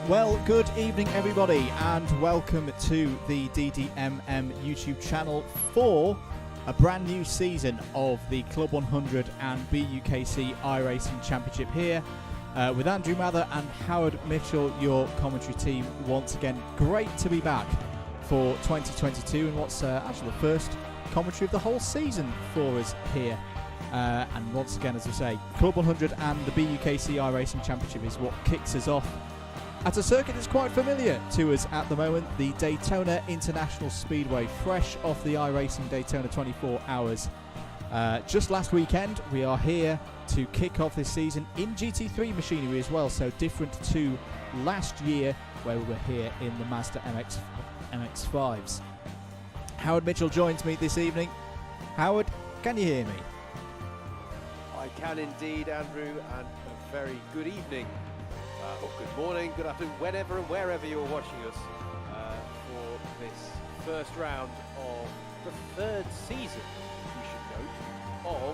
Well, good evening everybody and welcome to the DDMM YouTube channel for a brand new season of the CLUB100 and BUKC iRACIng Championship here with Andrew Mather and Howard Mitchell, your commentary team once again. Great to be back for 2022 and what's actually the first commentary of the whole season for us here. And once again, as I say, CLUB100 and the BUKC iRACIng Championship is what kicks us off at a circuit that's quite familiar to us at the moment, the Daytona International Speedway, fresh off the iRacing Daytona 24 Hours. Just last weekend, we are here to kick off this season in GT3 machinery as well, so different to last year where we were here in the Mazda MX-5s. Howard Mitchell joins me this evening. Howard, can you hear me? I can indeed, Andrew, and a very good evening. Or good morning, good afternoon, whenever and wherever you're watching us for this first round of the third season, we should note, of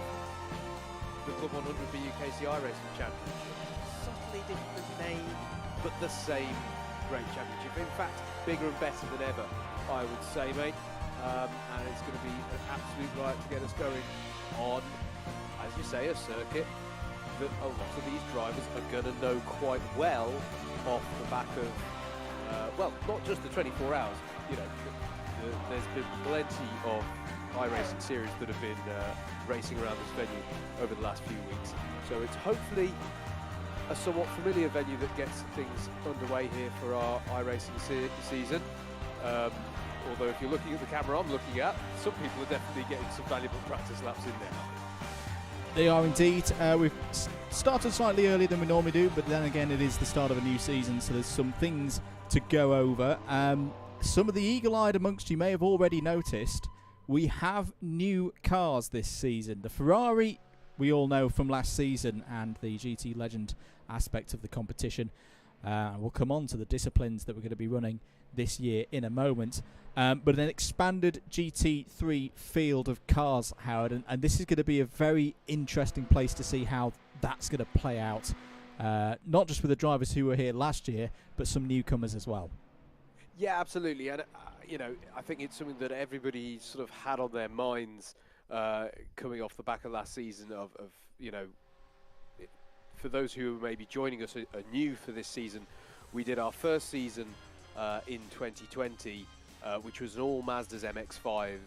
the CLUB100 BUKC iRACIng Championship. Subtly different name, but the same great championship. In fact, bigger and better than ever, I would say, mate. And it's going to be an absolute riot to get us going on, as you say, a circuit that a lot of these drivers are going to know quite well off the back of, well, not just the 24 hours, you know, there's been plenty of iRacing series that have been racing around this venue over the last few weeks. So it's hopefully a somewhat familiar venue that gets things underway here for our iRacing season. Although if you're looking at the camera I'm looking at, some people are definitely getting some valuable practice laps in there. They are indeed. We've started slightly earlier than we normally do, but then again it is the start of a new season, so there's some things to go over. Some of the eagle-eyed amongst you may have already noticed we have new cars this season. The Ferrari we all know from last season and the GT Legend aspect of the competition. We'll come on to the disciplines that we're going to be running this year in a moment. But an expanded GT3 field of cars, Howard, and this is going to be a very interesting place to see how that's going to play out. Not just with the drivers who were here last year, but some newcomers as well. Yeah, absolutely. And, you know, I think it's something that everybody sort of had on their minds coming off the back of last season of you know, for those who may be joining us anew for this season, we did our first season in 2020, which was an all Mazda's MX-5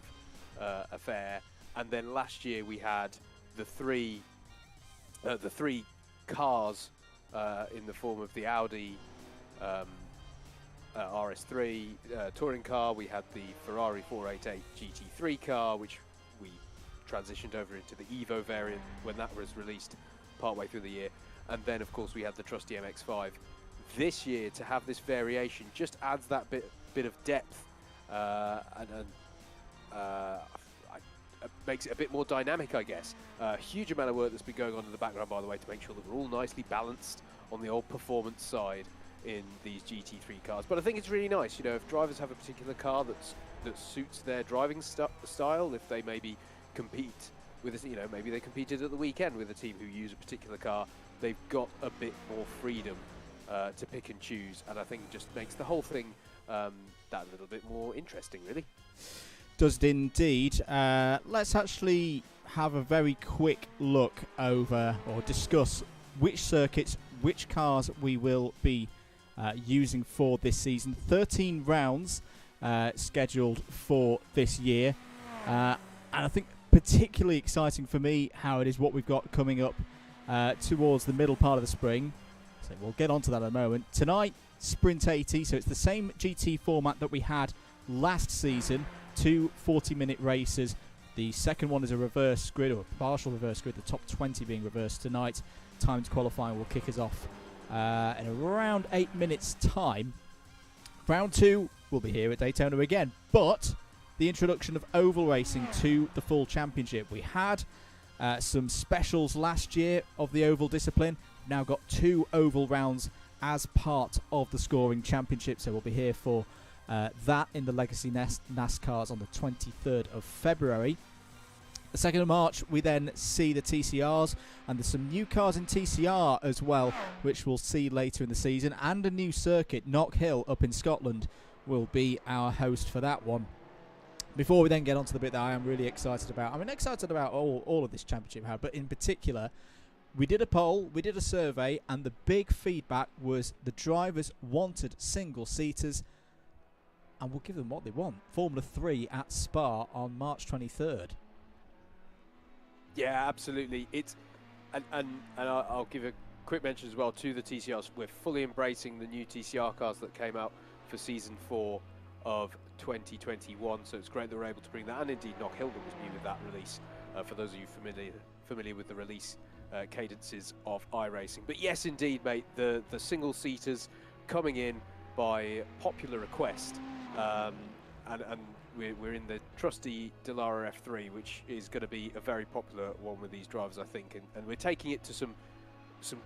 affair, and then last year we had the three cars in the form of the Audi RS3 touring car. We had the Ferrari 488 GT3 car, which we transitioned over into the Evo variant when that was released partway through the year, and then of course we had the trusty MX-5. This year, to have this variation just adds that bit of depth and makes it a bit more dynamic, I guess. Huge amount of work that's been going on in the background, by the way, to make sure that we're all nicely balanced on the old performance side in these GT3 cars. But I think it's really nice, you know, if drivers have a particular car that suits their driving style, if they maybe compete with, you know, maybe they competed at the weekend with a team who use a particular car, they've got a bit more freedom to pick and choose, and I think it just makes the whole thing that little bit more interesting, really. Does it indeed. Let's actually have a very quick look over or discuss which circuits, which cars we will be using for this season. 13 rounds scheduled for this year, and I think particularly exciting for me, Howard, is what we've got coming up towards the middle part of the spring. So we'll get onto that in a moment. Tonight, Sprint 80, so it's the same GT format that we had last season, 2 40-minute races. The second one is a reverse grid, or a partial reverse grid, the top 20 being reversed tonight. Timed qualifying will kick us off in around 8 minutes' time. Round 2 will be here at Daytona again, but the introduction of oval racing to the full championship. We had some specials last year of the oval discipline. We've now got 2 oval rounds as part of the scoring championship, so we'll be here for that in the Legacy NASCARs on the 23rd of February. The 2nd of March, we then see the TCRs, and there's some new cars in TCR as well, which we'll see later in the season, and a new circuit, Knock Hill, up in Scotland, will be our host for that one. Before we then get on to the bit that I am really excited about, I'm excited about all of this championship, but in particular, we did a poll, we did a survey, and the big feedback was the drivers wanted single-seaters, and we'll give them what they want. Formula 3 at Spa on March 23rd. Yeah, absolutely. It's and I'll give a quick mention as well to the TCRs. We're fully embracing the new TCR cars that came out for season 4 of 2021. So it's great that we're able to bring that, and indeed Knock Hill was new with that release. For those of you familiar with the release cadences of iRacing. But yes, indeed, mate, the single seaters coming in by popular request, and we're in the trusty Dallara F3, which is going to be a very popular one with these drivers, I think, and we're taking it to some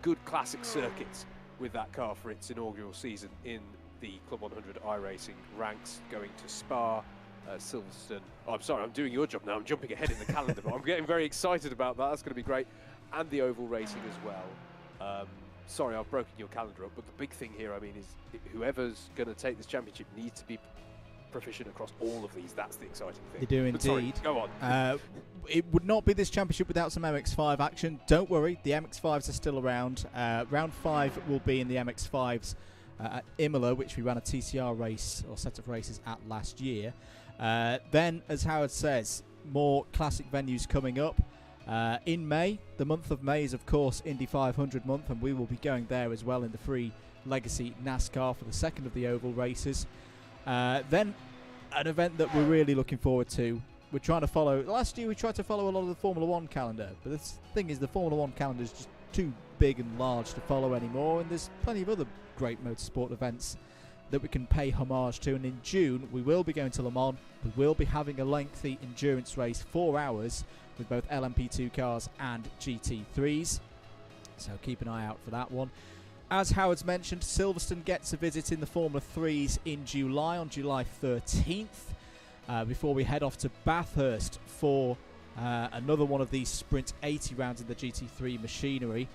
good classic circuits with that car for its inaugural season in the Club 100 iRacing ranks, going to Spa, Silverstone. Oh, I'm sorry, I'm doing your job now. I'm jumping ahead in the calendar, but I'm getting very excited about that. That's going to be great, and the oval racing as well. Sorry, I've broken your calendar up, but the big thing here, I mean, is whoever's going to take this championship needs to be proficient across all of these. That's the exciting thing. They do indeed. Sorry, go on. It would not be this championship without some MX-5 action. Don't worry, the MX-5s are still around. Round 5 will be in the MX-5s at Imola, which we ran a TCR race or set of races at last year. Then, as Howard says, more classic venues coming up. In May, the month of May is of course Indy 500 month, and we will be going there as well in the free Legacy NASCAR for the 2nd of the oval races. Then an event that we're really looking forward to. We're trying to follow. Last year we tried to follow a lot of the Formula 1 calendar, but the thing is the Formula 1 calendar is just too big and large to follow anymore, and there's plenty of other great motorsport events that we can pay homage to. And in June we will be going to Le Mans. We will be having a lengthy endurance race, 4 hours, with both LMP2 cars and GT3s, so keep an eye out for that one. As Howard's mentioned, Silverstone gets a visit in the Formula 3s in July, on July 13th, before we head off to Bathurst for another one of these Sprint 80 rounds in the GT3 machinery.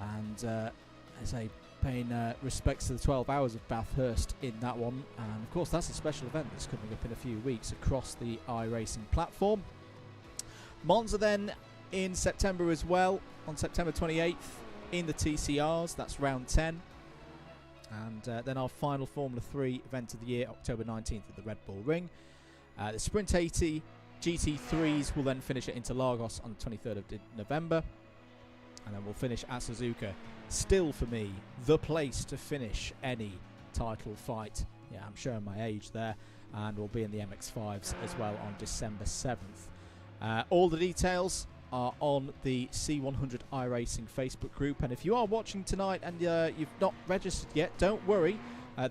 And as I paying respects to the 12 hours of Bathurst in that one. And of course, that's a special event that's coming up in a few weeks across the iRacing platform. Monza then in September as well, on September 28th. In the TCRs, that's round 10, and then our final Formula 3 event of the year, October 19th at the Red Bull Ring. The Sprint 80 GT3s will then finish at Interlagos on the 23rd of November, and then we'll finish at Suzuka. Still, for me, the place to finish any title fight. Yeah, I'm showing my age there, and we'll be in the MX-5s as well on December 7th. All the details are on the C100 iRacing Facebook group, and if you are watching tonight and you've not registered yet, don't worry,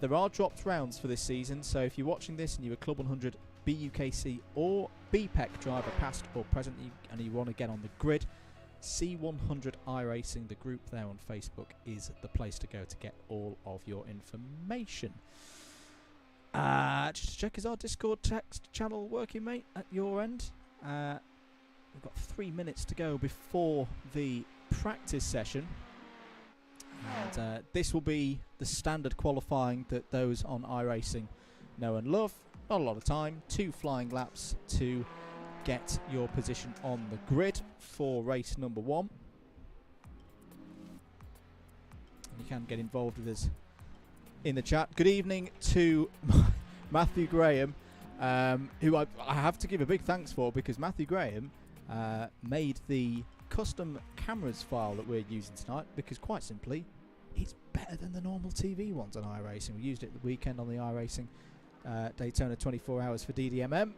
there are dropped rounds for this season. So if you're watching this and you're a Club 100 BUKC or BPEC driver past or present, and you want to get on the grid, C100 iRacing, the group there on Facebook, is the place to go to get all of your information. Just to check, is our Discord text channel working, mate, at your end? We've got 3 minutes to go before the practice session, and this will be the standard qualifying that those on iRacing know and love. Not a lot of time, 2 flying laps to get your position on the grid for race number 1. And you can get involved with us in the chat. Good evening to Matthew Graham, who I have to give a big thanks for, because Matthew Graham made the custom cameras file that we're using tonight, because quite simply it's better than the normal TV ones on iRacing. We used it the weekend on the iRacing Daytona 24 hours for DDMM.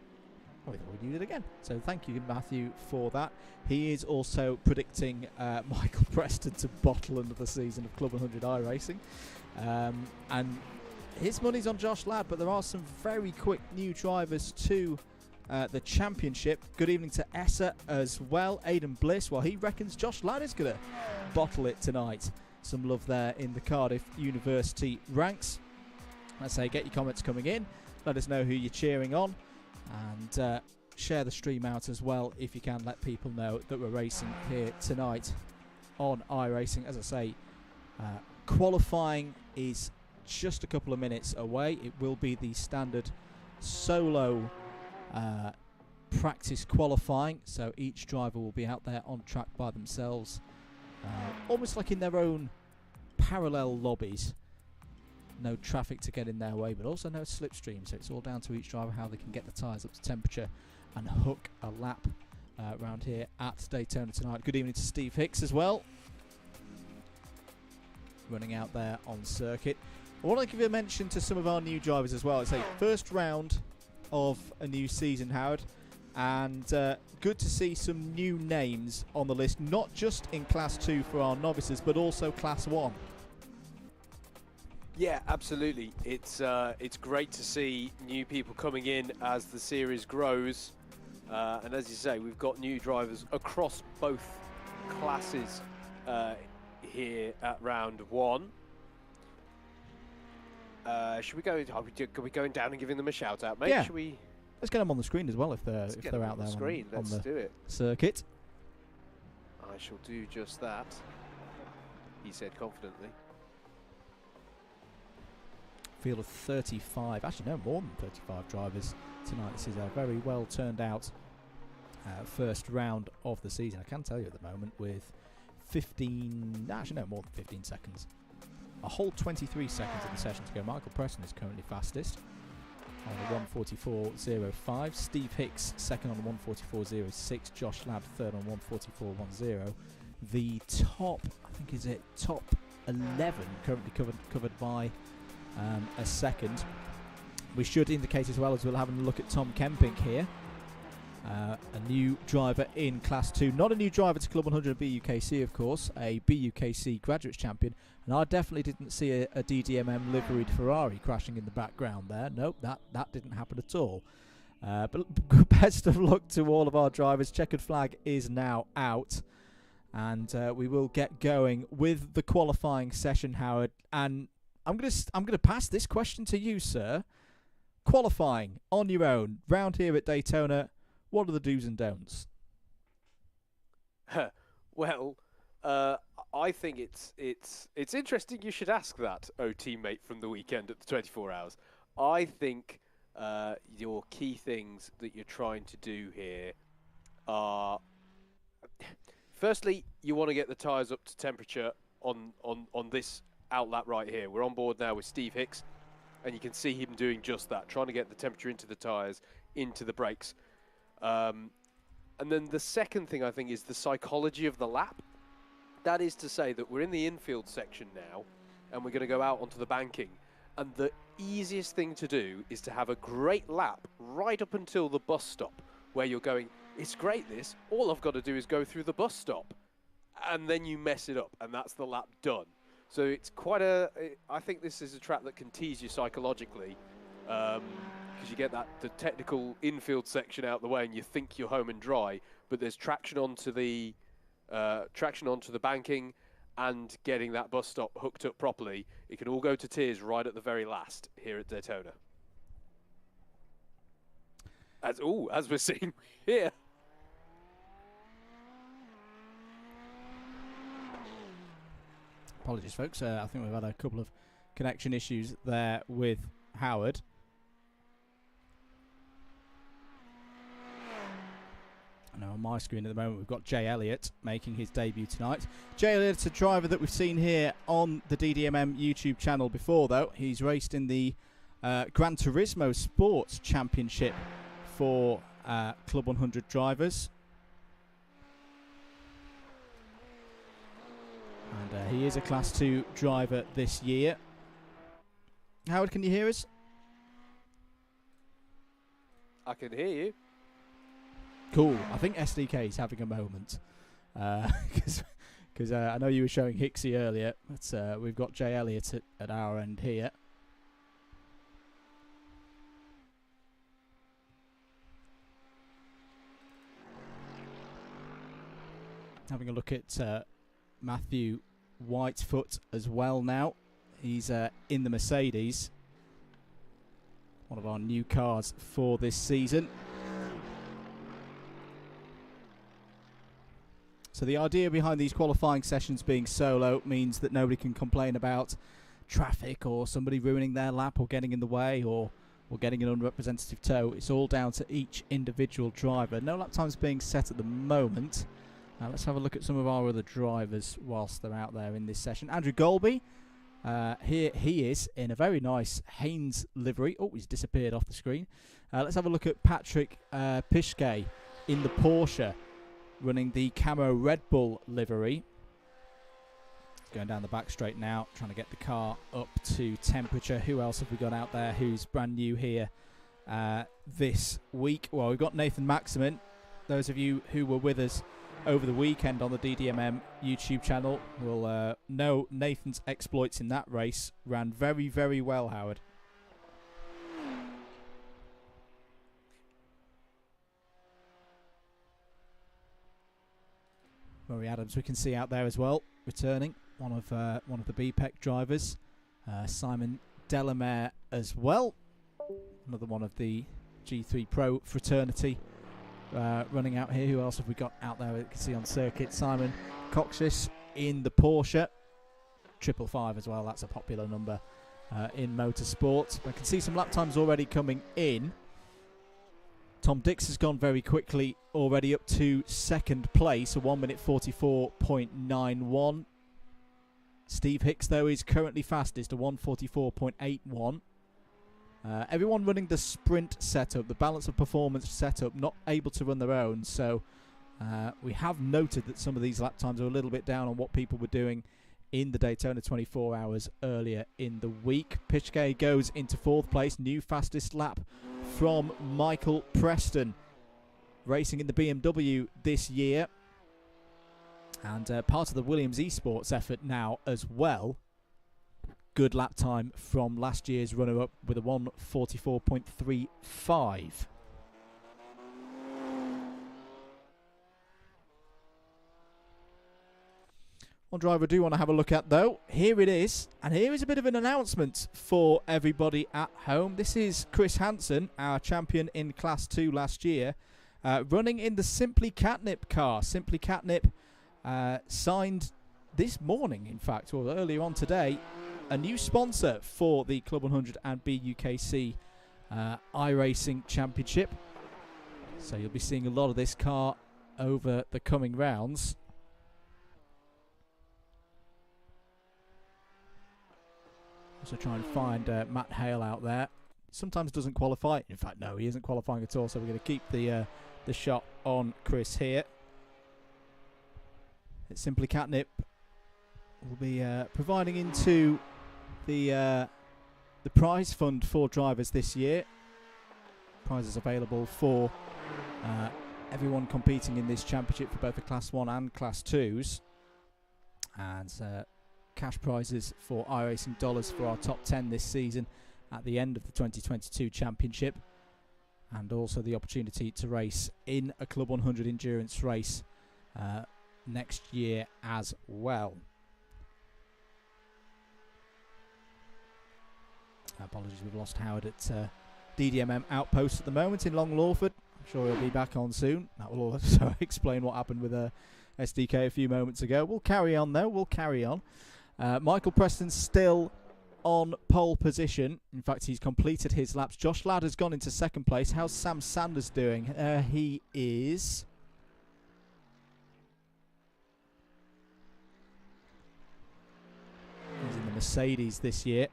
Oh, we thought we'd use it again, so thank you Matthew for that. He is also predicting Michael Preston to bottle another season of Club 100 iRacing, and his money's on Josh Ladd, but there are some very quick new drivers to the championship. Good evening to Essa as well. Aidan Bliss, well, he reckons Josh Ladd is going to bottle it tonight. Some love there in the Cardiff University ranks. I say, get your comments coming in. Let us know who you're cheering on. And share the stream out as well if you can. Let people know that we're racing here tonight on iRacing. As I say, qualifying is just a couple of minutes away. It will be the standard solo practice qualifying, so each driver will be out there on track by themselves, almost like in their own parallel lobbies. No traffic to get in their way, but also no slipstream, so it's all down to each driver how they can get the tyres up to temperature and hook a lap around here at Daytona tonight. Good evening to Steve Hicks as well, running out there on circuit. I want to give a mention to some of our new drivers as well. It's a first round of a new season, Howard, and good to see some new names on the list, not just in Class 2 for our novices, but also Class 1. Yeah, absolutely. It's great to see new people coming in as the series grows, and as you say, we've got new drivers across both classes here at round 1. Should we go? Are we going down and giving them a shout out, mate? Yeah. Should we? Let's get them on the screen as well if they're out there on Let's do it. Circuit. I shall do just that, he said confidently. Field of 35, actually no, more than 35 drivers tonight. This is a very well turned out first round of the season. I can tell you at the moment with 15, actually no, more than 15 seconds. A whole 23 seconds of the session to go. Michael Preston is currently fastest on the 1:44.05. Steve Hicks second on the 1:44.06. Josh Ladd third on 1:44.10. The top, I think, is it top 11 currently covered by a second. We should indicate as well as we'll have a look at Tom Kemping here. A new driver in Class 2. Not a new driver to CLUB100 BUKC, of course. A BUKC Graduates Champion. And I definitely didn't see a DDMM liveried Ferrari crashing in the background there. Nope, that didn't happen at all. But best of luck to all of our drivers. Checkered flag is now out. And we will get going with the qualifying session, Howard. And I'm gonna pass this question to you, sir. Qualifying on your own, round here at Daytona. What are the do's and don'ts? Well, I think it's interesting you should ask that, oh teammate from the weekend at the 24 hours. I think your key things that you're trying to do here are, firstly, you want to get the tyres up to temperature on this outlap right here. We're on board now with Steve Hicks, and you can see him doing just that, trying to get the temperature into the tyres, into the brakes. And then the second thing I think is the psychology of the lap. That is to say that we're in the infield section now, and we're going to go out onto the banking. And the easiest thing to do is to have a great lap right up until the bus stop, where you're going, it's great this, all I've got to do is go through the bus stop. And then you mess it up, and that's the lap done. So it's quite I think this is a track that can tease you psychologically, because you get the technical infield section out the way and you think you're home and dry, but there's traction onto the banking and getting that bus stop hooked up properly. It can all go to tears right at the very last here at Daytona. As we're seeing here. Apologies, folks. I think we've had a couple of connection issues there with Howard. Now on my screen at the moment we've got Jay Elliott making his debut tonight. Jay Elliott's a driver that we've seen here on the DDMM YouTube channel before, though. He's raced in the Gran Turismo Sports Championship for CLUB100 drivers. And he is a Class 2 driver this year. Howard, can you hear us? I can hear you. Cool. I think SDK is having a moment. Because I know you were showing Hicksy earlier. But, we've got Jay Elliott at our end here. Having a look at Matthew Whitefoot as well now. He's in the Mercedes. One of our new cars for this season. So the idea behind these qualifying sessions being solo means that nobody can complain about traffic or somebody ruining their lap or getting in the way or getting an unrepresentative tow. It's all down to each individual driver. No lap times being set at the moment. Let's have a look at some of our other drivers whilst they're out there in this session. Andrew Golby, here he is in a very nice Haynes livery. Oh, he's disappeared off the screen. Let's have a look at Patrick Pischke in the Porsche, running the camo Red Bull livery. Going down the back straight now, trying to get the car up to temperature. Who else have we got out there who's brand new here this week? Well, we've got Nathan Maximin. Those of you who were with us over the weekend on the DDMM YouTube channel will know Nathan's exploits in that race. Ran very, very well, Howard. Murray Adams we can see out there as well, returning. One of the BPEC drivers, Simon Delamere as well, another one of the G3 Pro fraternity running out here. Who else have we got out there? We can see on circuit Simon Coxis in the Porsche 555 as well. That's a popular number in motorsport. I can see some lap times already coming in. Tom Dix has gone very quickly already up to second place, a 1 minute 44.91. Steve Hicks, though, is currently fastest, a 1:44.81. Everyone running the sprint setup, the balance of performance setup, not able to run their own. So we have noted that some of these lap times are a little bit down on what people were doing in the Daytona 24 hours earlier in the week. Pischke goes into fourth place, new fastest lap from Michael Preston, racing in the BMW this year. And part of the Williams Esports effort now as well. Good lap time from last year's runner-up with a 1:44.35. One driver I do want to have a look at, though. Here it is. And here is a bit of an announcement for everybody at home. This is Chris Hansen, our champion in Class 2 last year, running in the Simply Catnip car. Simply Catnip signed this morning, in fact, or earlier on today, a new sponsor for the Club 100 and BUKC iRacing Championship. So you'll be seeing a lot of this car over the coming rounds. Also try and find Matt Hale out there. Sometimes doesn't qualify. In fact, no, he isn't qualifying at all. So we're going to keep the shot on Chris here. It's Simply Catnip will be providing into the prize fund for drivers this year. Prizes available for everyone competing in this championship for both the Class 1 and Class 2s. And cash prizes for iRacing dollars for our top 10 this season at the end of the 2022 championship. And also the opportunity to race in a Club 100 endurance race next year as well. Apologies, we've lost Howard at DDMM Outpost at the moment in Long Lawford. I'm sure he'll be back on soon. That will also explain what happened with SDK a few moments ago. We'll carry on, though. We'll carry on. Michael Preston's still on pole position. In fact, he's completed his laps. Josh Ladd has gone into second place. How's Sam Sanders doing? He is... He's in the Mercedes this year.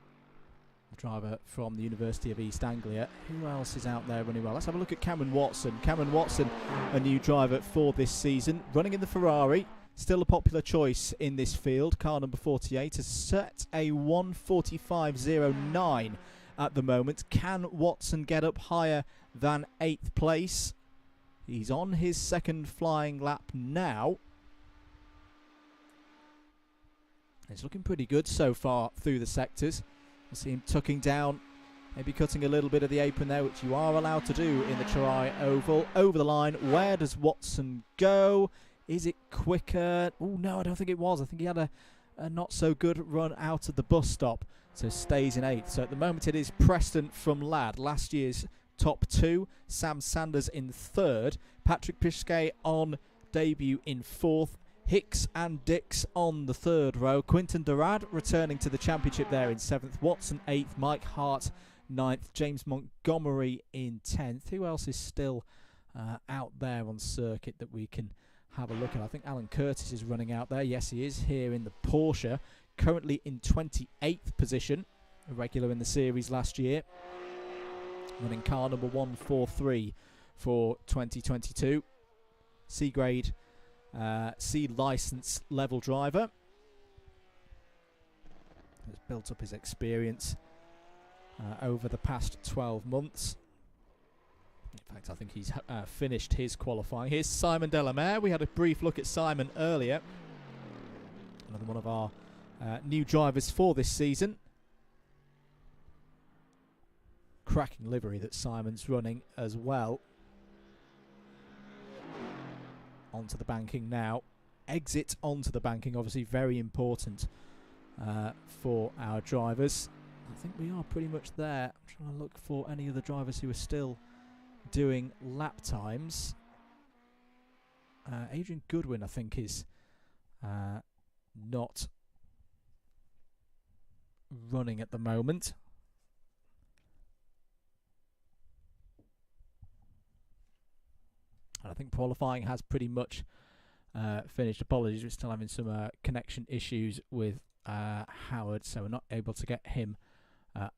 Driver from the University of East Anglia. Who else is out there running well? Let's have a look at Cameron Watson. Cameron Watson, a new driver for this season, running in the Ferrari. Still a popular choice in this field. Car number 48 has set a 1:45.09 at the moment. Can Watson get up higher than 8th place? He's on his second flying lap now. It's looking pretty good so far through the sectors. We'll see him tucking down, maybe cutting a little bit of the apron there, which you are allowed to do in the Tri-Oval. Over the line, where does Watson go? Is it quicker? Oh, no, I don't think it was. I think he had a not so good run out of the bus stop, so stays in 8th. So at the moment it is Preston from Ladd, last year's top 2. Sam Sanders in 3rd. Patrick Pischke on debut in 4th. Hicks and Dix on the 3rd row. Quinton Durad returning to the championship there in 7th. Watson 8th. Mike Hart 9th. James Montgomery in 10th. Who else is still out there on circuit that we can have a look at? I think Alan Curtis is running out there. Yes, he is here in the Porsche. Currently in 28th position. A regular in the series last year. Running car number 143 for 2022. C-grade, C-license level driver. Has built up his experience over the past 12 months. In fact, I think he's finished his qualifying. Here's Simon Delamere. We had a brief look at Simon earlier. Another one of our new drivers for this season. Cracking livery that Simon's running as well. Onto the banking now. Exit onto the banking, obviously very important for our drivers. I think we are pretty much there. I'm trying to look for any other drivers who are still doing lap times. Adrian Goodwin, I think, is not running at the moment. And I think qualifying has pretty much finished. Apologies, we're still having some connection issues with Howard, so we're not able to get him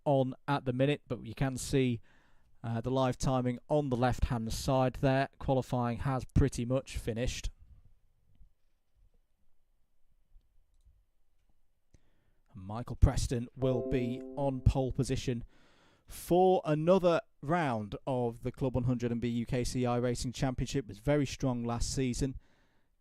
on at the minute, but you can see the live timing on the left hand side there. Qualifying has pretty much finished. And Michael Preston will be on pole position for another round of the Club 100 and BUKC iRacing Championship. Was very strong last season.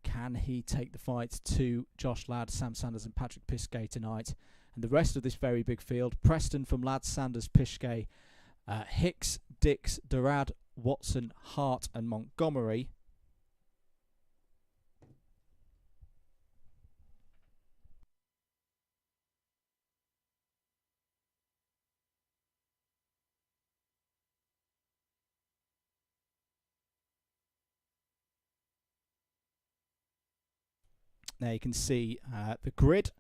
Can he take the fight to Josh Ladd, Sam Sanders and Patrick Piskay tonight? And the rest of this very big field: Preston from Ladd, Sanders, Piskay, Hicks, Dix, Durad, Watson, Hart and Montgomery. Now you can see the grid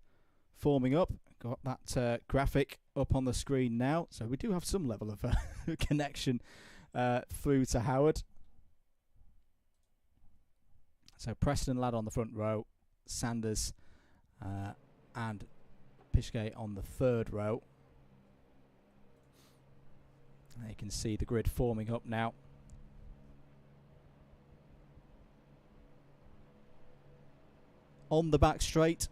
forming up. Got that graphic up on the screen now. So we do have some level of connection through to Howard. So Preston Ladd on the front row, Sanders and Piskay on the 3rd row. Now you can see the grid forming up now. On the back straight,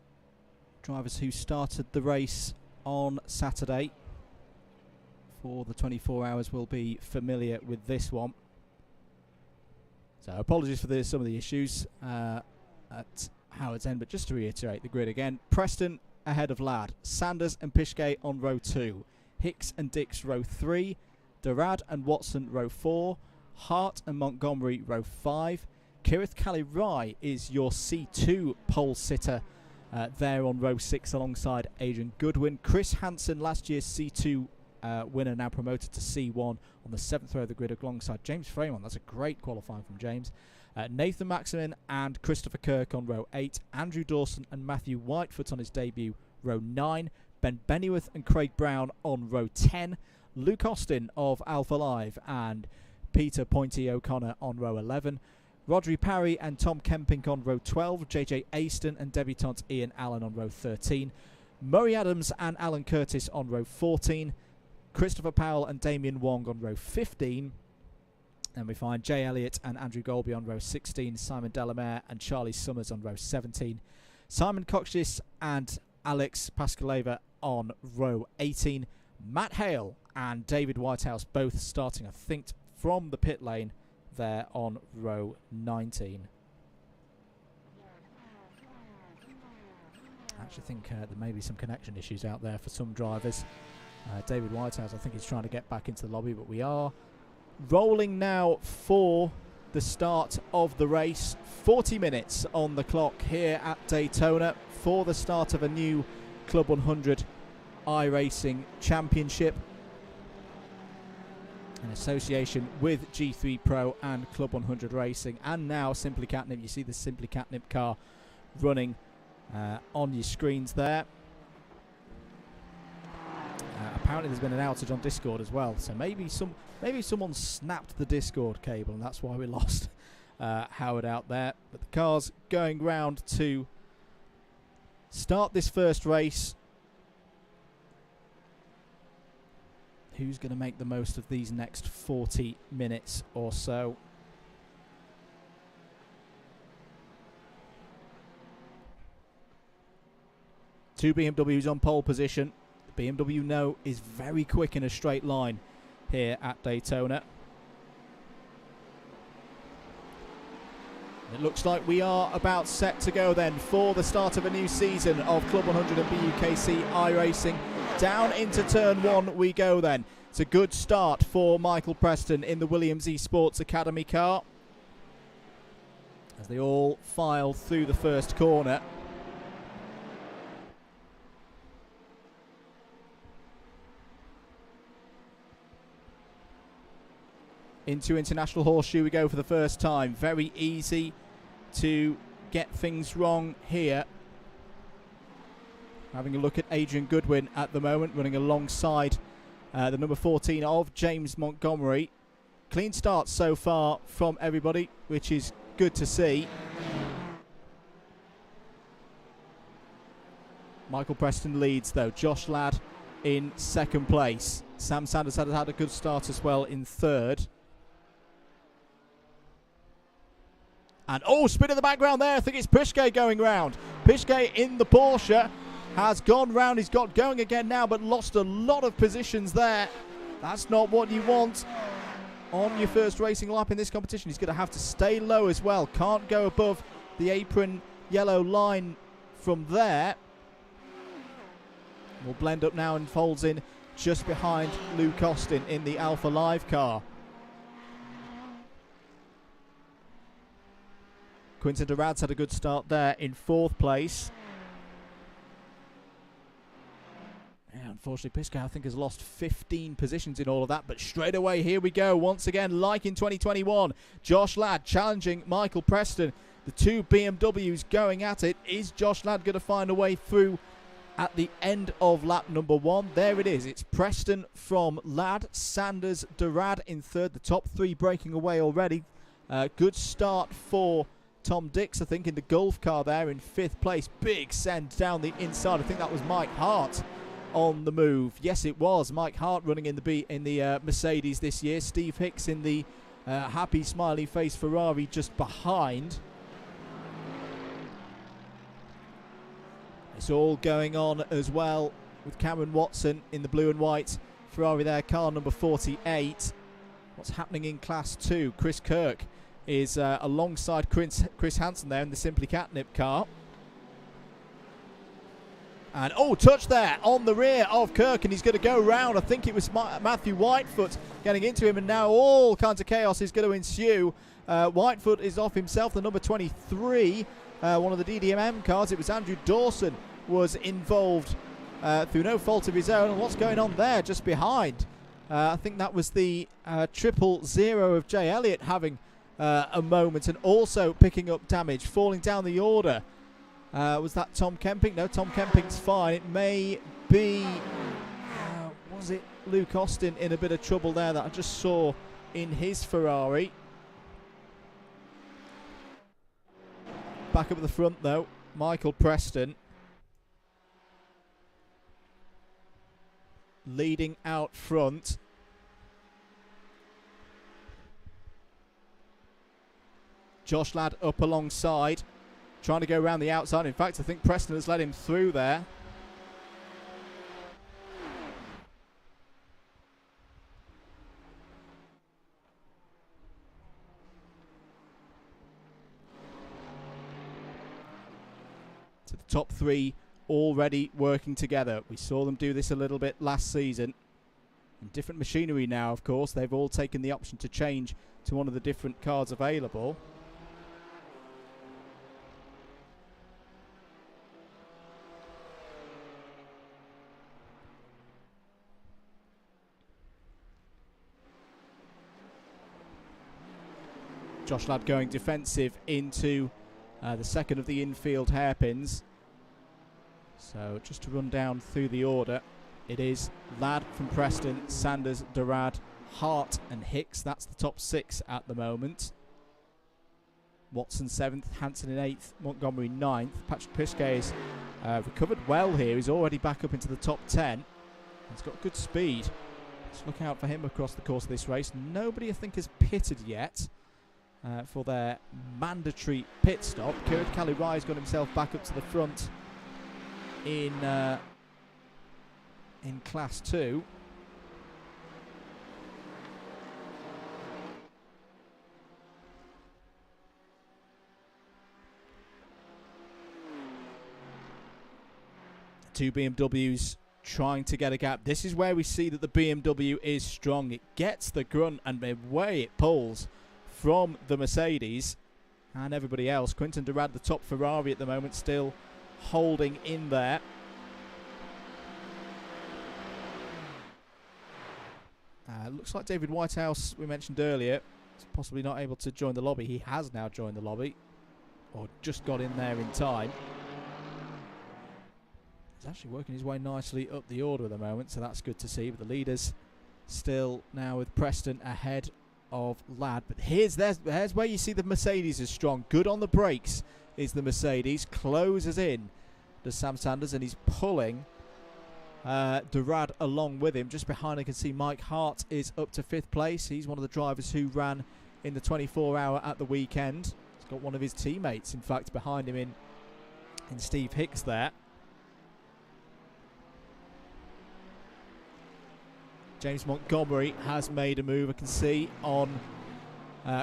drivers who started the race on Saturday for the 24 hours will be familiar with this one. So apologies for some of the issues at Howard's end, but just to reiterate the grid again: Preston ahead of Ladd, Sanders and Piskay on row 2, Hicks and Dix row 3, Durad and Watson row 4, Hart and Montgomery row 5. Kirith Kali-Rai is your C2 pole sitter there on row 6 alongside Adrian Goodwin. Chris Hansen, last year's C2 winner, now promoted to C1 on the 7th row of the grid alongside James Fremont. That's a great qualifying from James. Nathan Maximin and Christopher Kirk on row 8. Andrew Dawson and Matthew Whitefoot on his debut, row 9. Ben Bennyworth and Craig Brown on row 10. Luke Austin of Alpha Live and Peter Pointy O'Connor on row 11. Rodri Parry and Tom Kempink on row 12, JJ Aston and debutant Ian Allen on row 13, Murray Adams and Alan Curtis on row 14, Christopher Powell and Damien Wong on row 15, and we find Jay Elliott and Andrew Golby on row 16, Simon Delamere and Charlie Summers on row 17, Simon Coxis and Alex Pascaleva on row 18, Matt Hale and David Whitehouse both starting, I think, from the pit lane there on row 19. I actually think there may be some connection issues out there for some drivers. David Whitehouse, I think he's trying to get back into the lobby, but we are rolling now for the start of the race. 40 minutes on the clock here at Daytona for the start of a new Club 100 iRacing Championship in association with G3 Pro and Club 100 Racing, and now Simply Catnip. You see the Simply Catnip car running on your screens there. Apparently there's been an outage on Discord as well, so maybe someone snapped the Discord cable and that's why we lost Howard out there. But the car's going round to start this first race. Who's going to make the most of these next 40 minutes or so? Two BMWs on pole position. The BMW No is very quick in a straight line here at Daytona. It looks like we are about set to go then for the start of a new season of Club 100 and BUKC iRacing. Down into turn one we go then. It's a good start for Michael Preston in the Williams Esports Academy car as they all file through the first corner. Into International Horseshoe we go for the first time. Very easy to get things wrong here. Having a look at Adrian Goodwin at the moment, running alongside the number 14 of James Montgomery. Clean start so far from everybody, which is good to see. Michael Preston leads though. Josh Ladd in second place. Sam Sanders had a good start as well in third. And spin in the background there. I think it's Pischke going round. Pischke in the Porsche has gone round. He's got going again now, but lost a lot of positions there. That's not what you want on your first racing lap in this competition. He's going to have to stay low as well. Can't go above the apron yellow line from there. Will blend up now and folds in just behind Luke Austin in the Alpha Live car. Quinton Durad's had a good start there in fourth place. Yeah, unfortunately, Pischke, I think, has lost 15 positions in all of that. But straight away, here we go. Once again, like in 2021, Josh Ladd challenging Michael Preston. The two BMWs going at it. Is Josh Ladd going to find a way through at the end of lap number one? There it is. It's Preston from Ladd, Sanders, Durad in third. The top three breaking away already. Good start for Tom Dix, I think, in the Golf car there in fifth place. Big send down the inside. I think that was Mike Hart on the move. Yes, it was Mike Hart running in the Mercedes this year. Steve Hicks in the happy smiley face Ferrari just behind. It's all going on as well with Cameron Watson in the blue and white Ferrari there, car number 48. What's happening in class 2? Chris Kirk is alongside Chris Hansen there in the Simply Catnip car. And touch there on the rear of Kirk, and he's going to go round. I think it was Matthew Whitefoot getting into him, and now all kinds of chaos is going to ensue. Whitefoot is off himself, the number 23, one of the DDMM cars. It was Andrew Dawson was involved through no fault of his own. And what's going on there just behind? I think that was the 000 of Jay Elliott having a moment and also picking up damage, falling down the order. Was that Tom Kemping? No, Tom Kemping's fine. It may be, was it Luke Austin in a bit of trouble there that I just saw in his Ferrari? Back up at the front though, Michael Preston leading out front. Josh Ladd up alongside, trying to go around the outside. In fact, I think Preston has let him through there. So the top three already working together. We saw them do this a little bit last season. And different machinery now, of course. They've all taken the option to change to one of the different cars available. Josh Ladd going defensive into the second of the infield hairpins. So just to run down through the order, it is Ladd from Preston, Sanders, Dorad, Hart and Hicks. That's the top 6 at the moment. Watson 7th, Hansen in 8th, Montgomery 9th. Patrick Piskay's recovered well here. He's already back up into the top 10. He's got good speed. Let's look out for him across the course of this race. Nobody, I think, has pitted yet for their mandatory pit stop. Kieran Calirai's got himself back up to the front in Class 2. Two BMWs trying to get a gap. This is where we see that the BMW is strong. It gets the grunt and away it pulls from the Mercedes and everybody else. Quinton Durad, the top Ferrari at the moment, still holding in there. Looks like David Whitehouse, we mentioned earlier, is possibly not able to join the lobby. He has now joined the lobby, or just got in there in time. He's actually working his way nicely up the order at the moment, so that's good to see. But the leaders still now with Preston ahead of Ladd. But here's where you see the Mercedes is strong. Good on the brakes is the Mercedes. Closes in to Sam Sanders, and he's pulling Dorad along with him. Just behind, I can see Mike Hart is up to 5th place. He's one of the drivers who ran in the 24-hour at the weekend. He's got one of his teammates, in fact, behind him in Steve Hicks there. James Montgomery has made a move, I can see, on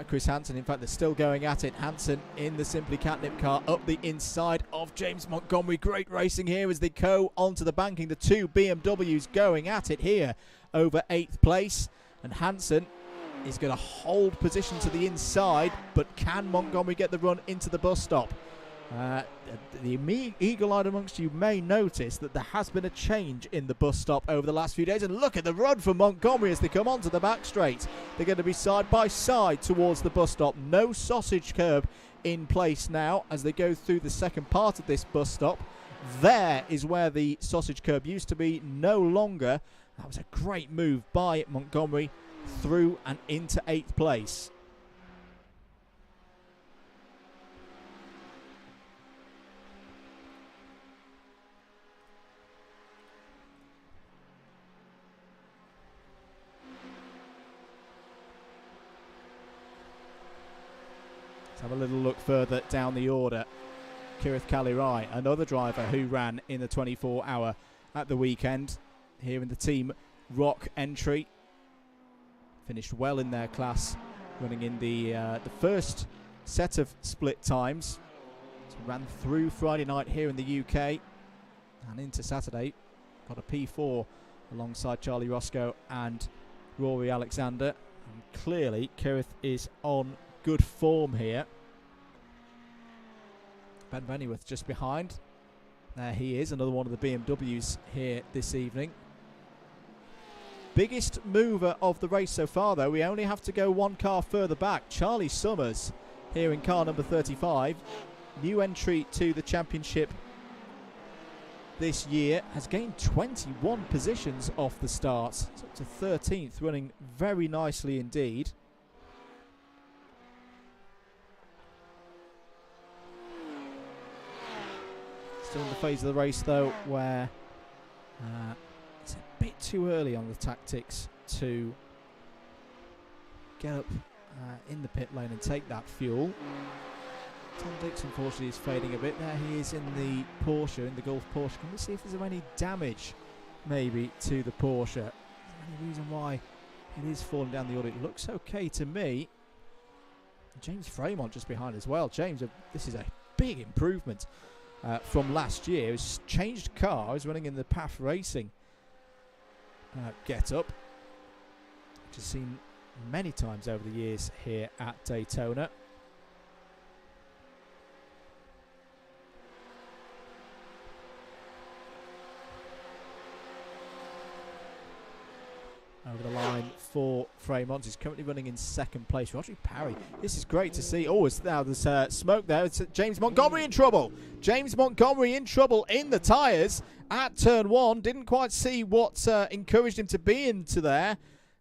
Chris Hansen. In fact, they're still going at it. Hansen in the Simply Catnip car up the inside of James Montgomery. Great racing here as they go onto the banking. The two BMWs going at it here over 8th place. And Hansen is going to hold position to the inside, but can Montgomery get the run into the bus stop? The eagle-eyed amongst you may notice that there has been a change in the bus stop over the last few days, and look at the run from Montgomery as they come onto the back straight. They're going to be side by side towards the bus stop. No sausage curb in place now as they go through the second part of this bus stop. There is where the sausage curb used to be, no longer. That was a great move by Montgomery through and into 8th place. Have a little look further down the order. Kirith Kalirai, another driver who ran in the 24-hour at the weekend, here in the Team Rock entry. Finished well in their class, running in the first set of split times. So ran through Friday night here in the UK and into Saturday. Got a P4 alongside Charlie Roscoe and Rory Alexander. And clearly, Kirith is on good form here. Ben Bennyworth just behind. There he is, another one of the BMWs here this evening. Biggest mover of the race so far, though. We only have to go one car further back. Charlie Summers here in car number 35. New entry to the championship this year. Has gained 21 positions off the start. It's up to 13th, running very nicely indeed. Still in the phase of the race, though, where it's a bit too early on the tactics to get up in the pit lane and take that fuel. Tom Dix, unfortunately, is fading a bit. There he is in the Porsche, in the Golf Porsche. Can we see if there's any damage, maybe, to the Porsche? Is there any reason why it is falling down the order? It looks okay to me. James Fremont just behind as well. James, this is a big improvement from last year. He's changed car. He's running in the PAF Racing get-up, which is seen many times over the years here at Daytona. Over the line for Fremont. He's currently running in second place. Rodri Parry, this is great to see. Oh, now there's smoke there. It's James Montgomery in trouble. James Montgomery in trouble in the tyres at turn 1. Didn't quite see what encouraged him to be into there,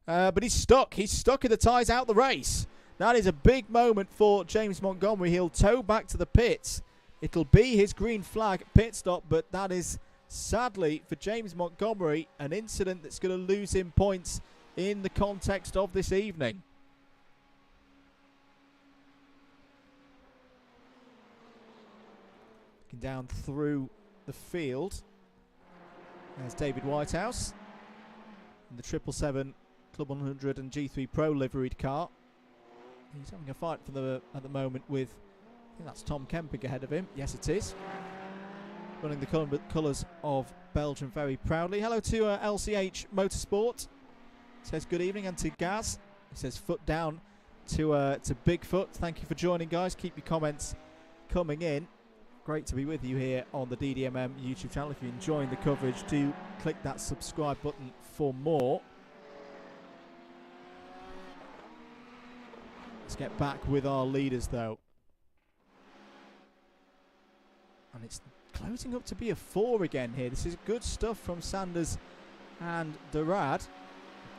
but he's stuck. He's stuck in the tyres out the race. That is a big moment for James Montgomery. He'll tow back to the pits. It'll be his green flag pit stop, but that is, sadly, for James Montgomery, an incident that's going to lose him points in the context of this evening. Looking down through the field, there's David Whitehouse in the 777 Club 100 and G3 Pro liveried car. He's having a fight for at the moment with, I think that's Tom Kemping ahead of him. Yes, it is. Running the colours of Belgium very proudly. Hello to LCH Motorsport. Says good evening, and to Gaz. He says foot down to Bigfoot. Thank you for joining, guys. Keep your comments coming in. Great to be with you here on the DDMM YouTube channel. If you're enjoying the coverage, do click that subscribe button for more. Let's get back with our leaders, though. And it's closing up to be a 4 again here. This is good stuff from Sanders and Durad.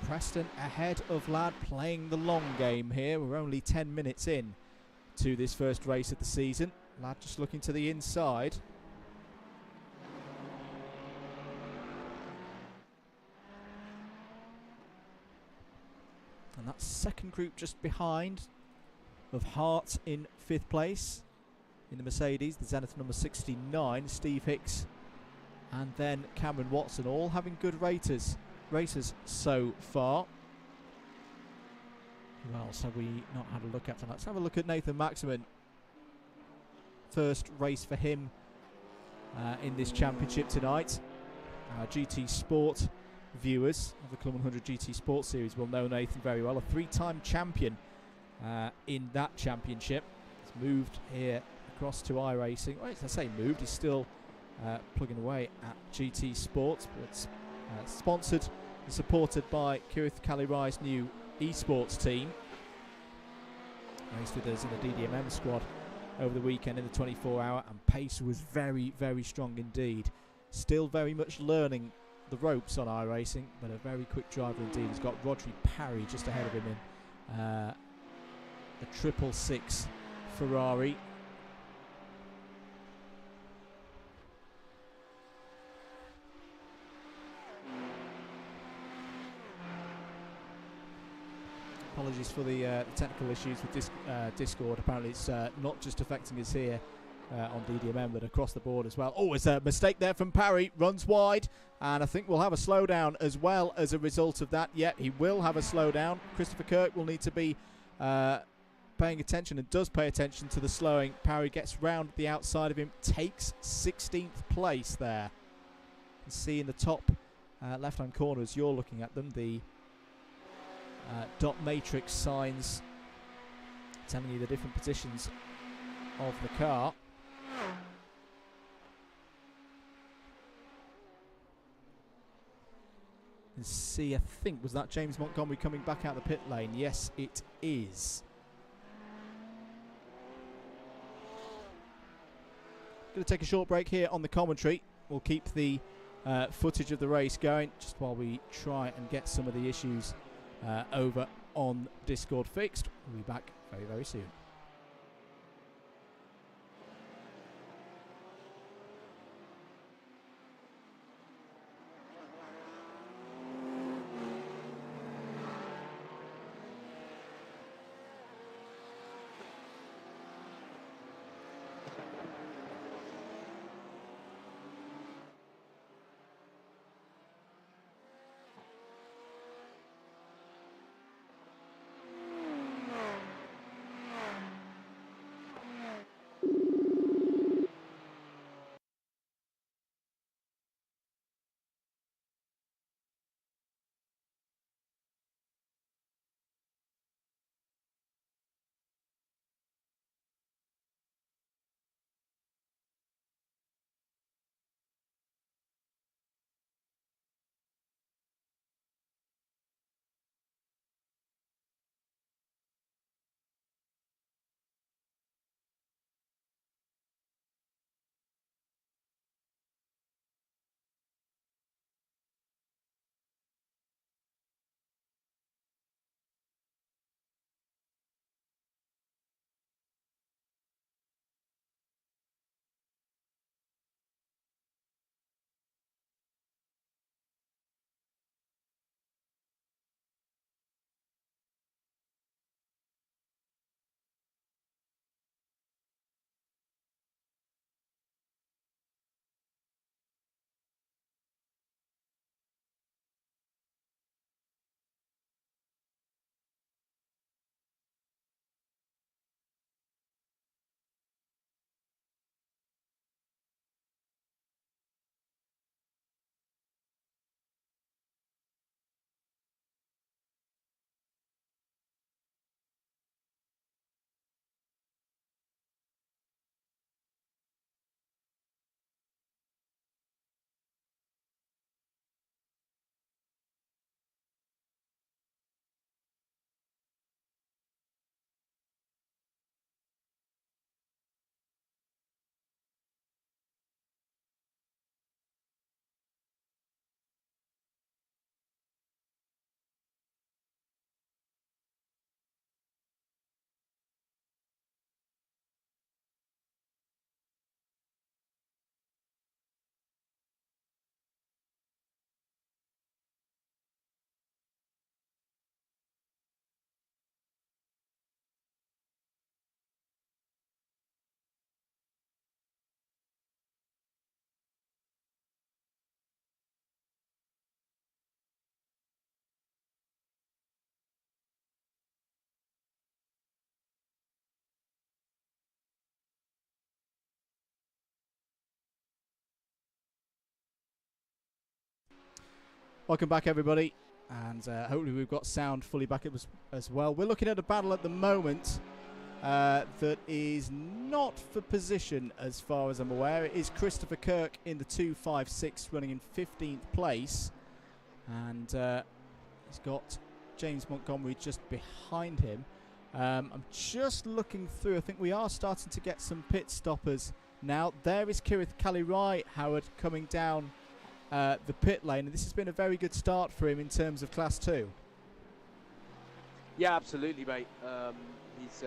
Preston ahead of Ladd, playing the long game here. We're only 10 minutes in to this first race of the season. Ladd just looking to the inside. And that second group just behind of Hart in 5th place. In the Mercedes, the Zenith number 69, Steve Hicks, and then Cameron Watson, all having good races so far. Who else have we not had a look at? Let's have a look at Nathan Maximin. First race for him in this championship tonight. GT Sport viewers of the Club 100 GT Sport Series will know Nathan very well, a 3-time champion in that championship. He's moved here across to iRacing. Well, I say moved, he's still plugging away at GT Sports, but sponsored and supported by Kirith Kalirai's new esports team. Raced with us in the DDMM squad over the weekend in the 24-hour, and pace was very, very strong indeed. Still very much learning the ropes on iRacing, but a very quick driver indeed. He's got Rodri Parry just ahead of him in a 666 Ferrari. Apologies for the technical issues with Discord. Apparently it's not just affecting us here on DDMM, but across the board as well. Oh, it's a mistake there from Parry. Runs wide, and I think we'll have a slowdown as well as a result of that. Yeah, he will have a slowdown. Christopher Kirk will need to be paying attention, and does pay attention to the slowing. Parry gets round the outside of him, takes 16th place there. You can see in the top left-hand corner as you're looking at them, the dot matrix signs telling you the different positions of the car. And see, I think, was that James Montgomery coming back out the pit lane? Yes, it is. Going to take a short break here on the commentary. We'll keep the footage of the race going just while we try and get some of the issues over on Discord fixed. We'll be back very, very soon. Welcome back, everybody, and hopefully we've got sound fully back as well. We're looking at a battle at the moment that is not for position as far as I'm aware. It is Christopher Kirk in the 256 running in 15th place, and he's got James Montgomery just behind him. I'm just looking through. I think we are starting to get some pit stoppers now. There is Kirith Kalirai Howard coming down the pit lane, and this has been a very good start for him in terms of Class 2. Yeah, absolutely, mate. He's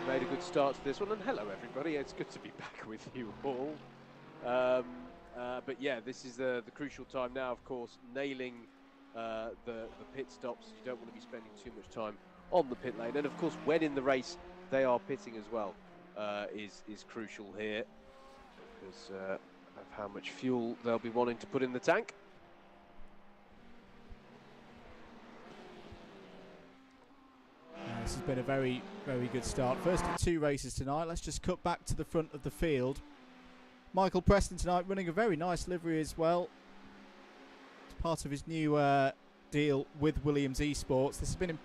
made a good start to this one, and hello everybody, it's good to be back with you all. But yeah, this is the crucial time now, of course, nailing the pit stops. You don't want to be spending too much time on the pit lane, and of course when in the race they are pitting as well is crucial here, because of how much fuel they'll be wanting to put in the tank. This has been a very, very good start. First of 2 races tonight. Let's just cut back to the front of the field. Michael Preston tonight running a very nice livery as well. It's part of his new deal with Williams Esports. This has been an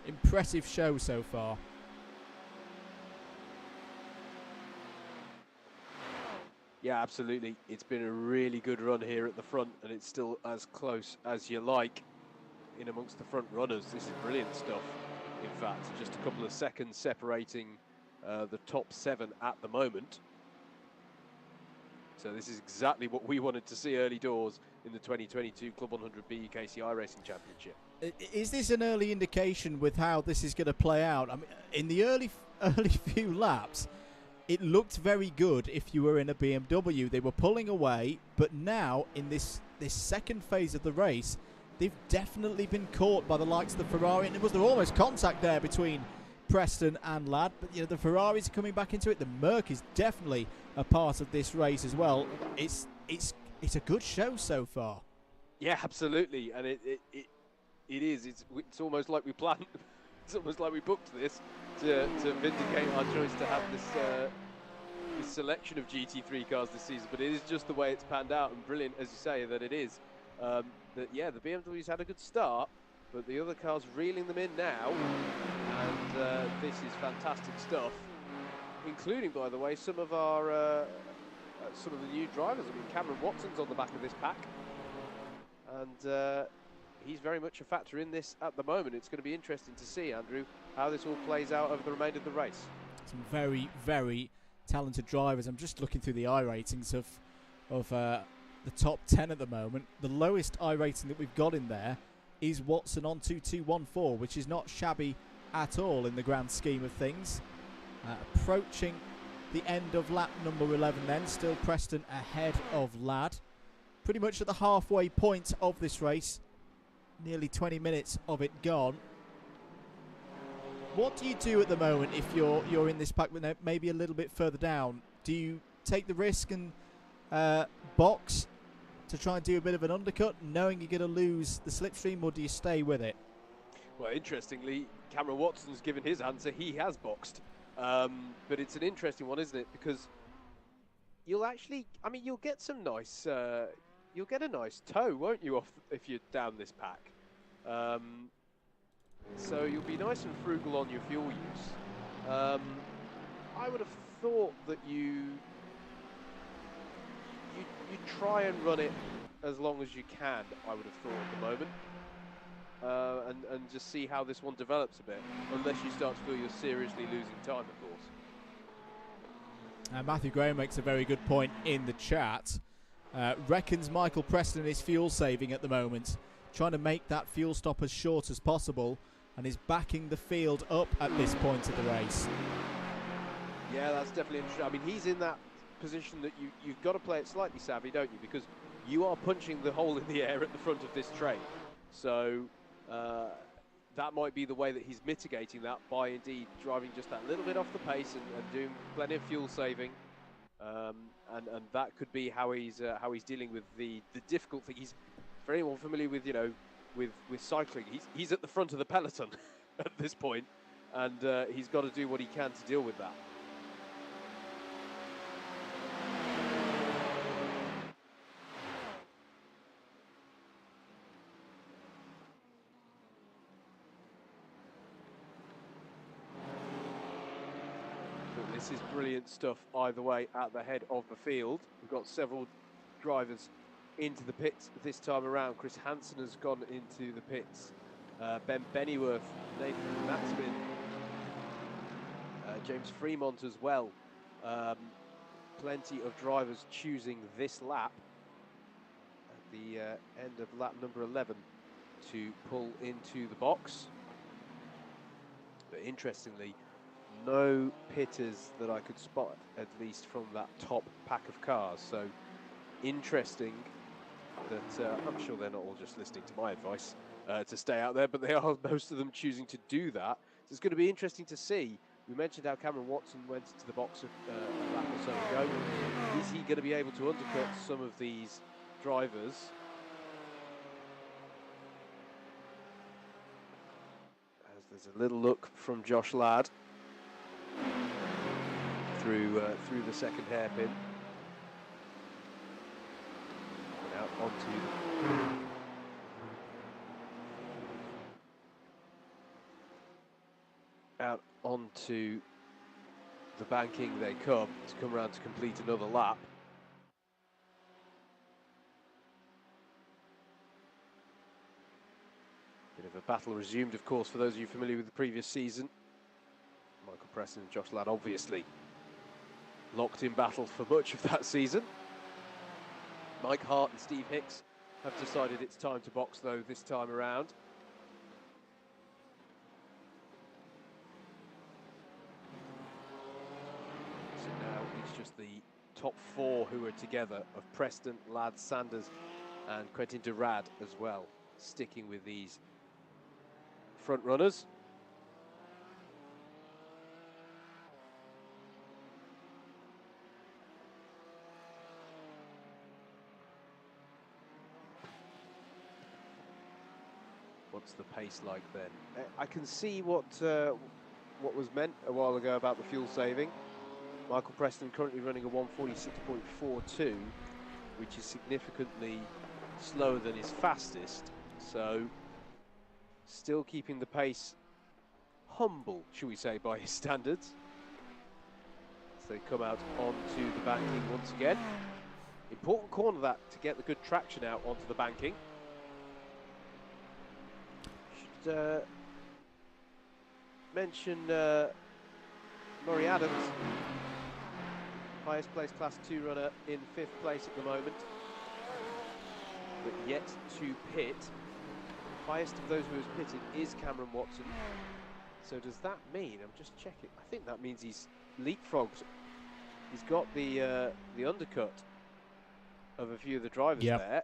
impressive show so far. Yeah, absolutely. It's been a really good run here at the front, and it's still as close as you like in amongst the front runners. This is brilliant stuff. In fact, just a couple of seconds separating the top 7 at the moment. So this is exactly what we wanted to see early doors in the 2022 Club 100 BUKC iRACIng Championship. Is this an early indication with how this is going to play out? I mean, in the early few laps, it looked very good if you were in a BMW. They were pulling away, but now in this second phase of the race, they've definitely been caught by the likes of the Ferrari. And there almost contact there between Preston and Ladd, but you know, the Ferraris are coming back into it. The Merc is definitely a part of this race as well. It's a good show so far. Yeah, absolutely, and it is. It's almost like we planned. It's almost like we booked this to vindicate our choice to have this selection of GT3 cars this season. But it is just the way it's panned out, and brilliant, as you say, that it is. That yeah, the BMW's had a good start, but the other cars reeling them in now, and this is fantastic stuff. Including, by the way, some of our some of the new drivers. I mean, Cameron Watson's on the back of this pack, and he's very much a factor in this at the moment. It's going to be interesting to see, Andrew, how this all plays out over the remainder of the race. Some very, very talented drivers. I'm just looking through the iRatings of the top 10 at the moment. The lowest iRating that we've got in there is Watson on 2214, which is not shabby at all in the grand scheme of things. Approaching the end of lap number 11 then, still Preston ahead of Ladd. Pretty much at the halfway point of this race, nearly 20 minutes of it gone. What do you do at the moment if you're in this pack but maybe a little bit further down? Do you take the risk and box to try and do a bit of an undercut, knowing you're going to lose the slipstream, or do you stay with it? Well, interestingly, Cameron Watson's given his answer. He has boxed. But it's an interesting one, isn't it? Because you'll actually, I mean, you'll get some nice, you'll get a nice tow, won't you, if you're down this pack? So you'll be nice and frugal on your fuel use. I would have thought that you try and run it as long as you can, I would have thought at the moment. And just see how this one develops a bit, unless you start to feel you're seriously losing time, of course. Matthew Graham makes a very good point in the chat. Reckons Michael Preston is fuel saving at the moment, trying to make that fuel stop as short as possible, and is backing the field up at this point of the race. Yeah, that's definitely interesting. I mean, he's in that position that you've got to play it slightly savvy, don't you? Because you are punching the hole in the air at the front of this train. So that might be the way that he's mitigating that, by indeed driving just that little bit off the pace and doing plenty of fuel saving. And that could be how he's dealing with the difficult thing. He's, for anyone familiar with with cycling, he's at the front of the peloton at this point, and he's got to do what he can to deal with that. this is brilliant stuff either way at the head of the field. We've got several drivers into the pits this time around. Chris Hansen has gone into the pits. Ben Bennyworth, Nathan Maxmin, James Fremont as well. Plenty of drivers choosing this lap at the end of lap number 11 to pull into the box. But interestingly, no pitters that I could spot, at least from that top pack of cars. So interesting that I'm sure they're not all just listening to my advice to stay out there, but they are, most of them, choosing to do that. So it's going to be interesting to see. We mentioned how Cameron Watson went into the box a lap or so ago. Is he going to be able to undercut some of these drivers? As there's a little look from Josh Ladd through the second hairpin. And out onto the banking they come around to complete another lap. Bit of a battle resumed, of course, for those of you familiar with the previous season. Michael Preston and Josh Ladd obviously locked in battle for much of that season. Mike Hart and Steve Hicks have decided it's time to box, though, this time around. So now it's just the top four who are together, of Preston, Ladd, Sanders and Quentin Durad as well, sticking with these front runners. What's the pace like then? I can see what was meant a while ago about the fuel saving. Michael Preston currently running a 146.42, which is significantly slower than his fastest. So still keeping the pace humble, shall we say, by his standards. As they come out onto the banking once again. Important corner that to get the good traction out onto the banking. Mention Murray Adams, highest placed Class 2 runner in 5th place at the moment, but yet to pit. Highest of those who has pitted is Cameron Watson. So does that mean, I'm just checking, I think that means he's leapfrogged. He's got the undercut of a few of the drivers there.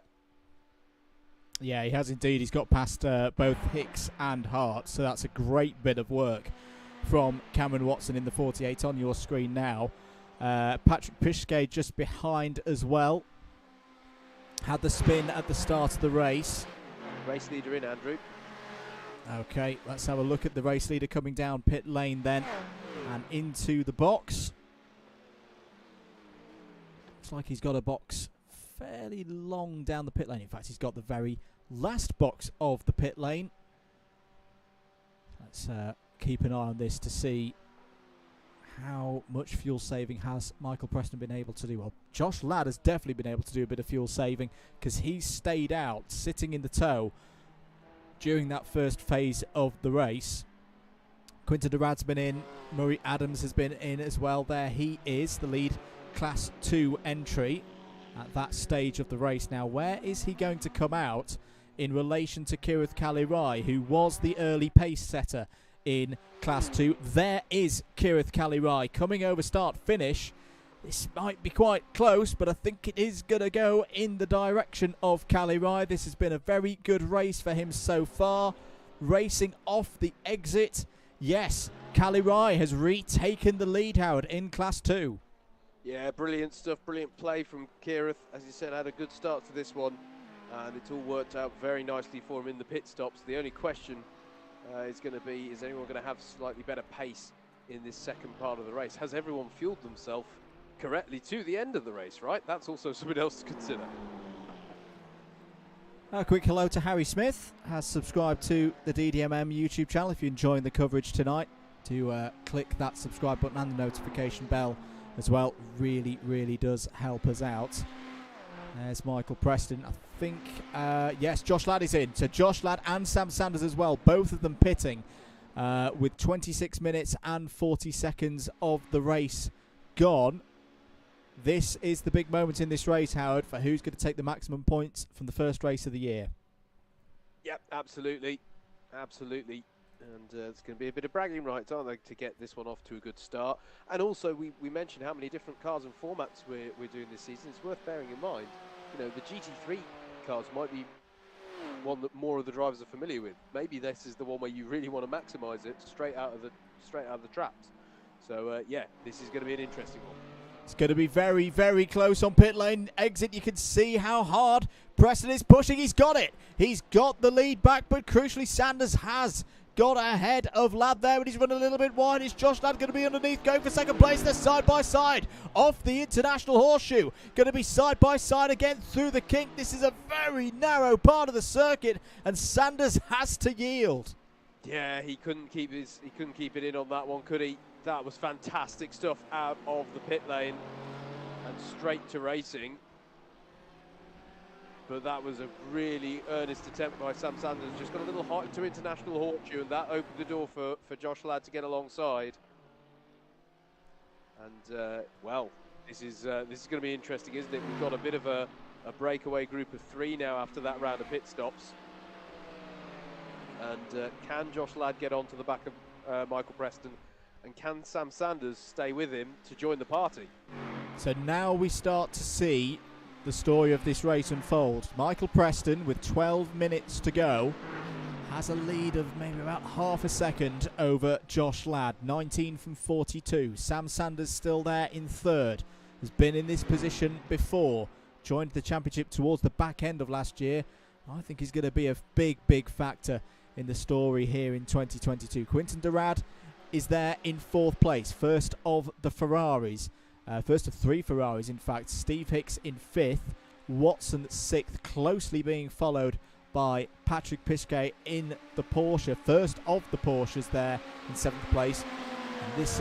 Yeah, he has indeed. He's got past both Hicks and Hart, so that's a great bit of work from Cameron Watson in the 48 on your screen now. Patrick Pischke just behind as well. Had the spin at the start of the race. Race leader in, Andrew. Okay, let's have a look at the race leader coming down pit lane then and into the box. Looks like he's got a box fairly long down the pit lane. In fact, he's got the very last box of the pit lane. Let's keep an eye on this to see how much fuel saving has Michael Preston been able to do. Well, Josh Ladd has definitely been able to do a bit of fuel saving because he's stayed out, sitting in the tow during that first phase of the race. Quinton Durad's been in. Murray Adams has been in as well. There he is, the lead Class 2 entry at that stage of the race. Now, where is he going to come out in relation to Kirith Kalirai, who was the early pace setter in Class 2? There is Kirith Kalirai coming over start-finish. This might be quite close, but I think it is going to go in the direction of Kalirai. This has been a very good race for him so far. Racing off the exit. Yes, Kalirai has retaken the lead, Howard, in Class 2. Yeah, brilliant stuff, brilliant play from Kirith. As you said, had a good start to this one, and it's all worked out very nicely for him in the pit stops. The only question is going to be, is anyone going to have slightly better pace in this second part of the race? Has everyone fueled themselves correctly to the end of the race, right? That's also something else to consider. A quick hello to Harry Smith, has subscribed to the DDMM YouTube channel if you're enjoying the coverage tonight. to click that subscribe button and the notification bell as well. Really, really does help us out. There's Michael Preston. I think, yes, Josh Ladd is in. So Josh Ladd and Sam Sanders as well, both of them pitting with 26 minutes and 40 seconds of the race gone. This is the big moment in this race, Howard, for who's going to take the maximum points from the first race of the year. Yep, absolutely. Absolutely. And it's going to be a bit of bragging rights, aren't they, to get this one off to a good start. And also, we mentioned how many different cars and formats we're doing this season. It's worth bearing in mind, you know, the GT3 cars might be one that more of the drivers are familiar with. Maybe this is the one where you really want to maximise it straight out of the traps. So yeah, this is going to be an interesting one. It's going to be very, very close on pit lane exit. You can see how hard Preston is pushing. He's got it. He's got the lead back, but crucially Sanders has got ahead of Ladd there, but he's running a little bit wide. Is Josh Ladd going to be underneath, going for second place? They're side by side off the International Horseshoe. Going to be side by side again through the kink. This is a very narrow part of the circuit, and Sanders has to yield. Yeah, he couldn't keep it in on that one, could he? That was fantastic stuff out of the pit lane and straight to racing. But that was a really earnest attempt by Sam Sanders. Just got a little hot into International Horseshoe, and that opened the door for Josh Ladd to get alongside. And well, this is going to be interesting, isn't it? We've got a bit of a breakaway group of 3 now after that round of pit stops. And can Josh Ladd get onto the back of Michael Preston? And can Sam Sanders stay with him to join the party? So now we start to see the story of this race unfold. Michael Preston, with 12 minutes to go, has a lead of maybe about half a second over Josh Ladd, 19 from 42. Sam Sanders still there in third, has been in this position before, joined the championship towards the back end of last year. I think he's going to be a big, big factor in the story here in 2022. Quinton Durad is there in fourth place, first of the Ferraris. First of 3 Ferraris, in fact. Steve Hicks in 5th, Watson 6th, closely being followed by Patrick Pichet in the Porsche. First of the Porsches there in 7th place. And this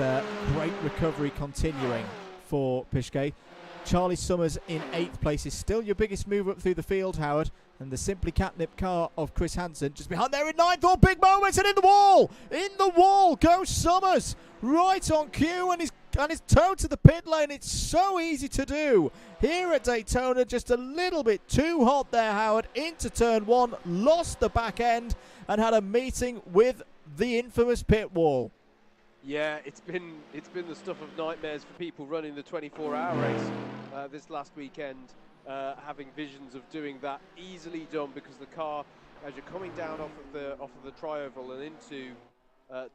great recovery continuing for Pichet. Charlie Summers in 8th place is still your biggest mover up through the field, Howard. And the Simply Catnip car of Chris Hansen just behind there in 9th. Oh, big moments, and in the wall! In the wall goes Summers, right on cue, and he's towed to the pit lane. It's so easy to do here at Daytona. Just a little bit too hot there, Howard. Into turn 1, lost the back end, and had a meeting with the infamous pit wall. Yeah, it's been the stuff of nightmares for people running the 24-hour race this last weekend. Having visions of doing that, easily done, because the car, as you're coming down off of the tri-oval and into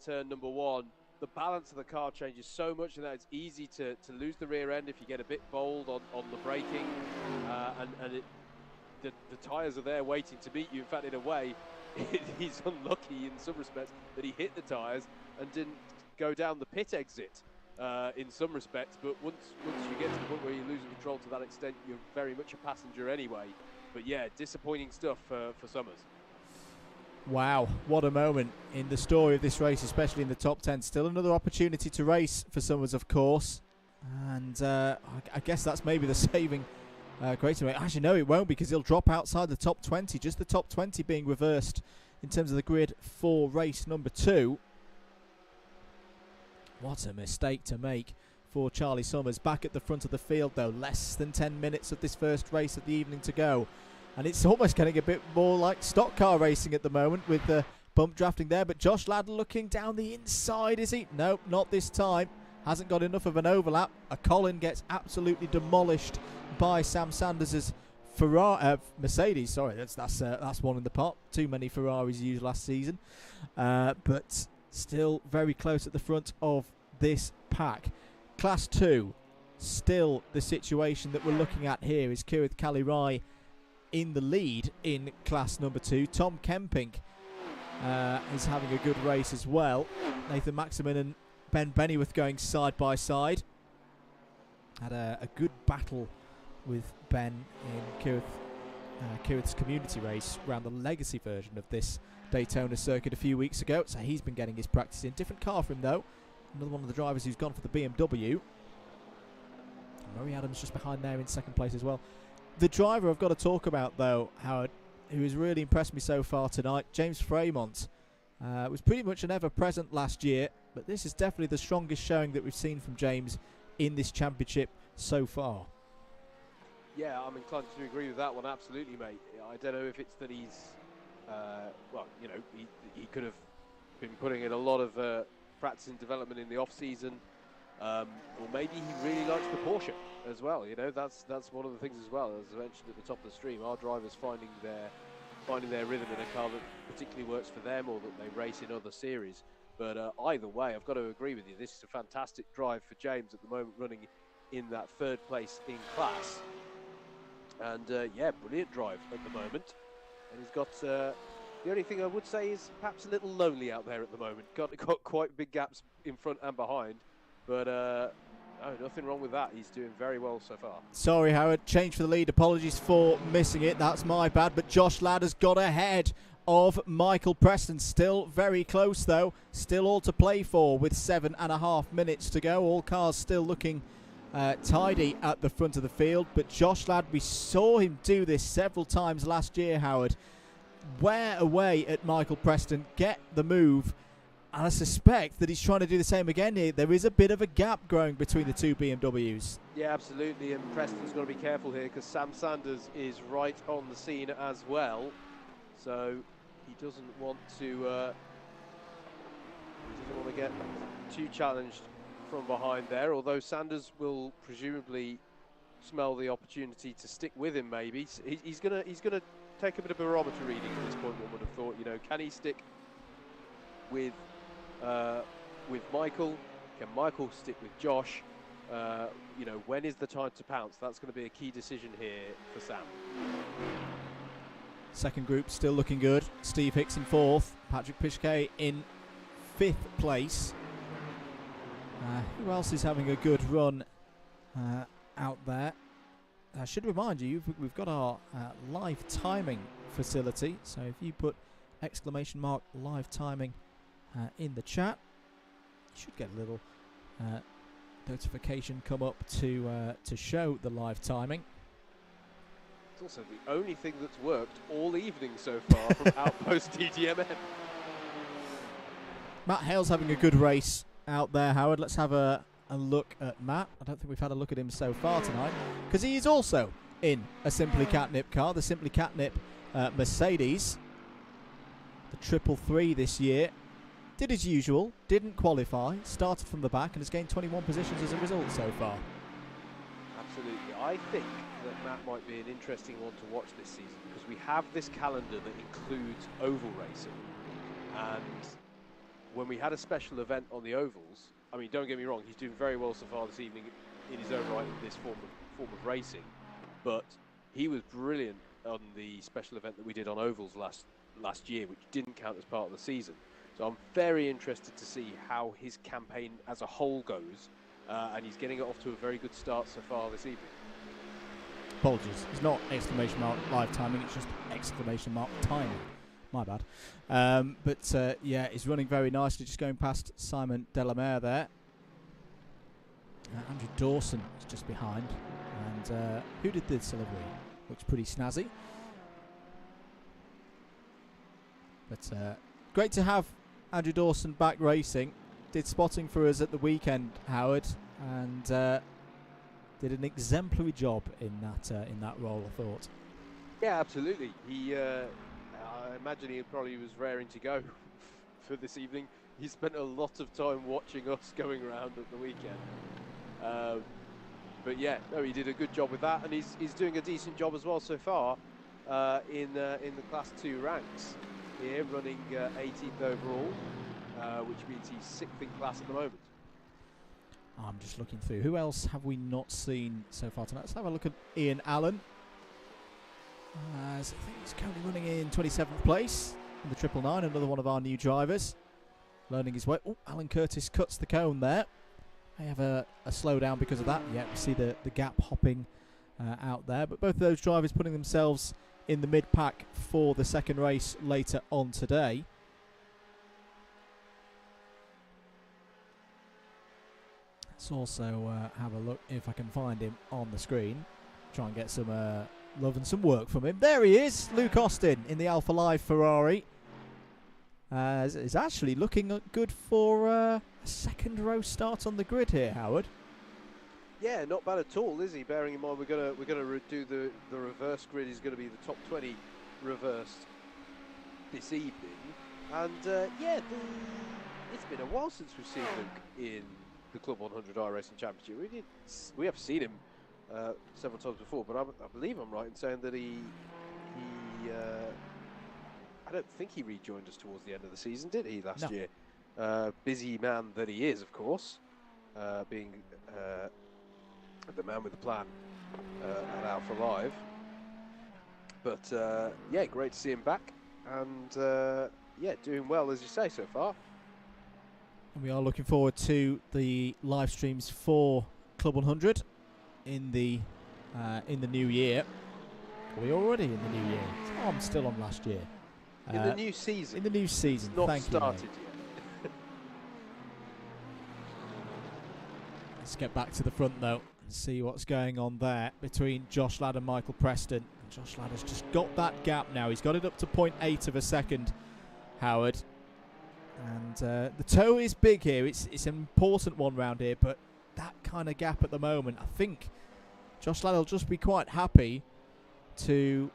turn number 1, the balance of the car changes so much that it's easy to lose the rear end if you get a bit bold on the braking, and the tyres are there waiting to meet you. In fact, in a way, he's unlucky in some respects that he hit the tyres and didn't go down the pit exit. In some respects, but once you get to the point where you're losing control to that extent, you're very much a passenger anyway. But yeah, disappointing stuff for Summers. Wow, what a moment in the story of this race, especially in the top 10. Still another opportunity to race for Summers, of course. And I guess that's maybe the saving grace. Actually, no, it won't, because he'll drop outside the top 20. Just the top 20 being reversed in terms of the grid for race number 2. What a mistake to make for Charlie Summers. Back at the front of the field, though. Less than 10 minutes of this first race of the evening to go. And it's almost getting a bit more like stock car racing at the moment with the bump drafting there. But Josh Ladd looking down the inside, is he? Nope, not this time. Hasn't got enough of an overlap. A Colin gets absolutely demolished by Sam Sanders' Mercedes. Sorry, that's one in the pot. Too many Ferraris used last season. But still very close at the front of this pack. Class 2, still the situation that we're looking at here is Kirith Kalirai in the lead in class number 2. Tom Kemping is having a good race as well. Nathan Maximin and Ben Bennyworth going side by side. Had a good battle with Ben in Kirith Kirith's community race around the legacy version of this Daytona circuit a few weeks ago, so he's been getting his practice in. Different car for him though. Another one of the drivers who's gone for the BMW. Murray Adams just behind there in second place as well. The driver I've got to talk about though, Howard, who has really impressed me so far tonight, James Fremont. Was pretty much an ever-present last year, but this is definitely the strongest showing that we've seen from James in this championship so far. Yeah, I'm inclined to agree with that one, absolutely, mate. I don't know if it's that he's, well, you know, he could have been putting in a lot of practice and development in the off-season, or maybe he really likes the Porsche as well. You know, that's one of the things as well. As I mentioned at the top of the stream, our drivers finding their rhythm in a car that particularly works for them or that they race in other series. But either way, I've got to agree with you. This is a fantastic drive for James at the moment, running in that third place in class. And yeah, brilliant drive at the moment. And he's got, the only thing I would say is perhaps a little lonely out there at the moment. Got quite big gaps in front and behind. But no, nothing wrong with that. He's doing very well so far. Sorry, Howard. Change for the lead. Apologies for missing it. That's my bad. But Josh Ladd has got ahead of Michael Preston. Still very close, though. Still all to play for with 7.5 minutes to go. All cars still looking tidy at the front of the field. But Josh Ladd, we saw him do this several times last year, Howard. Wear away at Michael Preston. Get the move. And I suspect that he's trying to do the same again here. There is a bit of a gap growing between the two BMWs. Yeah, absolutely. And Preston's got to be careful here because Sam Sanders is right on the scene as well. So he doesn't want to get too challenged from behind there, although Sanders will presumably smell the opportunity to stick with him. Maybe he's gonna take a bit of barometer reading at this point. One would have thought, you know, can he stick with Michael? Can Michael stick with Josh? You know, when is the time to pounce? That's going to be a key decision here for Sam. Second group still looking good. Steve Hicks in fourth, Patrick Pichquet in fifth place. Who else is having a good run out there? I should remind you, we've got our live timing facility. So if you put !live timing in the chat, you should get a little notification come up to show the live timing. It's also the only thing that's worked all evening so far from Outpost TDMM. Matt Hale's having a good race out there, Howard. Let's have a look at Matt. I don't think we've had a look at him so far tonight, because he is also in a Simply Catnip car, the Simply Catnip Mercedes, the 333 this year. Did as usual, didn't qualify, started from the back and has gained 21 positions as a result so far. Absolutely. I think that Matt might be an interesting one to watch this season, because we have this calendar that includes oval racing, and when we had a special event on the ovals, I mean, don't get me wrong, he's doing very well so far this evening in his own right in this form of racing, but he was brilliant on the special event that we did on ovals last year, which didn't count as part of the season. So I'm very interested to see how his campaign as a whole goes, and he's getting it off to a very good start so far this evening. Apologies, it's not !live timing, it's just !timing. My bad. But yeah, he's running very nicely, just going past Simon Delamere there. Andrew Dawson is just behind. And who did this delivery? Looks pretty snazzy. But great to have Andrew Dawson back racing. Did spotting for us at the weekend, Howard, and did an exemplary job in that role, I thought. Yeah, absolutely. I imagine he probably was raring to go for this evening. He spent a lot of time watching us going around at the weekend. But yeah, no, he did a good job with that, and he's doing a decent job as well so far in the Class 2 ranks here, running 18th overall, which means he's 6th in class at the moment. I'm just looking through. Who else have we not seen so far tonight? Let's have a look at Ian Allen. I think he's currently running in 27th place in the 999, another one of our new drivers. Learning his way. Oh, Alan Curtis cuts the cone there. May have a slowdown because of that. Yeah, we see the gap hopping out there. But both of those drivers putting themselves in the mid-pack for the second race later on today. Let's also have a look if I can find him on the screen. Try and get some love and some work from him. There he is, Luke Austin in the Alpha Live Ferrari. Is actually looking good for a second row start on the grid here, Howard. Yeah, not bad at all, is he? Bearing in mind we're gonna do the reverse grid is going to be the top 20 reversed this evening, and yeah, it's been a while since we've seen Luke in the Club 100 iRacing Championship. We have seen him several times before, but I believe I'm right in saying that I don't think he rejoined us towards the end of the season, did he, last year? Busy man that he is, of course, being the man with the plan at Alpha Live. But yeah, great to see him back, and yeah, doing well, as you say, so far. And we are looking forward to the live streams for Club 100 in the new year. Are we already in the new year? Oh, I'm still on last year. In the new season. In the new season. Not Thank started you, yet. Let's get back to the front though and see what's going on there between Josh Ladd and Michael Preston. Josh Ladd has just got that gap now. He's got it up to 0.8 of a second, Howard. And the toe is big here. It's an important one round here, but that kind of gap at the moment, I think Josh Ladd will just be quite happy to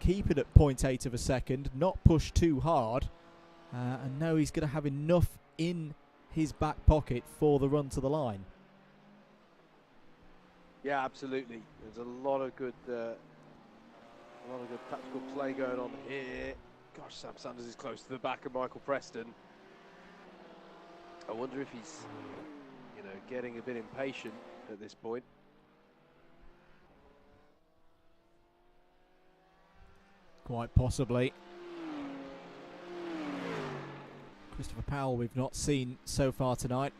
keep it at 0.8 of a second, not push too hard, and know he's going to have enough in his back pocket for the run to the line. Yeah, absolutely. There's a lot of good tactical play going on here. Gosh, Sam Sanders is close to the back of Michael Preston. I wonder if he's, you know, getting a bit impatient at this point. Quite possibly. Christopher Powell we've not seen so far tonight.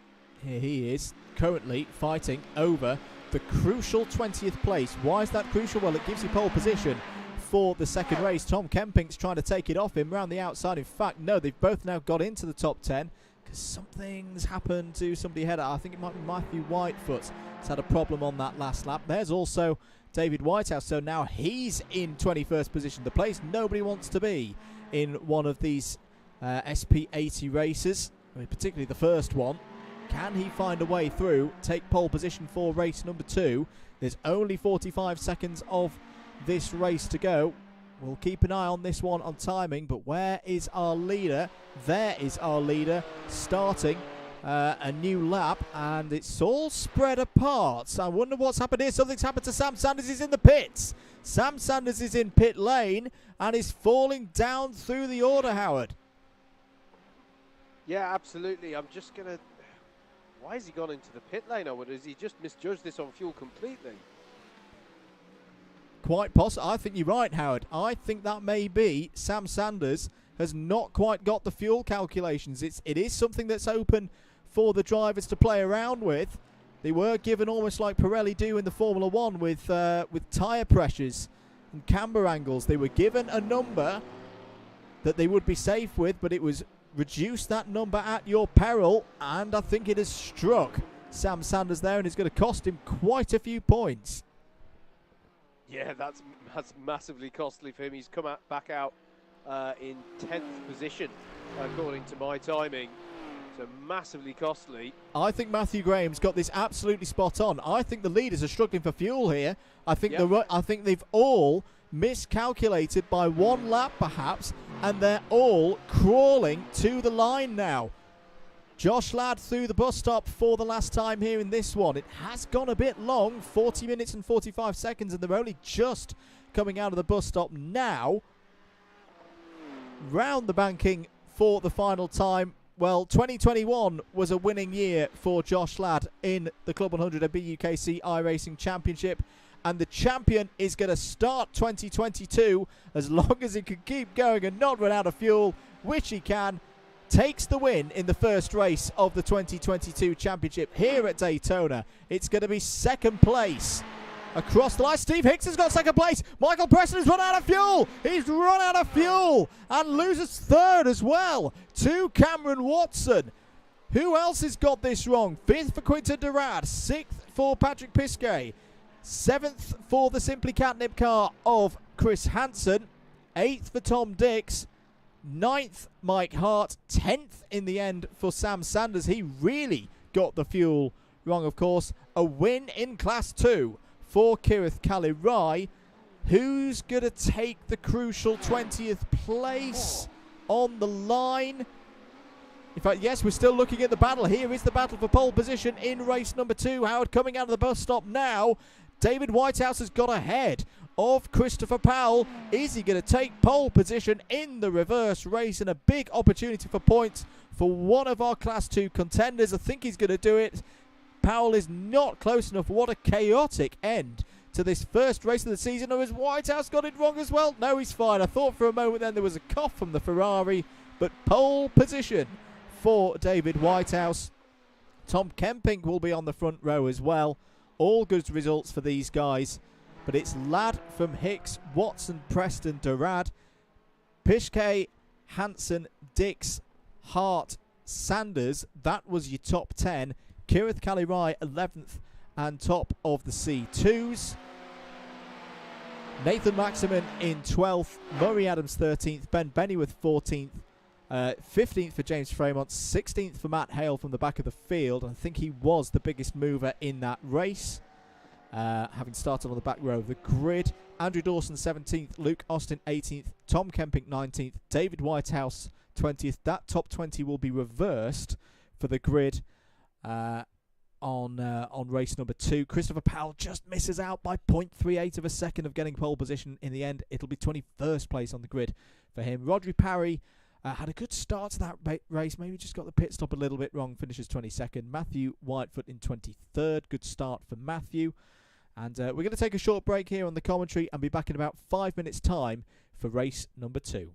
Here he is, currently fighting over the crucial 20th place. Why is that crucial? Well, it gives you pole position for the second race. Tom Kemping's trying to take it off him round the outside. In fact, no, they've both now got into the top 10 because something's happened to somebody ahead. I think it might be Matthew Whitefoot. He's had a problem on that last lap. There's also David Whitehouse, so now he's in 21st position, the place nobody wants to be in one of these SP80 races, particularly the first one. Can he find a way through, take pole position for race number 2? There's only 45 seconds of this race to go. We'll keep an eye on this one on timing, but where is our leader? There is our leader starting a new lap, and it's all spread apart. I wonder what's happened here. Something's happened to Sam Sanders. He's in the pits. Sam Sanders is in pit lane and is falling down through the order, Howard. Yeah, absolutely. I'm just going to... Why has he gone into the pit lane? I wonder, has he just misjudged this on fuel completely? Quite possible. I think you're right, Howard. I think that may be Sam Sanders has not quite got the fuel calculations. It is something that's open for the drivers to play around with. They were given almost like Pirelli do in the Formula 1 with tyre pressures and camber angles. They were given a number that they would be safe with, but it was reduce that number at your peril, and I think it has struck Sam Sanders there, and it's going to cost him quite a few points. Yeah, that's massively costly for him. He's come back out in 10th position, according to my timing. So massively costly. I think Matthew Graham's got this absolutely spot on. I think the leaders are struggling for fuel here. I think I think they've all miscalculated by one lap perhaps, and they're all crawling to the line now. Josh Ladd through the bus stop for the last time here in this one. It has gone a bit long, 40 minutes and 45 seconds, and they're only just coming out of the bus stop now. Round the banking for the final time. Well, 2021 was a winning year for Josh Ladd in the Club 100 and BUKC iRacing Championship. And the champion is going to start 2022 as long as he can keep going and not run out of fuel, which he can. Takes the win in the first race of the 2022 championship here at Daytona. It's going to be second place across the line. Steve Hicks has got second place. Michael Preston has run out of fuel. He's run out of fuel and loses third as well to Cameron Watson. Who else has got this wrong? Fifth for Quinton Durad, sixth for Patrick Pisquet, seventh for the Simply Catnip car of Chris Hansen, eighth for Tom Dix, ninth Mike Hart, 10th in the end for Sam Sanders. He really got the fuel wrong, of course. A win in Class 2 for Kirith Kalirai. Who's going to take the crucial 20th place on the line? In fact, yes, we're still looking at the battle. Here is the battle for pole position in race number 2. Howard coming out of the bus stop now. David Whitehouse has got ahead of Christopher Powell. Is he going to take pole position in the reverse race? And a big opportunity for points for one of our Class 2 contenders. I think he's going to do it. Powell is not close enough. What a chaotic end to this first race of the season. Or has Whitehouse got it wrong as well? No, he's fine. I thought for a moment then there was a cough from the Ferrari. But pole position for David Whitehouse. Tom Kemping will be on the front row as well. All good results for these guys. But it's Ladd from Hicks, Watson, Preston, Durad, Pisquet, Hansen, Dix, Hart, Sanders. That was your top 10. Kirith Kalirai 11th and top of the C2s. Nathan Maximin in 12th. Murray Adams 13th. Ben Bennyworth 14th. 15th for James Fremont, 16th for Matt Hale from the back of the field. I think he was the biggest mover in that race, having started on the back row of the grid. Andrew Dawson 17th, Luke Austin 18th, Tom Kemping 19th, David Whitehouse 20th. That top 20 will be reversed for the grid on race number 2. Christopher Powell just misses out by 0.38 of a second of getting pole position. In the end, it'll be 21st place on the grid for him. Rodri Parry had a good start to that race, maybe just got the pit stop a little bit wrong, finishes 22nd. Matthew Whitefoot in 23rd, good start for Matthew. And we're going to take a short break here on the commentary and be back in about 5 minutes' time for race number 2.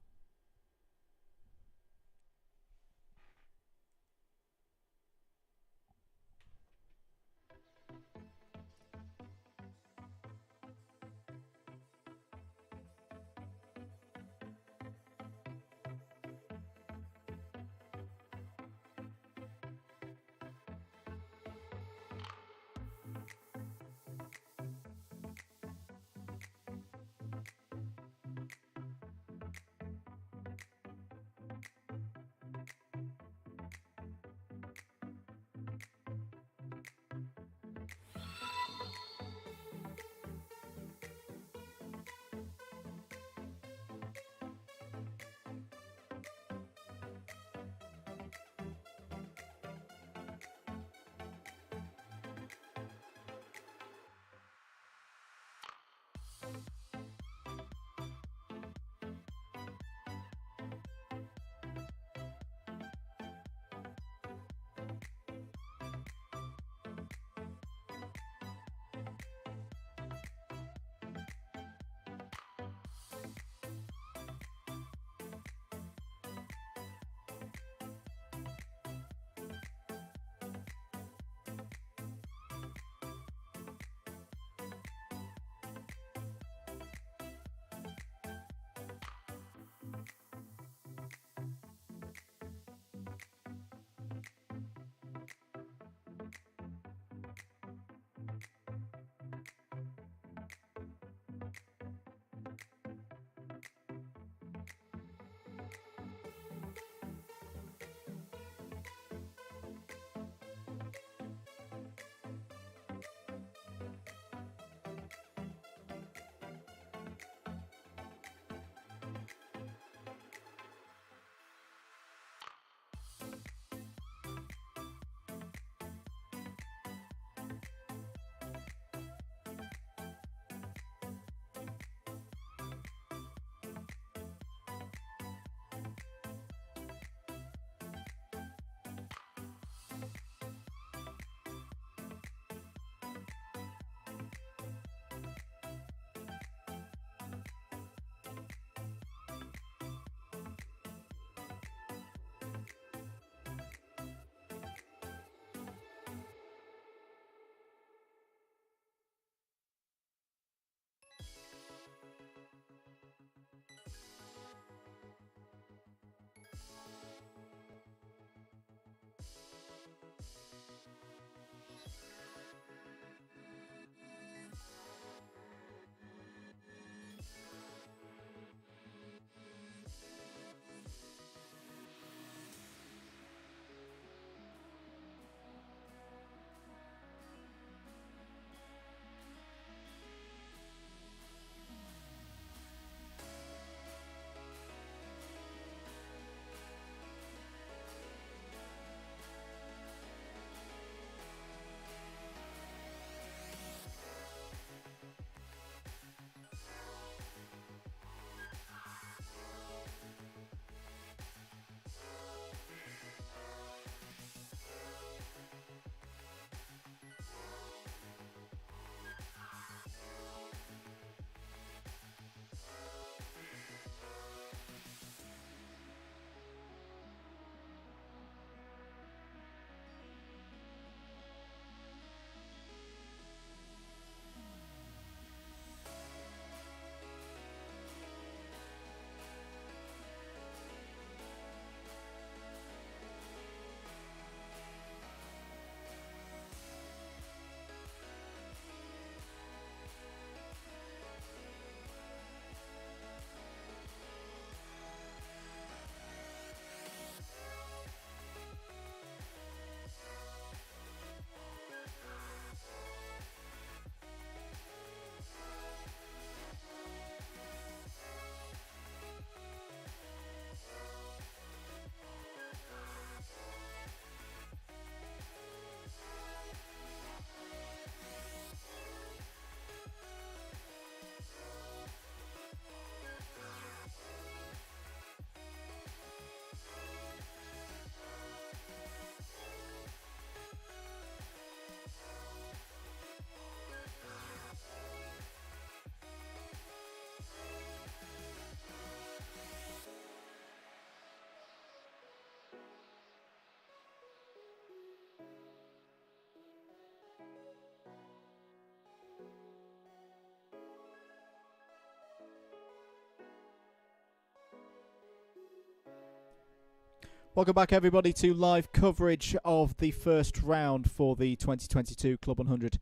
Welcome back, everybody, to live coverage of the first round for the 2022 Club 100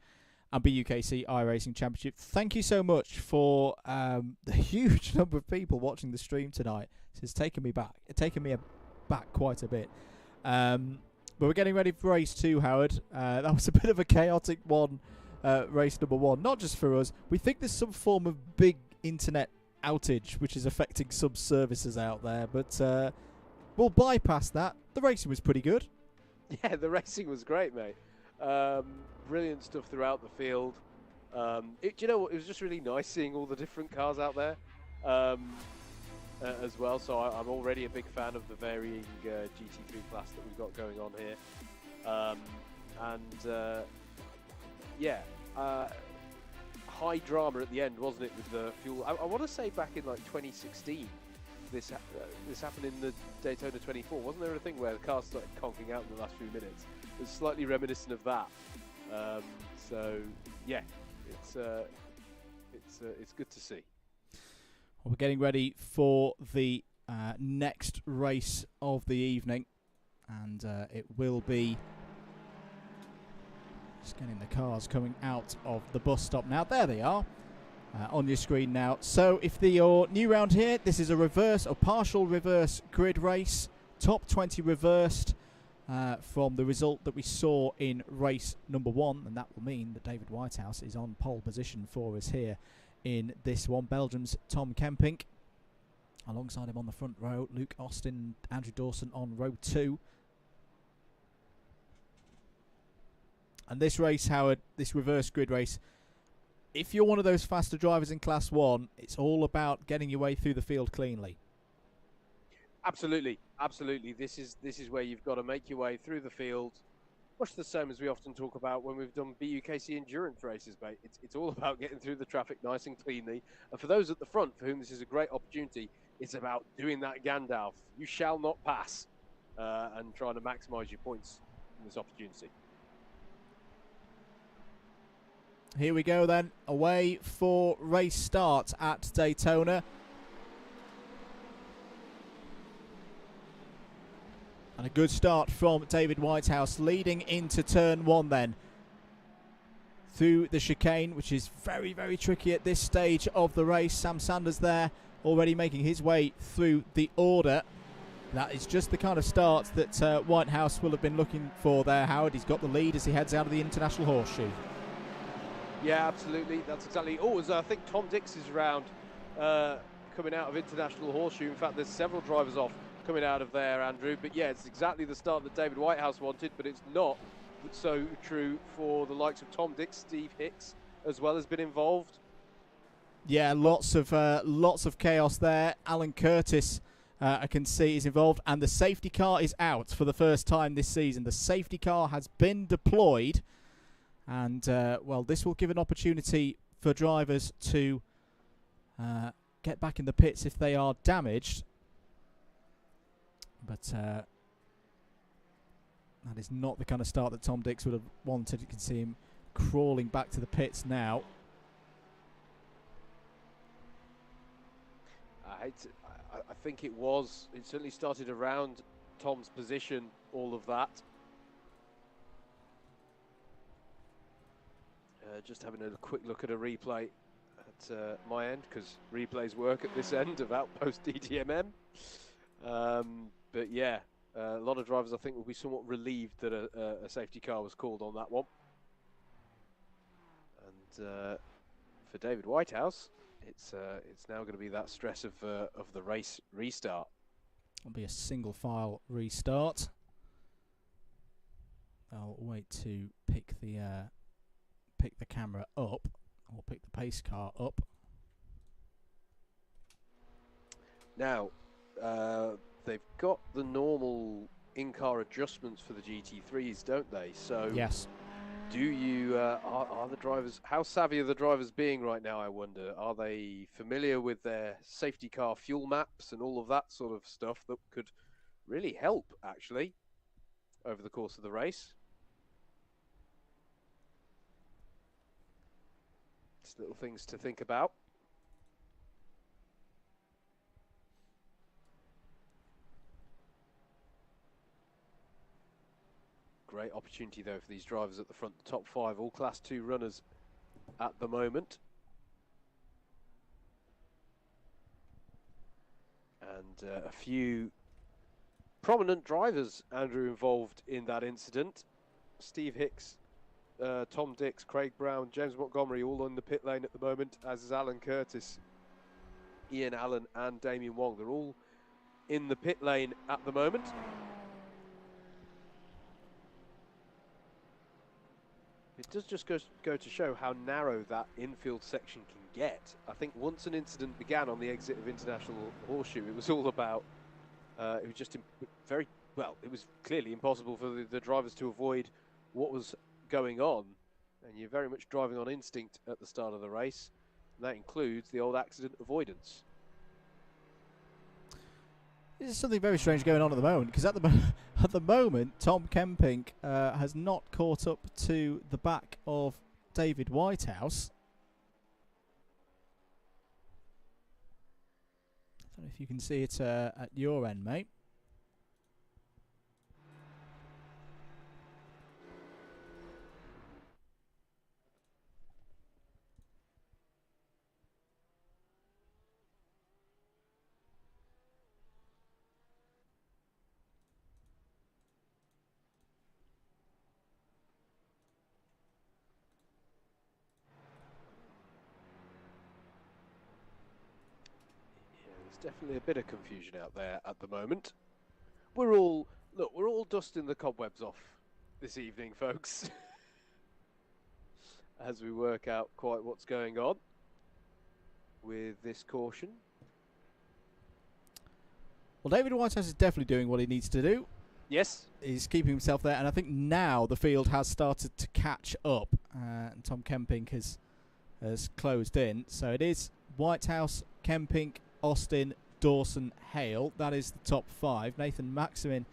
and BUKC iRacing Championship. Thank you so much for the huge number of people watching the stream tonight. It's taken me back. It's taken me back quite a bit. But we're getting ready for race 2, Howard. That was a bit of a chaotic one, race number 1. Not just for us. We think there's some form of big internet outage which is affecting some services out there, but we'll bypass that. The racing was pretty good. Yeah, the racing was great, mate. Brilliant stuff throughout the field. Do you know what? It was just really nice seeing all the different cars out there as well. So I'm already a big fan of the varying GT3 class that we've got going on here. Yeah, high drama at the end, wasn't it, with the fuel? I want to say back in like 2016. This happened in the Daytona 24. Wasn't there a thing where the cars started conking out in the last few minutes? It was slightly reminiscent of that. So yeah, it's good to see. Well, we're getting ready for the next race of the evening, and it will be just getting the cars coming out of the bus stop now. There they are. On your screen now. So if you're new round here, this is a reverse or partial reverse grid race, top 20 reversed from the result that we saw in race number 1, and that will mean that David Whitehouse is on pole position for us here in this one. Belgium's Tom Kempink, alongside him on the front row, Luke Austin, Andrew Dawson on row 2. And this race, Howard, this reverse grid race, if you're one of those faster drivers in Class 1, it's all about getting your way through the field cleanly. Absolutely, absolutely. This is where you've got to make your way through the field. Much the same as we often talk about when we've done BUKC endurance races, mate. It's all about getting through the traffic nice and cleanly. And for those at the front, for whom this is a great opportunity, it's about doing that Gandalf. You shall not pass, and trying to maximise your points in this opportunity. Here we go then, away for race start at Daytona. And a good start from David Whitehouse, leading into turn 1 then. Through the chicane, which is very, very tricky at this stage of the race. Sam Sanders there, already making his way through the order. That is just the kind of start that Whitehouse will have been looking for there, Howard. He's got the lead as he heads out of the International Horseshoe. Yeah, absolutely. That's exactly. Oh, I think Tom Dix is around coming out of International Horseshoe. In fact, there's several drivers off coming out of there, Andrew. But yeah, it's exactly the start that David Whitehouse wanted, but it's not so true for the likes of Tom Dix. Steve Hicks as well has been involved. Yeah, lots of chaos there. Alan Curtis, I can see, is involved, and the safety car is out for the first time this season. The safety car has been deployed. And, well, this will give an opportunity for drivers to get back in the pits if they are damaged. But that is not the kind of start that Tom Dix would have wanted. You can see him crawling back to the pits now. I think it certainly started around Tom's position, all of that. Just having a quick look at a replay at my end, because replays work at this end of Outpost DTMM. But yeah, a lot of drivers I think will be somewhat relieved that a safety car was called on that one. And for David Whitehouse, it's now going to be that stress of the race restart. It'll be a single file restart. I'll wait to pick the camera up, or pick the pace car up. Now, they've got the normal in-car adjustments for the GT3s, don't they? So yes. Do you are the drivers? How savvy are the drivers being right now? I wonder. Are they familiar with their safety car fuel maps and all of that sort of stuff that could really help actually over the course of the race? Just little things to think about. great opportunity though for these drivers at the front. The top 5, all Class 2 runners at the moment. And a few prominent drivers, Andrew, involved in that incident. Steve Hicks, Tom Dix, Craig Brown, James Montgomery, all on the pit lane at the moment, as is Alan Curtis, Ian Allen and Damien Wong. They're all in the pit lane at the moment. It does just go to show how narrow that infield section can get. I think once an incident began on the exit of International Horseshoe, it was all about, it was just it was clearly impossible for the drivers to avoid what was going on. And you're very much driving on instinct at the start of the race. And that includes the old accident avoidance. There's something very strange going on at the moment, because at the moment, Tom Kempink has not caught up to the back of David Whitehouse. I don't know if you can see it at your end, mate. There's definitely a bit of confusion out there at the moment. We're all dusting the cobwebs off this evening, folks, as we work out quite what's going on with this caution. Well, David Whitehouse is definitely doing what he needs to do. Yes. He's keeping himself there, and I think now the field has started to catch up, and Tom Kempink has closed in. So it is Whitehouse, Kempink, Austin, Dawson, Hale. That is the top 5. Nathan Maximin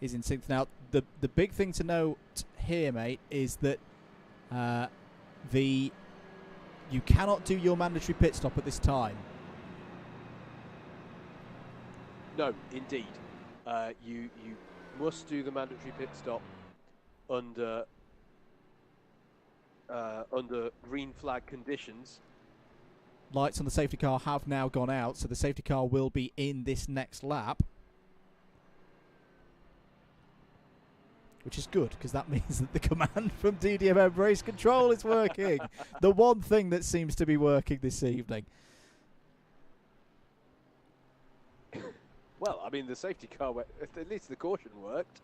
is in 6th. Now, the big thing to note here, mate, is that you cannot do your mandatory pit stop at this time. No, indeed. You must do the mandatory pit stop under green flag conditions. Lights on the safety car have now gone out, so the safety car will be in this next lap. Which is good, because that means that the command from DDMM Race Control is working. The one thing that seems to be working this evening. Well, I mean, the safety car, at least the caution worked.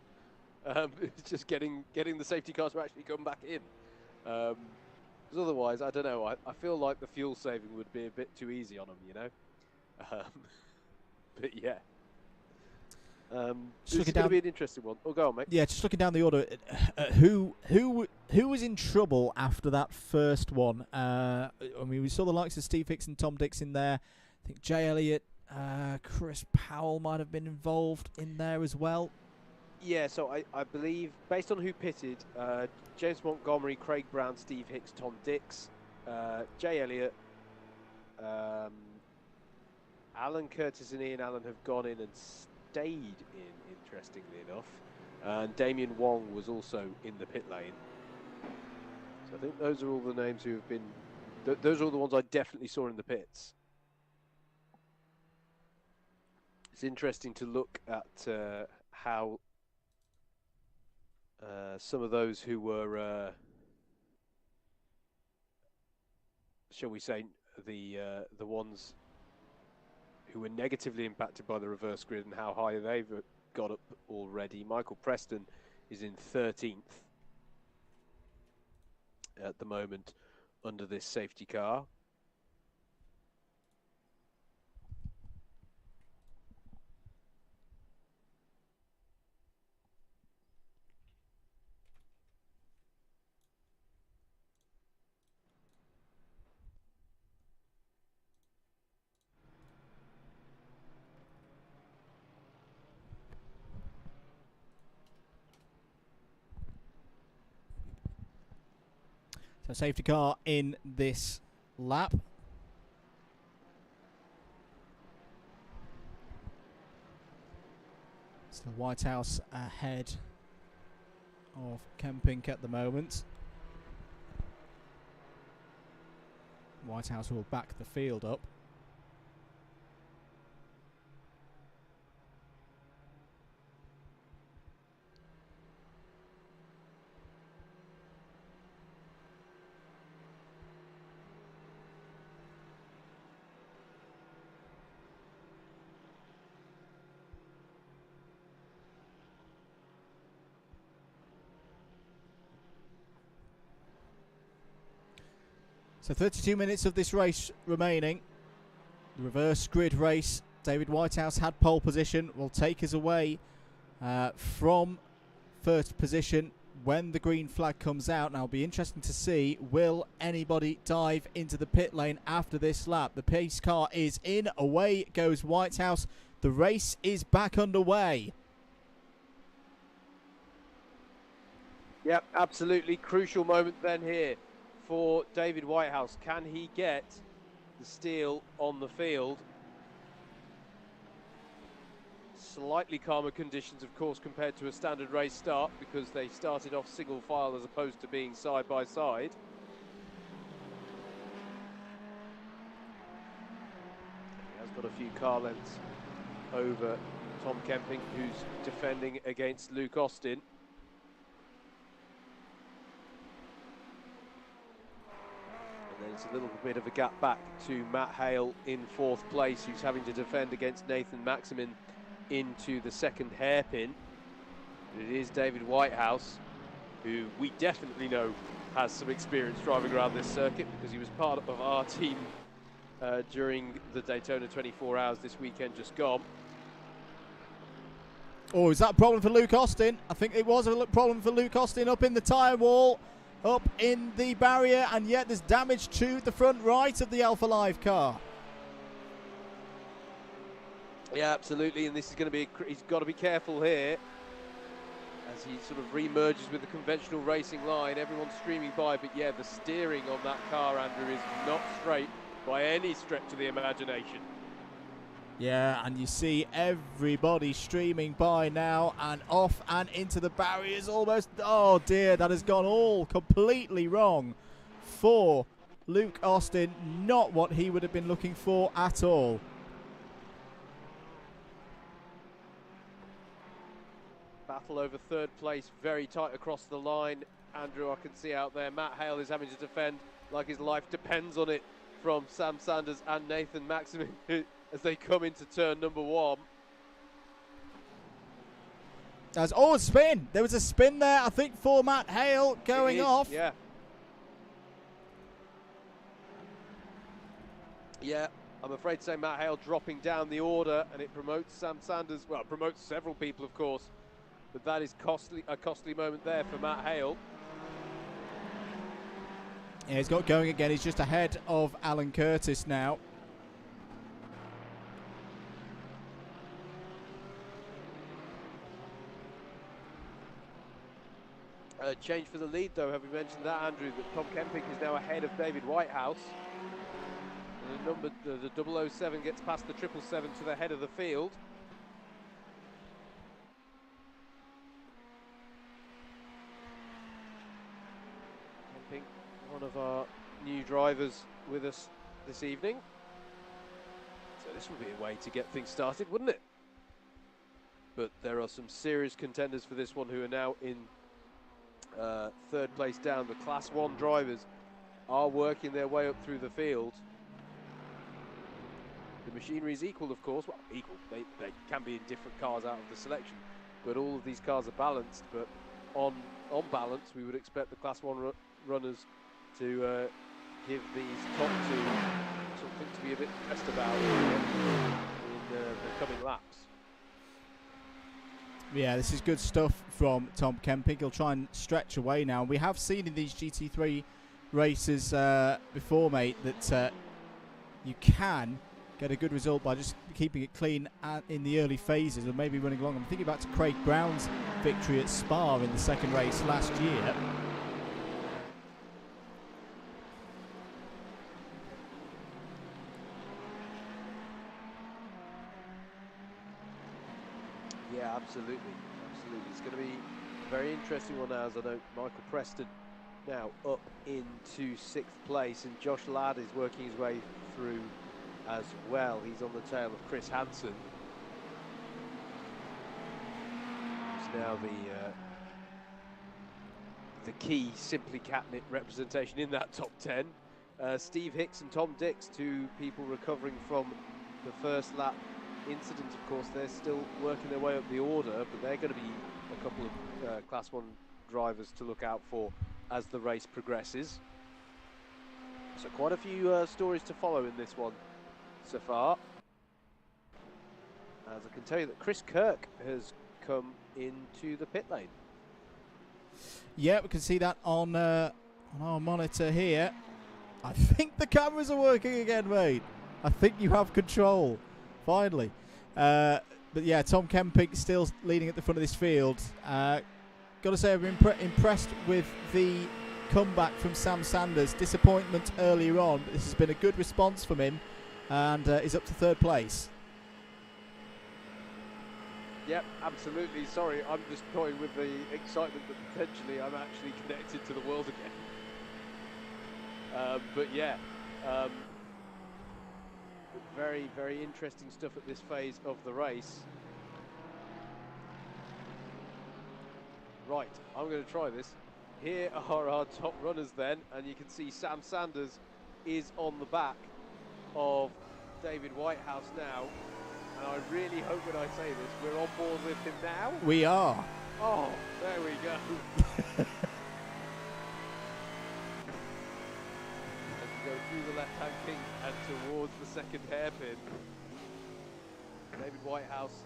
It's just getting the safety cars to actually come back in. Because otherwise, I don't know, I feel like the fuel saving would be a bit too easy on them, you know? But yeah. It's going to be an interesting one. Oh, go on, mate. Yeah, just looking down the order, who was in trouble after that first one? I mean, we saw the likes of Steve Hicks and Tom Dix in there. I think Jay Elliott, Chris Powell might have been involved in there as well. Yeah, so I believe, based on who pitted, James Montgomery, Craig Brown, Steve Hicks, Tom Dix, Jay Elliott, Alan Curtis and Ian Allen have gone in and stayed in, interestingly enough. And Damien Wong was also in the pit lane. So I think those are all the names who have been... those are all the ones I definitely saw in the pits. It's interesting to look at how some of those who were, shall we say, the ones who were negatively impacted by the reverse grid and how high they've got up already. Michael Preston is in 13th at the moment under this safety car. So safety car in this lap. So Whitehouse ahead of Kempink at the moment. Whitehouse will back the field up. So 32 minutes of this race remaining. The reverse grid race. David Whitehouse had pole position. Will take us away from first position when the green flag comes out. Now it'll be interesting to see, will anybody dive into the pit lane after this lap? The pace car is in. Away goes Whitehouse. The race is back underway. Yep, absolutely crucial moment then here for David Whitehouse. Can he get the steal on the field? Slightly calmer conditions, of course, compared to a standard race start, because they started off single file as opposed to being side by side. He has got a few car lengths over Tom Kempink, who's defending against Luke Austin. And then it's a little bit of a gap back to Matt Hale in fourth place, who's having to defend against Nathan Maximin into the second hairpin. But it is David Whitehouse, who we definitely know has some experience driving around this circuit, because he was part of our team during the Daytona 24 Hours this weekend just gone. Oh, is that a problem for Luke Austin? I think it was a problem for Luke Austin up in the tyre wall, up in the barrier, and yet there's damage to the front right of the Alpha Live car. Yeah, absolutely, and this is going to be, he's got to be careful here as he sort of re-merges with the conventional racing line. Everyone's streaming by, but yeah, the steering on that car, Andrew, is not straight by any stretch of the imagination. Yeah, and you see everybody streaming by now, and off and into the barriers almost. Oh dear, that has gone all completely wrong for Luke Austin. Not what he would have been looking for at all. Battle over third place, very tight across the line. Andrew, I can see out there, Matt Hale is having to defend like his life depends on it from Sam Sanders and Nathan Maximin as they come into turn number one. As a spin. There was a spin there, I think, for Matt Hale going off. Yeah. Yeah, I'm afraid to say Matt Hale dropping down the order, and it promotes Sam Sanders. Well, it promotes several people, of course, but that is a costly moment there for Matt Hale. Yeah, he's got going again. He's just ahead of Alan Curtis now. Change for the lead, though. Have we mentioned that, Andrew? That Tom Kempink is now ahead of David Whitehouse. And the 007 gets past the 777 to the head of the field. Kempink, one of our new drivers with us this evening. So this would be a way to get things started, wouldn't it? But there are some serious contenders for this one who are now in third place down. The Class 1 drivers are working their way up through the field. The machinery is equal, of course. Well, equal. They can be in different cars out of the selection, but all of these cars are balanced. But on balance, we would expect the Class 1 runners to give these top two something to be a bit pressed about in the coming laps. Yeah, this is good stuff from Tom Kempink. He'll try and stretch away now. We have seen in these GT3 races before, mate, that you can get a good result by just keeping it clean in the early phases, or maybe running along. I'm thinking back to Craig Brown's victory at Spa in the second race last year. Yeah, absolutely. It's going to be Very interesting one now, as I know Michael Preston now up into 6th place, and Josh Ladd is working his way through as well. He's on the tail of Chris Hansen, who's now the key Simply Catnip representation in that top 10. Steve Hicks and Tom Dix, two people recovering from the first lap incident. Of course, they're still working their way up the order, but they're going to be a couple of Class 1 drivers to look out for as the race progresses. So quite a few stories to follow in this one so far. As I can tell you that Chris Kirk has come into the pit lane. Yeah, we can see that on our monitor here. I think the cameras are working again, mate. I think you have control, finally. But yeah, Tom Kemping still leading at the front of this field. Got to say, I've been impressed with the comeback from Sam Sanders. Disappointment earlier on, but this has been a good response from him, and is up to 3rd place. Yep, absolutely. Sorry, I'm just toying with the excitement that potentially I'm actually connected to the world again. But yeah, very, very interesting stuff at this phase of the race. Right, I'm going to try this. Here are our top runners then, and you can see Sam Sanders is on the back of David Whitehouse now. And I really hope when I say this, we're on board with him now. We are. Oh, there we go. As we go through the left-hand kink and towards the 2nd hairpin, David Whitehouse,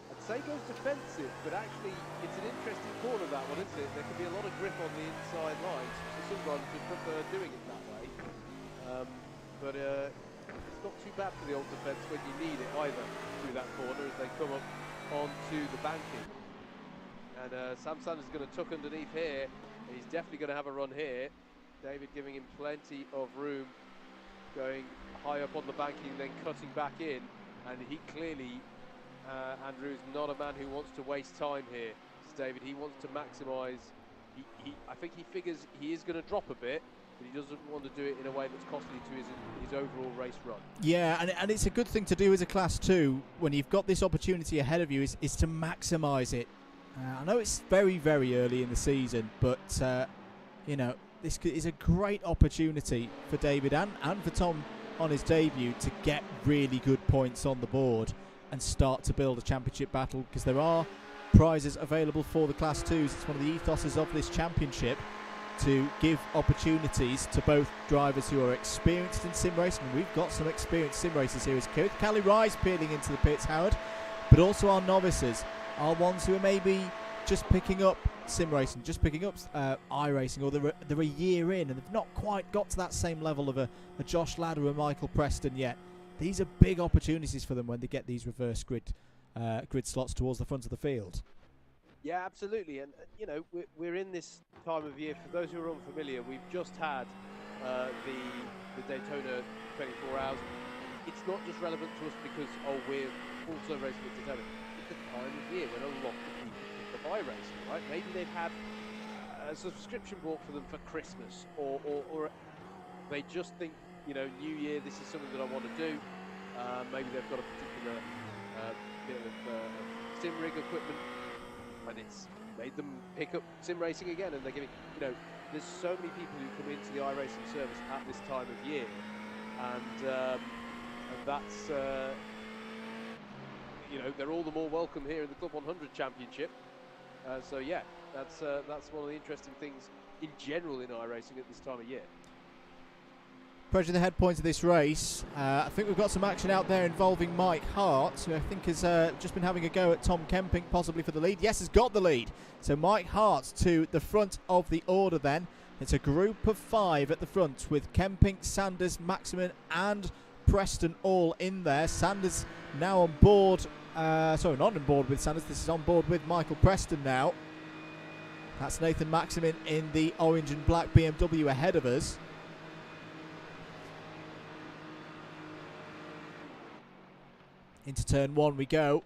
I'd say goes defensive, but actually it's an interesting corner, that one, isn't it? There can be a lot of grip on the inside lines, so some drivers would prefer doing it that way. But it's not too bad for the old defence when you need it either through that corner as they come up onto the banking. And Sam Sanders is going to tuck underneath here. He's definitely going to have a run here. David giving him plenty of room, going high up on the banking, then cutting back in. And he clearly, Andrew, is not a man who wants to waste time here. It's David, he wants to maximise. I think he figures he is going to drop a bit, but he doesn't want to do it in a way that's costly to his overall race run. Yeah, and it's a good thing to do as a Class 2 when you've got this opportunity ahead of you, is to maximise it. I know it's very, very early in the season, but you know, this is a great opportunity for David and for Tom on his debut to get really good points on the board and start to build a championship battle, because there are prizes available for the Class 2s. It's one of the ethoses of this championship to give opportunities to both drivers who are experienced in sim racing, and we've got some experienced sim racers here as Callie Rice peeling into the pits, Howard, but also our novices, our ones who are maybe just picking up sim racing, just picking up iRacing, or they're a year in and they've not quite got to that same level of a Josh Ladd or a Michael Preston yet. These are big opportunities for them when they get these reverse grid slots towards the front of the field. Yeah, absolutely. And you know, we're in this time of year. For those who are unfamiliar, we've just had the Daytona 24 hours. It's not just relevant to us because we're also racing at Daytona. It's the time of year when a lot of people pick up iRacing, right? Maybe they've had a subscription bought for them for Christmas, or they just think, you know, New Year, this is something that I want to do. Maybe they've got a particular bit of sim rig equipment, and it's made them pick up sim racing again, and they're giving, you know, there's so many people who come into the iRacing service at this time of year, and that's, you know, they're all the more welcome here in the Club 100 Championship. So yeah, that's one of the interesting things in general in iRacing at this time of year. Approaching the head point of this race, I think we've got some action out there involving Mike Hart, who I think has just been having a go at Tom Kemping, possibly for the lead. Yes, has got the lead. So Mike Hart to the front of the order then. It's a group of 5 at the front with Kemping, Sanders, Maximin and Preston all in there. Sanders now on board, sorry, not on board with Sanders, this is on board with Michael Preston now. That's Nathan Maximin in the orange and black BMW ahead of us. Into turn 1 we go.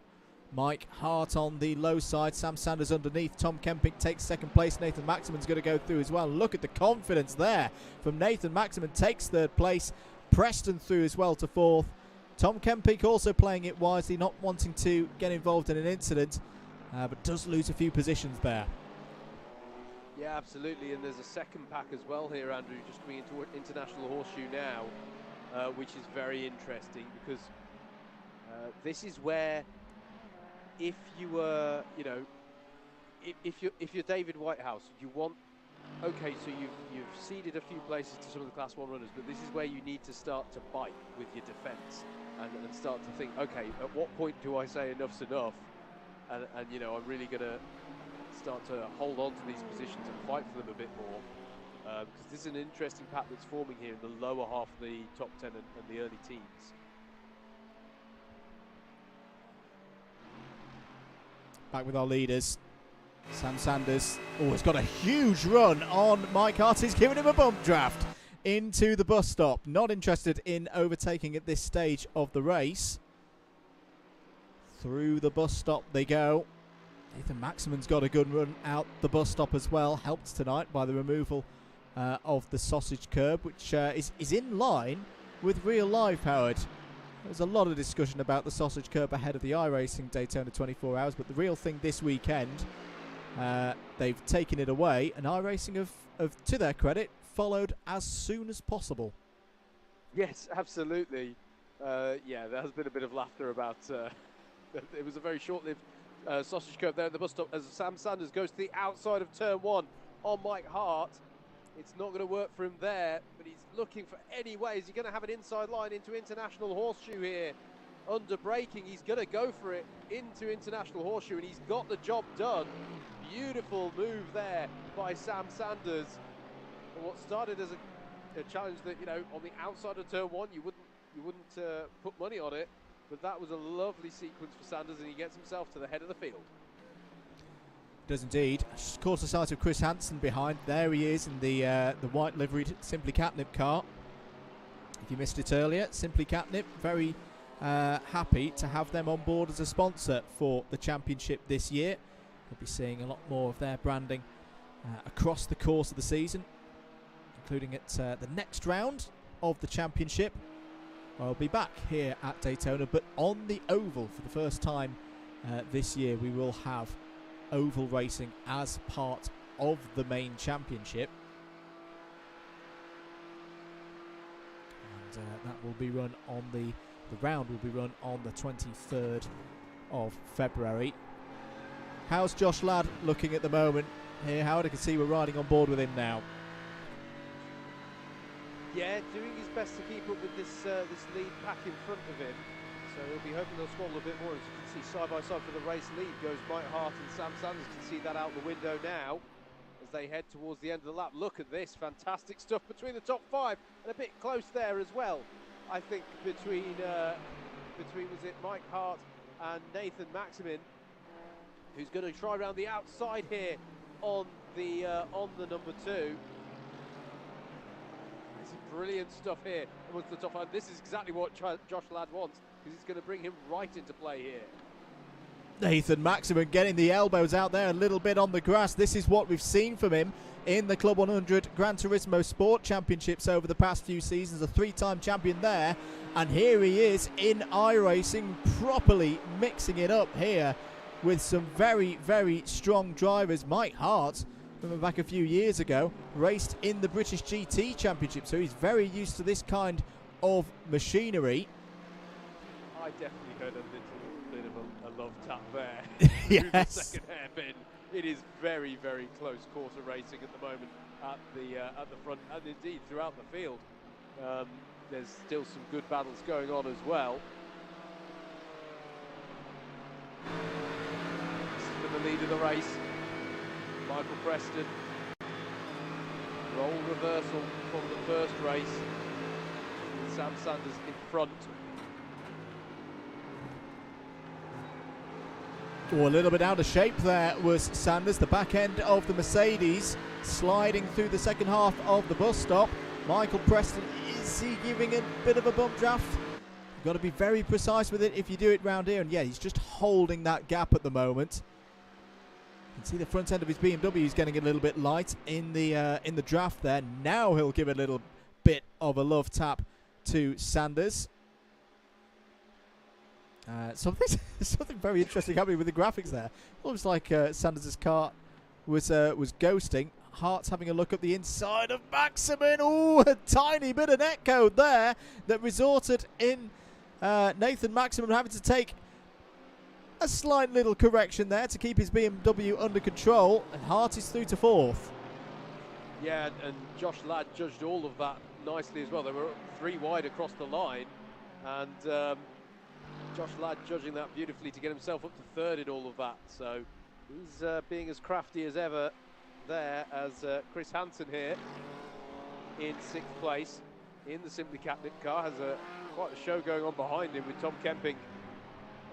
Mike Hart on the low side, Sam Sanders underneath, Tom Kemping takes second place, Nathan Maximan's going to go through as well. Look at the confidence there from Nathan Maximan, takes third place, Preston through as well to fourth. Tom Kemping also playing it wisely, not wanting to get involved in an incident, but does lose a few positions there. Yeah, absolutely, and there's a second pack as well here, Andrew, just coming into International Horseshoe now, which is very interesting because this is where, if you were, you know, if you're David Whitehouse, you want, okay, so you've ceded a few places to some of the Class 1 runners, but this is where you need to start to bite with your defence and start to think, okay, at what point do I say enough's enough? And you know, I'm really going to start to hold on to these positions and fight for them a bit more, because this is an interesting pack that's forming here in the lower half of the top 10 and the early teens. Back with our leaders. Sam Sanders, he's got a huge run on Mike Hart. He's giving him a bump draft into the bus stop. Not interested in overtaking at this stage of the race. Through the bus stop they go. Nathan Maximan's got a good run out the bus stop as well, helped tonight by the removal of the sausage curb, which is in line with real life, Howard. There's a lot of discussion about the sausage curb ahead of the iRacing Daytona 24 Hours, but the real thing this weekend, they've taken it away, and iRacing have, to their credit, followed as soon as possible. Yes, absolutely. Yeah, there has been a bit of laughter about it was a very short-lived sausage curb there at the bus stop as Sam Sanders goes to the outside of turn 1 on Mike Hart. It's not going to work for him there, but he's looking for any way. Is he going to have an inside line into International Horseshoe here? Under braking, he's going to go for it into International Horseshoe, and he's got the job done. Beautiful move there by Sam Sanders. And what started as a challenge that, you know, on the outside of turn 1, you wouldn't put money on it, but that was a lovely sequence for Sanders, and he gets himself to the head of the field. Does indeed. Caught the sight of Chris Hansen behind. There he is in the white liveried Simply Catnip car. If you missed it earlier, Simply Catnip very happy to have them on board as a sponsor for the championship this year. We'll be seeing a lot more of their branding across the course of the season, including at the next round of the championship. I'll be back here at Daytona, but on the oval for the first time this year. We will have oval racing as part of the main championship, and that will be run on the round will be run on the 23rd of February. How's Josh Ladd looking at the moment here, Howard? I can see we're riding on board with him now. Yeah, doing his best to keep up with this lead pack in front of him. So he'll be hoping they'll swallow a bit more. As you can see, side by side for the race lead goes Mike Hart and Sam Sanders. You can see that out the window now as they head towards the end of the lap. Look at this, fantastic stuff between the top 5, and a bit close there as well. I think between was it Mike Hart and Nathan Maximan, who's going to try around the outside here on the number 2. Brilliant stuff here amongst the top 5. This is exactly what Josh Ladd wants, because it's going to bring him right into play here. Nathan Maximan getting the elbows out there a little bit on the grass. This is what we've seen from him in the Club 100 Gran Turismo Sport Championships over the past few seasons. A 3-time champion there, and here he is in iRacing, properly mixing it up here with some very, very strong drivers. Mike Hart, remember back a few years ago, raced in the British GT Championship, so he's very used to this kind of machinery. I definitely heard a little bit of a love tap there. Yes. The second hairpin. It is very, very close quarter racing at the moment at the front, and indeed throughout the field. There's still some good battles going on as well. This is for the lead of the race. Michael Preston, role reversal from the first race, with Sam Sanders in front. A little bit out of shape there was Sanders. The back end of the Mercedes sliding through the second half of the bus stop. Michael Preston, is he giving a bit of a bump draft? You've got to be very precise with it if you do it round here. And yeah, he's just holding that gap at the moment. You can see the front end of his BMW is getting a little bit light in the draft there. Now he'll give a little bit of a love tap to Sanders. Something very interesting happening with the graphics there. Looks like Sanders' car was ghosting. Hart's having a look at the inside of Maximin. Oh, a tiny bit of netcode there that resulted in Nathan Maximin having to take a slight little correction there to keep his BMW under control. And Hart is through to 4th. Yeah, and Josh Ladd judged all of that nicely as well. They were 3 wide across the line, and Josh Ladd judging that beautifully to get himself up to 3rd in all of that. So he's being as crafty as ever there as Chris Hansen here in 6th place in the Simply Catnip car. Has quite a show going on behind him with Tom Kemping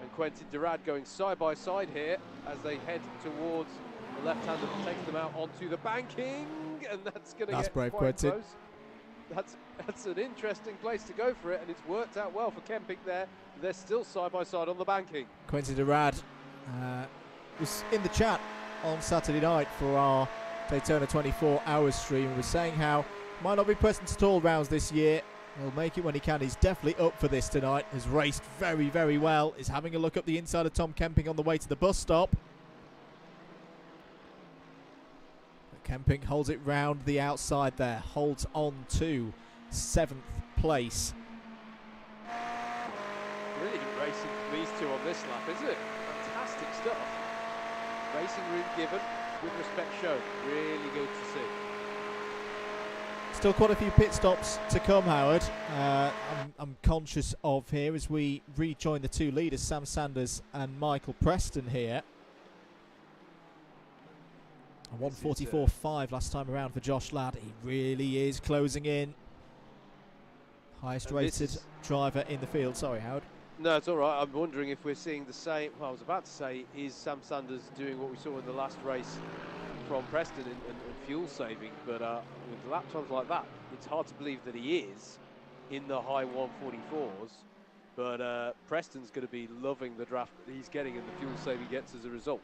and Quentin Durad going side by side here as they head towards the left-hander that takes them out onto the banking, and that's going to get brave, quite Quentin. Close. That's an interesting place to go for it, and it's worked out well for Kemping there. They're still side by side on the banking. Quentin Durad was in the chat on Saturday night for our Daytona 24 hours stream and was saying how might not be present at all rounds this year. He'll make it when he can. He's definitely up for this tonight. Has raced very, very well. Is having a look up the inside of Tom Kemping on the way to the bus stop. Kemping holds it round the outside there. Holds on to 7th place. Brilliant racing for these two on this lap, isn't it? Fantastic stuff. Racing room given, with respect shown. Really good to see. Still quite a few pit stops to come, Howard. I'm conscious of here as we rejoin the 2 leaders, Sam Sanders and Michael Preston here. 1:44.5 last time around for Josh Ladd. He really is closing in. Highest rated driver in the field. Sorry, Howard. No, it's all right. I'm wondering if we're seeing the same. Well, I was about to say, is Sam Sanders doing what we saw in the last race from Preston and fuel saving? But with lap times like that, it's hard to believe that he is in the high 144s. But Preston's going to be loving the draft that he's getting and the fuel saving he gets as a result.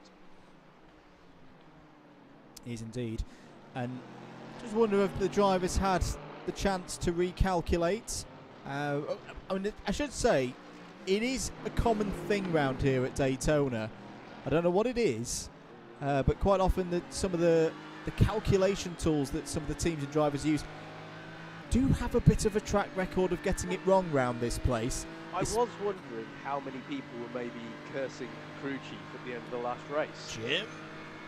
He is indeed. And just wonder if the drivers had the chance to recalculate. I mean, I should say, it is a common thing round here at Daytona. I don't know what it is, but quite often some of the calculation tools that some of the teams and drivers use do have a bit of a track record of getting it wrong round this place. I was wondering how many people were maybe cursing crew chief at the end of the last race. Jim,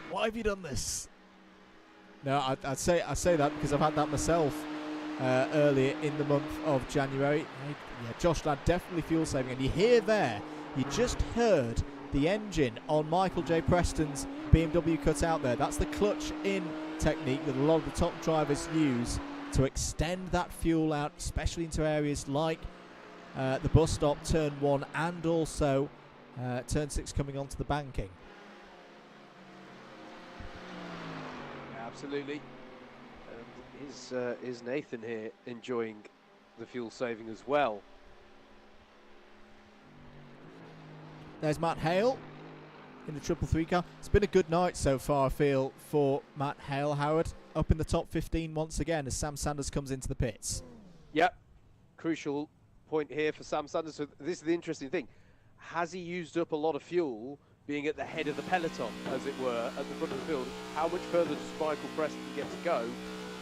why have you done this? No, I say that because I've had that myself earlier in the month of January. Yeah, Josh Ladd definitely fuel saving, and you hear there, you just heard the engine on Michael J. Preston's BMW cut out there. That's the clutch in technique that a lot of the top drivers use to extend that fuel out, especially into areas like the bus stop, turn 1, and also turn 6 coming onto the banking. Absolutely. And is Nathan here enjoying the fuel saving as well? There's Matt Hale in the 333 car. It's been a good night so far, I feel, for Matt Hale, Howard. Up in the top 15 once again as Sam Sanders comes into the pits. Yep. Crucial point here for Sam Sanders. So this is the interesting thing. Has he used up a lot of fuel being at the head of the peloton, as it were, at the front of the field? How much further does Michael Preston get to go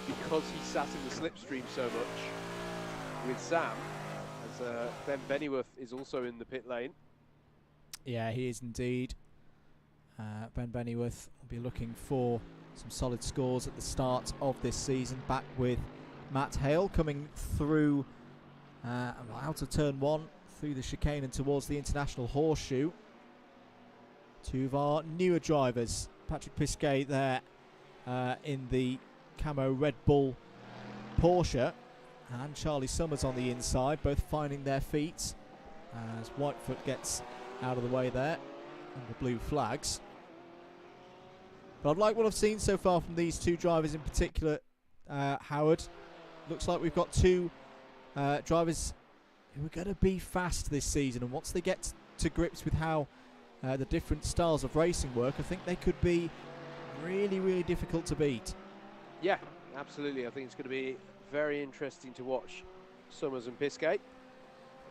because he sat in the slipstream so much with Sam, as Ben Bennyworth is also in the pit lane. Yeah, he is indeed. Ben Bennyworth will be looking for some solid scores at the start of this season, back with Matt Hale coming through out of turn 1, through the chicane and towards the International Horseshoe. 2 of our newer drivers, Patrick Pisquet there in the camo Red Bull Porsche, and Charlie Summers on the inside, both finding their feet as Whitefoot gets out of the way there and the blue flags. But I've liked what I've seen so far from these 2 drivers in particular, Howard. Looks like we've got 2 drivers who are going to be fast this season, and once they get to grips with how the different styles of racing work, I think they could be really, really difficult to beat. Yeah, absolutely. I think it's going to be very interesting to watch Summers and Pisgate.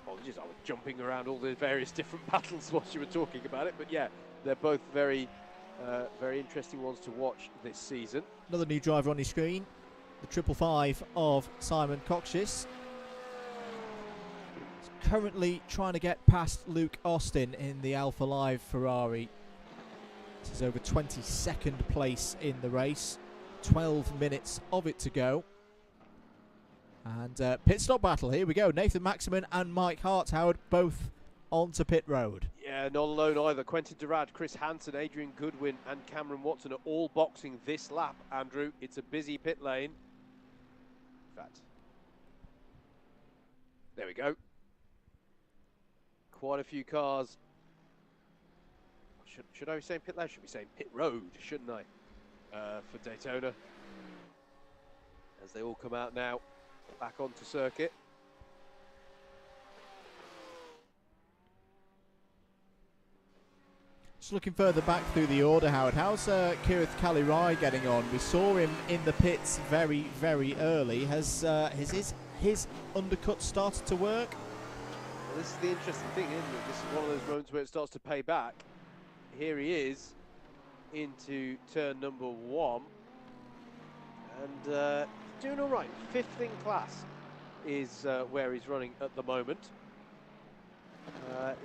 Apologies, I was jumping around all the various different battles whilst you were talking about it, but yeah, they're both very, very interesting ones to watch this season. Another new driver on your screen, the 555 of Simon Coxis. Currently trying to get past Luke Austin in the Alpha Live Ferrari. This is over 22nd place in the race. 12 minutes of it to go. And pit stop battle, here we go. Nathan Maximin and Mike Hartshoward both onto pit road. Yeah, not alone either. Quentin Durad, Chris Hansen, Adrian Goodwin and Cameron Watson are all boxing this lap, Andrew. It's a busy pit lane. In fact, there we go. Quite a few cars. Should I be saying pit lane? Should be saying pit road, shouldn't I? For Daytona. As they all come out now, back onto circuit. Just looking further back through the order, Howard. How's Kirith Kalirai getting on? We saw him in the pits very, very early. Has his undercut started to work? Well, this is the interesting thing, isn't it? This is one of those moments where it starts to pay back. Here he is into turn number 1, and doing all right. 5th in class is where he's running at the moment,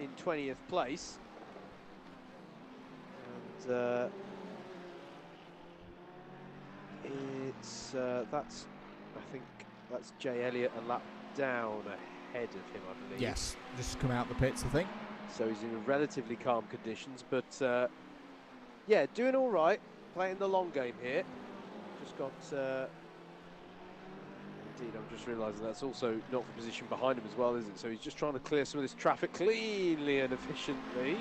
in 20th place. And it's that's, I think that's Jay Elliott a lap down ahead of him, I believe. Yes, just come out the pits, I think. So he's in relatively calm conditions, but yeah, doing all right, playing the long game here. Just got, indeed, I'm just realising that's also not the position behind him as well, is it? So he's just trying to clear some of this traffic cleanly and efficiently.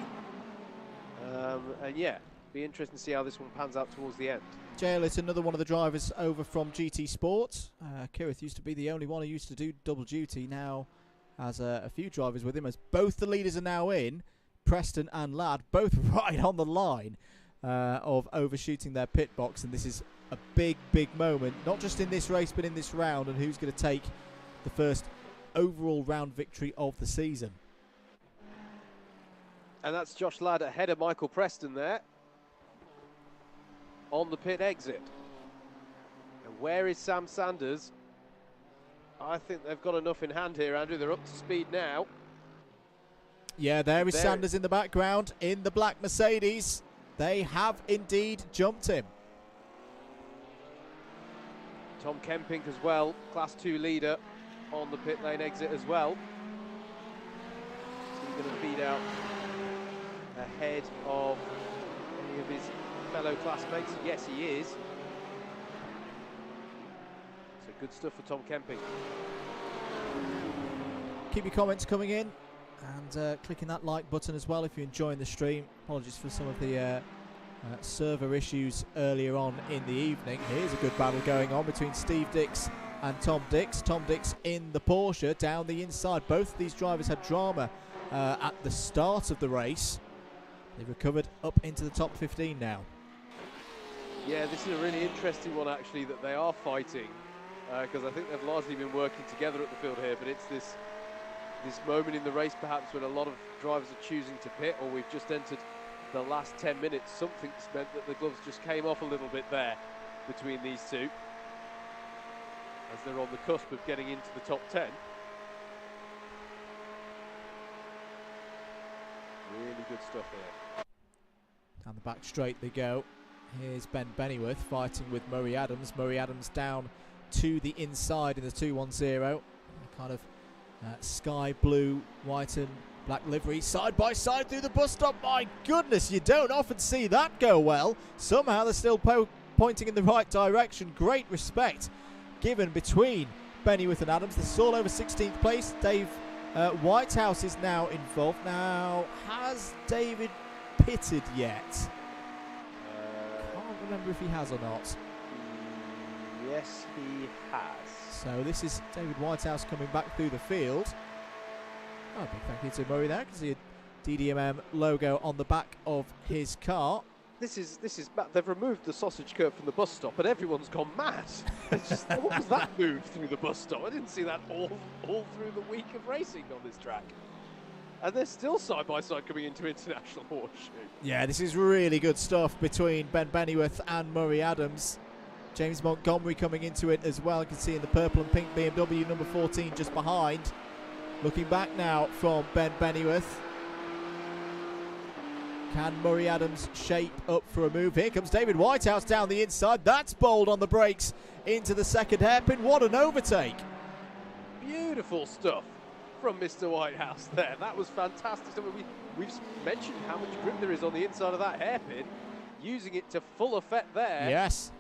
And yeah, be interesting to see how this one pans out towards the end. Jay Elliott, another one of the drivers over from GT Sports. Kirith used to be the only one who used to do double duty, now has a few drivers with him, as both the leaders are now in, Preston and Ladd, both right on the line of overshooting their pit box, and this is a big, big moment, not just in this race but in this round, and who's going to take the first overall round victory of the season. And that's Josh Ladd ahead of Michael Preston there on the pit exit. And where is Sam Sanders? I think they've got enough in hand here, Andrew. They're up to speed now. Yeah, there is Sanders in the background in the black Mercedes. They have indeed jumped him. Tom Kempink as well, Class 2 leader on the pit lane exit as well. Is he going to beat out ahead of any of his fellow classmates? Yes, he is. So good stuff for Tom Kemping. Keep your comments coming in and clicking that like button as well if you're enjoying the stream. Apologies for some of the server issues earlier on in the evening. Here's a good battle going on between Steve Dix and Tom Dix. Tom Dix in the Porsche down the inside. Both of these drivers had drama at the start of the race. They've recovered up into the top 15 now. Yeah, this is a really interesting one actually that they are fighting, because I think they've largely been working together at the field here, but it's this moment in the race perhaps when a lot of drivers are choosing to pit, or we've just entered the last 10 minutes. Something's meant that the gloves just came off a little bit there between these two, as they're on the cusp of getting into the top 10. Really good stuff here. Down the back straight they go. Here's Ben Bennyworth fighting with Murray Adams. Murray Adams down to the inside in the 210. Kind of sky blue, white and black livery, side by side through the bus stop. My goodness, you don't often see that go well. Somehow they're still pointing in the right direction. Great respect given between Bennyworth and Adams. This is all over 16th place. Dave Whitehouse is now involved. Now, has David pitted yet? Can't remember if he has or not. Yes, he has. So this is David Whitehouse coming back through the field. Oh, big thank you to Murray there. You can see a DDMM logo on the back of his car. This is they've removed the sausage curb from the bus stop and everyone's gone mad. It's just, what was that move through the bus stop? I didn't see that all through the week of racing on this track. And they're still side by side coming into International Horseshoe. Yeah, this is really good stuff between Ben Bennyworth and Murray Adams. James Montgomery coming into it as well. You can see in the purple and pink BMW number 14 just behind. Looking back now from Ben Bennyworth. Can Murray Adams shape up for a move? Here comes David Whitehouse down the inside. That's bold on the brakes into the second hairpin. What an overtake. Beautiful stuff from Mr. Whitehouse there. That was fantastic. I mean, we've mentioned how much grip there is on the inside of that hairpin. Using it to full effect there. Yes.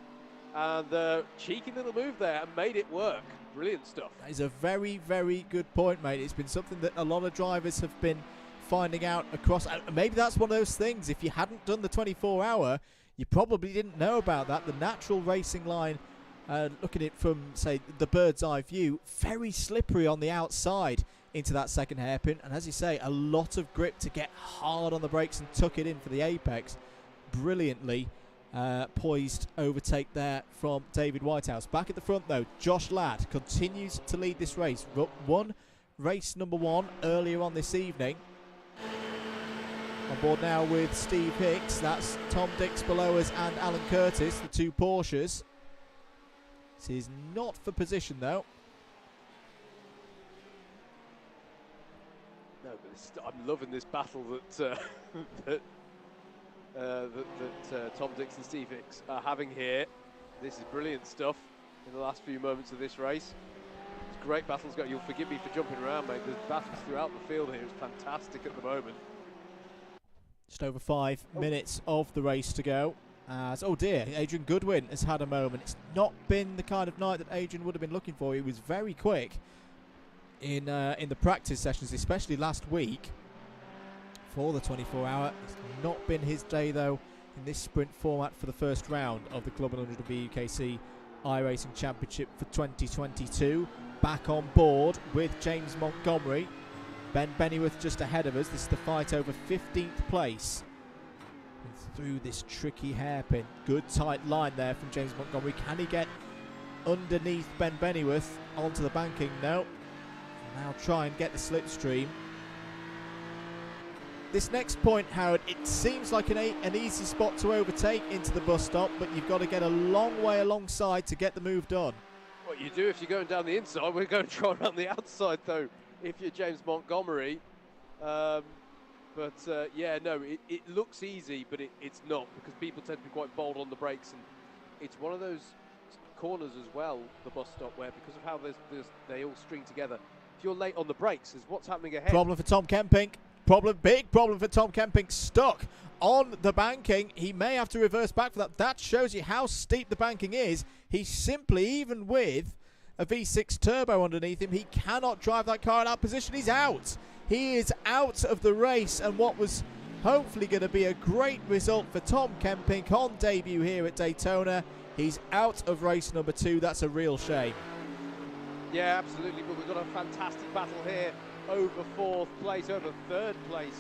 And the cheeky little move there and made it work. Brilliant stuff. That is a very, very good point, mate. It's been something that a lot of drivers have been finding out across. Maybe that's one of those things. If you hadn't done the 24-hour, you probably didn't know about that. The natural racing line, looking at it from, say, the bird's eye view, very slippery on the outside into that second hairpin. And as you say, a lot of grip to get hard on the brakes and tuck it in for the apex. Brilliantly poised overtake there from David Whitehouse. Back at the front, though, Josh Ladd continues to lead this race. Won race number 1 earlier on this evening. On board now with Steve Hicks. That's Tom Dix below us and Alan Curtis, the 2 Porsches. This is not for position, though. No, but I'm loving this battle that Tom Dix and Steve Hicks are having here. This is brilliant stuff in the last few moments of this race. It's great battles. You'll forgive me for jumping around, mate. There's battles throughout the field here. It's fantastic at the moment. Just over 5 minutes of the race to go. Oh dear, Adrian Goodwin has had a moment. It's not been the kind of night that Adrian would have been looking for. He was very quick in the practice sessions, especially last week for the 24-hour. It's not been his day, though, in this sprint format for the first round of the CLUB100 BUKC iRacing Championship for 2022. Back on board with James Montgomery. Ben Bennyworth just ahead of us. This is the fight over 15th place. And through this tricky hairpin. Good tight line there from James Montgomery. Can he get underneath Ben Bennyworth onto the banking? No. Now try and get the slipstream. This next point, Howard, it seems like an easy spot to overtake into the bus stop, but you've got to get a long way alongside to get the move done. What you do if you're going down the inside, we're going to try around the outside, though, if you're James Montgomery. Yeah, no, it looks easy, but it's not, because people tend to be quite bold on the brakes, and it's one of those corners as well, the bus stop, where because of how they all string together, if you're late on the brakes, is what's happening ahead. Problem for Tom Kempink. Big problem for Tom Kempink, stuck on the banking. He may have to reverse back for that. That shows you how steep the banking is. He's simply, even with a V6 turbo underneath him, he cannot drive that car in that position. He's out. He is out of the race, and what was hopefully going to be a great result for Tom Kempink on debut here at Daytona, he's out of race number 2. That's a real shame. Yeah, absolutely, but we've got a fantastic battle here over 4th place, over 3rd place.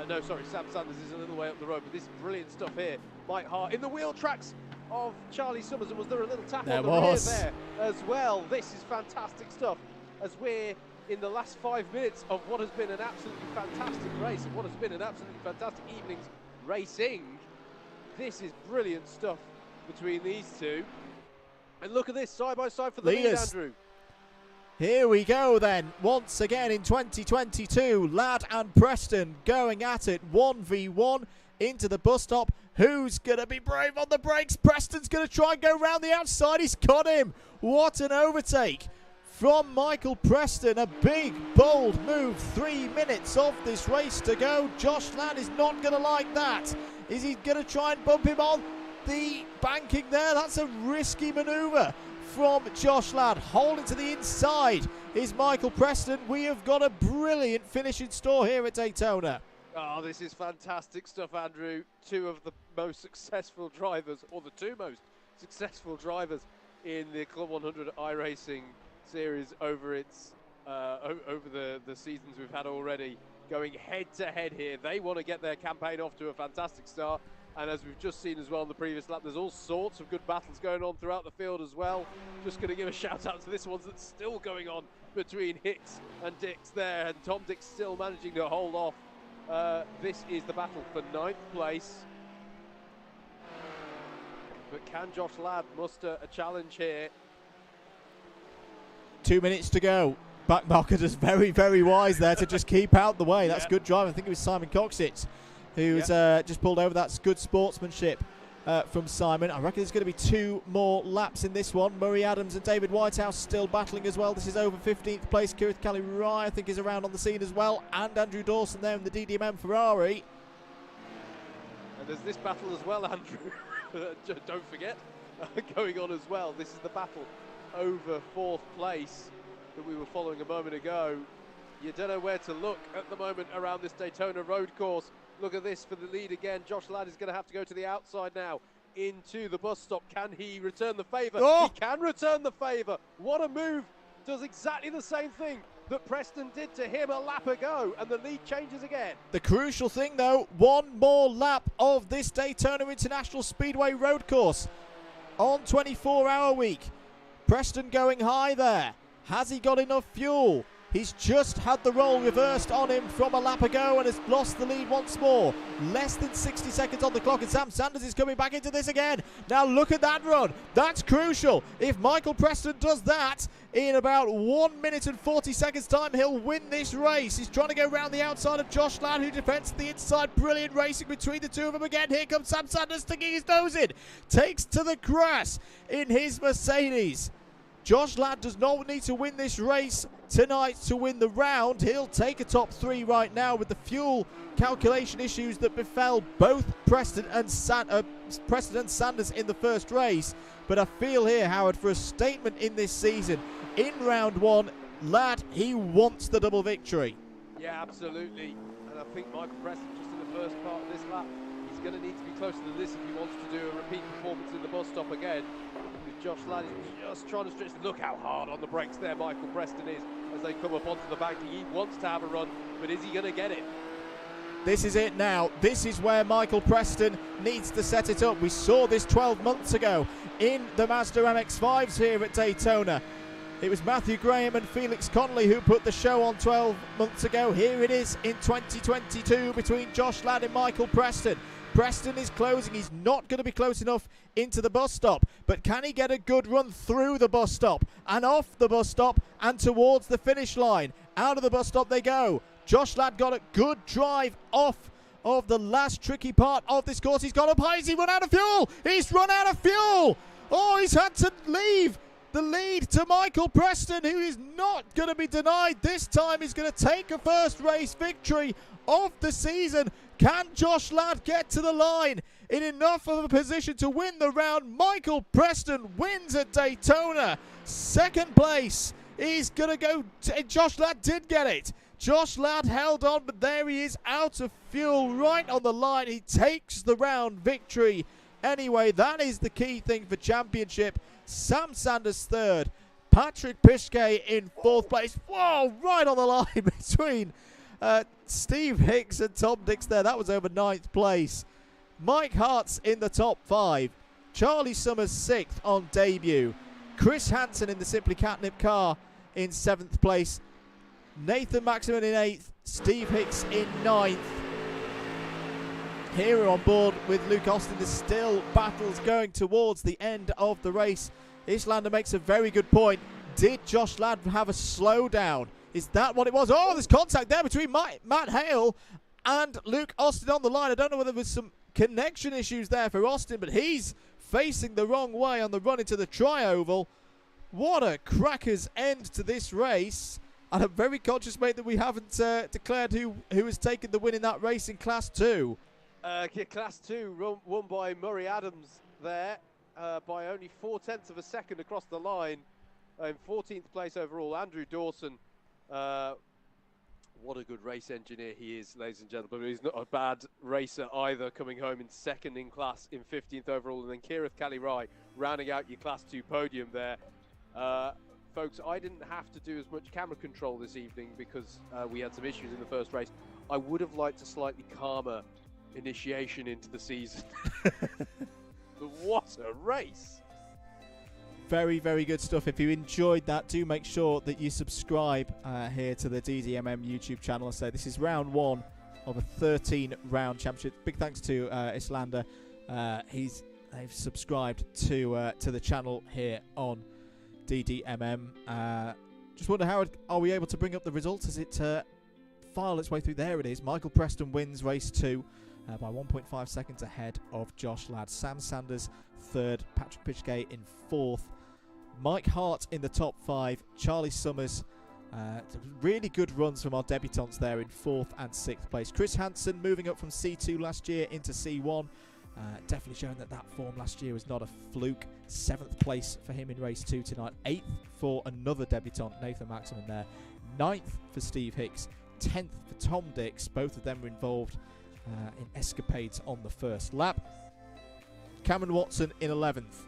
No, sorry, Sam Sanders is a little way up the road, but this is brilliant stuff here. Mike Hart in the wheel tracks of Charlie Summers, and was there a little tap on the rear there as well? This is fantastic stuff, as we're in the last 5 minutes of what has been an absolutely fantastic race, and what has been an absolutely fantastic evening's racing. This is brilliant stuff between these two. And look at this, side by side for the lead, Andrew. Here we go then, once again in 2022, Ladd and Preston going at it 1v1 into the bus stop. Who's going to be brave on the brakes? Preston's going to try and go round the outside. He's got him. What an overtake from Michael Preston. A big, bold move. 3 minutes of this race to go. Josh Ladd is not going to like that. Is he going to try and bump him on the banking there? That's a risky manoeuvre from Josh Ladd. Holding to the inside is Michael Preston. We have got a brilliant finish in store here at Daytona. Oh, this is fantastic stuff, Andrew. 2 of the most successful drivers, or the 2 most successful drivers in the CLUB100 iRacing series over its over the seasons we've had already, going head-to-head here. They want to get their campaign off to a fantastic start. And as we've just seen as well in the previous lap, there's all sorts of good battles going on throughout the field as well. Just going to give a shout out to this one that's still going on between Hicks and Dix there, and Tom Dix still managing to hold off. This is the battle for 9th place. But can Josh Ladd muster a challenge here? 2 minutes to go. Back marketer's very, very wise there to just keep out the way. That's good driving. I think it was Simon Coxitz who's just pulled over. That's good sportsmanship from Simon. I reckon there's going to be 2 more laps in this one. Murray Adams and David Whitehouse still battling as well. This is over 15th place. Kirith Kali-Rai, I think, is around on the scene as well. And Andrew Dawson there in the DDMM Ferrari. And there's this battle as well, Andrew. Don't forget, going on as well. This is the battle over 4th place that we were following a moment ago. You don't know where to look at the moment around this Daytona road course. Look at this for the lead again. Josh Ladd is going to have to go to the outside now into the bus stop. Can he return the favour? Oh! He can return the favour. What a move. Does exactly the same thing that Preston did to him a lap ago, and the lead changes again. The crucial thing, though, 1 more lap of this Daytona International Speedway road course on 24-hour week. Preston going high there. Has he got enough fuel? He's just had the role reversed on him from a lap ago and has lost the lead once more. Less than 60 seconds on the clock, and Sam Sanders is coming back into this again. Now look at that run. That's crucial. If Michael Preston does that in about 1 minute and 40 seconds time, he'll win this race. He's trying to go around the outside of Josh Ladd, who defends the inside. Brilliant racing between the two of them again. Here comes Sam Sanders sticking his nose in. Takes to the grass in his Mercedes. Josh Ladd does not need to win this race tonight to win the round. He'll take a top 3 right now with the fuel calculation issues that befell both Preston and Sanders in the first race. But I feel here, Howard, for a statement in this season, in round 1, Ladd, he wants the double victory. Yeah, absolutely. And I think Michael Preston, just in the first part of this lap, he's going to need to be closer to this if he wants to do a repeat performance in the bus stop again. Josh Ladd is just trying to stretch. Look how hard on the brakes there Michael Preston is as they come up onto the bank. He wants to have a run, but is he going to get it? This is it now. This is where Michael Preston needs to set it up. We saw this 12 months ago in the Mazda MX-5s here at Daytona. It was Matthew Graham and Felix Connolly who put the show on 12 months ago. Here it is in 2022 between Josh Ladd and Michael Preston. Preston is closing. He's not going to be close enough into the bus stop, but can he get a good run through the bus stop and off the bus stop and towards the finish line? Out of the bus stop they go. Josh Ladd got a good drive off of the last tricky part of this course. He's gone up high. Has he run out of fuel? He's run out of fuel. Oh, he's had to leave the lead to Michael Preston, who is not going to be denied this time. He's going to take a first race victory of the season. Can Josh Ladd get to the line in enough of a position to win the round? Michael Preston wins at Daytona. Second place is going to go to Josh Ladd. Did get it. Josh Ladd held on, but there he is out of fuel right on the line. He takes the round victory. Anyway, that is the key thing for championship. Sam Sanders third. Patrick Pischke in 4th place. Whoa, right on the line between Steve Hicks and Tom Dix there. That was over 9th place. Mike Hart's in the top 5. Charlie Summers 6th on debut. Chris Hansen in the Simply Catnip car in 7th place. Nathan Maximin in 8th. Steve Hicks in 9th. Here we're on board with Luke Austin. There's still battles going towards the end of the race. Islander makes a very good point. Did Josh Ladd have a slowdown? Is that what it was? Oh, there's contact there between Matt Hale and Luke Austin on the line. I don't know whether there was some connection issues there for Austin, but he's facing the wrong way on the run into the tri-oval. What a cracker's end to this race. And I'm very conscious, mate, that we haven't declared who has taken the win in that race in Class 2. Class 2 won by Murray Adams there by only 0.4 of a second across the line. In 14th place overall, Andrew Dawson. What a good race engineer he is, ladies and gentlemen. He's not a bad racer either, coming home in 2nd in class in 15th overall. And then Kirith Kali-Rai rounding out your Class 2 podium there. folks, I didn't have to do as much camera control this evening because we had some issues in the first race. I would have liked a slightly calmer initiation into the season. But what a race! Very, very good stuff. If you enjoyed that, do make sure that you subscribe here to the DDMM YouTube channel. I say this is round 1 of a 13-round championship. Big thanks to Islander. They've subscribed to the channel here on DDMM. Just wonder how are we able to bring up the results as it file its way through. There it is. Michael Preston wins race 2 by 1.5 seconds ahead of Josh Ladd. Sam Sanders 3rd, Patrick Pitchgate in 4th, Mike Hart in the top 5, Charlie Summers. Really good runs from our debutants there in 4th and 6th place. Chris Hansen moving up from C2 last year into C1. Definitely showing that form last year was not a fluke. 7th place for him in race 2 tonight. 8th for another debutant, Nathan Maximin there. 9th for Steve Hicks. 10th for Tom Dix. Both of them were involved in escapades on the first lap. Cameron Watson in 11th.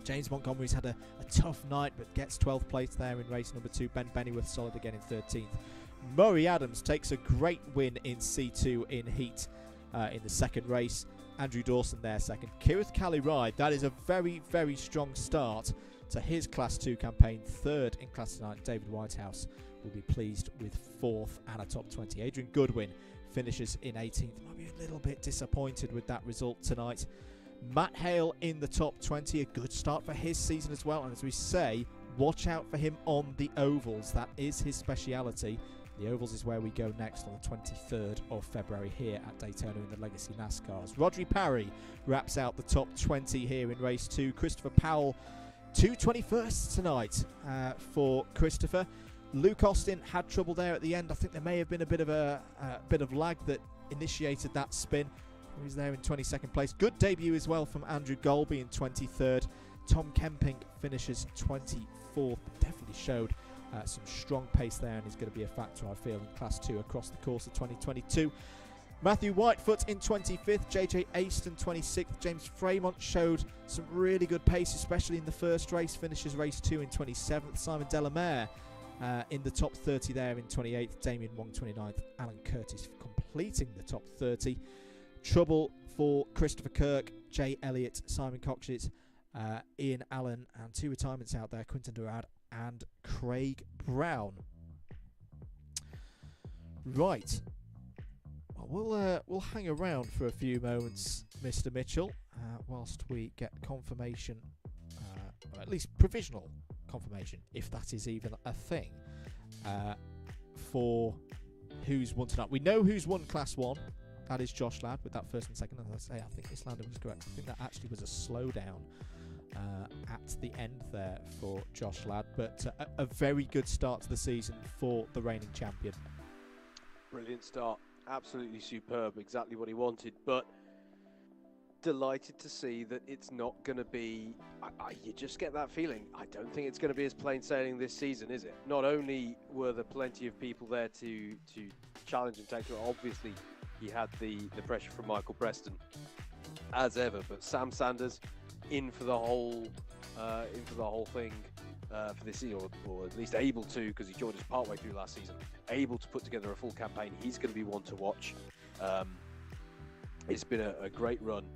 James Montgomery's had a tough night but gets 12th place there in race number 2. Ben Bennyworth solid again in 13th. Murray Adams takes a great win in C2 in heat in the second race. Andrew Dawson there second. Kirith Kali-Ride, that is a very, very strong start to his Class 2 campaign. 3rd in Class 9. David Whitehouse will be pleased with 4th and a top 20. Adrian Goodwin finishes in 18th. Might be a little bit disappointed with that result tonight. Matt Hale in the top 20, a good start for his season as well. And as we say, watch out for him on the ovals. That is his speciality. The ovals is where we go next on the 23rd of February here at Daytona in the Legacy NASCARs. Rodri Parry wraps out the top 20 here in race 2. Christopher Powell, 221st tonight for Christopher. Luke Austin had trouble there at the end. I think there may have been a bit of lag that initiated that spin. He was there in 22nd place. Good debut as well from Andrew Golby in 23rd. Tom Kemping finishes 24th. Definitely showed some strong pace there and is going to be a factor, I feel, in Class 2 across the course of 2022. Matthew Whitefoot in 25th. JJ Aston 26th. James Fremont showed some really good pace, especially in the first race. Finishes race 2 in 27th. Simon Delamere in the top 30 there in 28th. Damien Wong 29th. Alan Curtis completing the top 30. Trouble for Christopher Kirk, Jay Elliott, Simon Coxshitz, Ian Allen, and 2 retirements out there, Quinton Durad and Craig Brown. Right. Well, we'll hang around for a few moments, Mr. Mitchell, whilst we get confirmation, or at least provisional confirmation, if that is even a thing, for who's won tonight. We know who's won Class 1. That is Josh Ladd with that first and second. As I say, I think Islander was correct. I think that actually was a slowdown at the end there for Josh Ladd. But a very good start to the season for the reigning champion. Brilliant start. Absolutely superb. Exactly what he wanted. But delighted to see that it's not going to be... you just get that feeling. I don't think it's going to be as plain sailing this season, is it? Not only were there plenty of people there to challenge and take it, obviously... He had the pressure from Michael Preston, as ever. But Sam Sanders in for the whole thing for this season, or at least able to, because he joined us partway through last season. Able to put together a full campaign. He's going to be one to watch. It's been a great run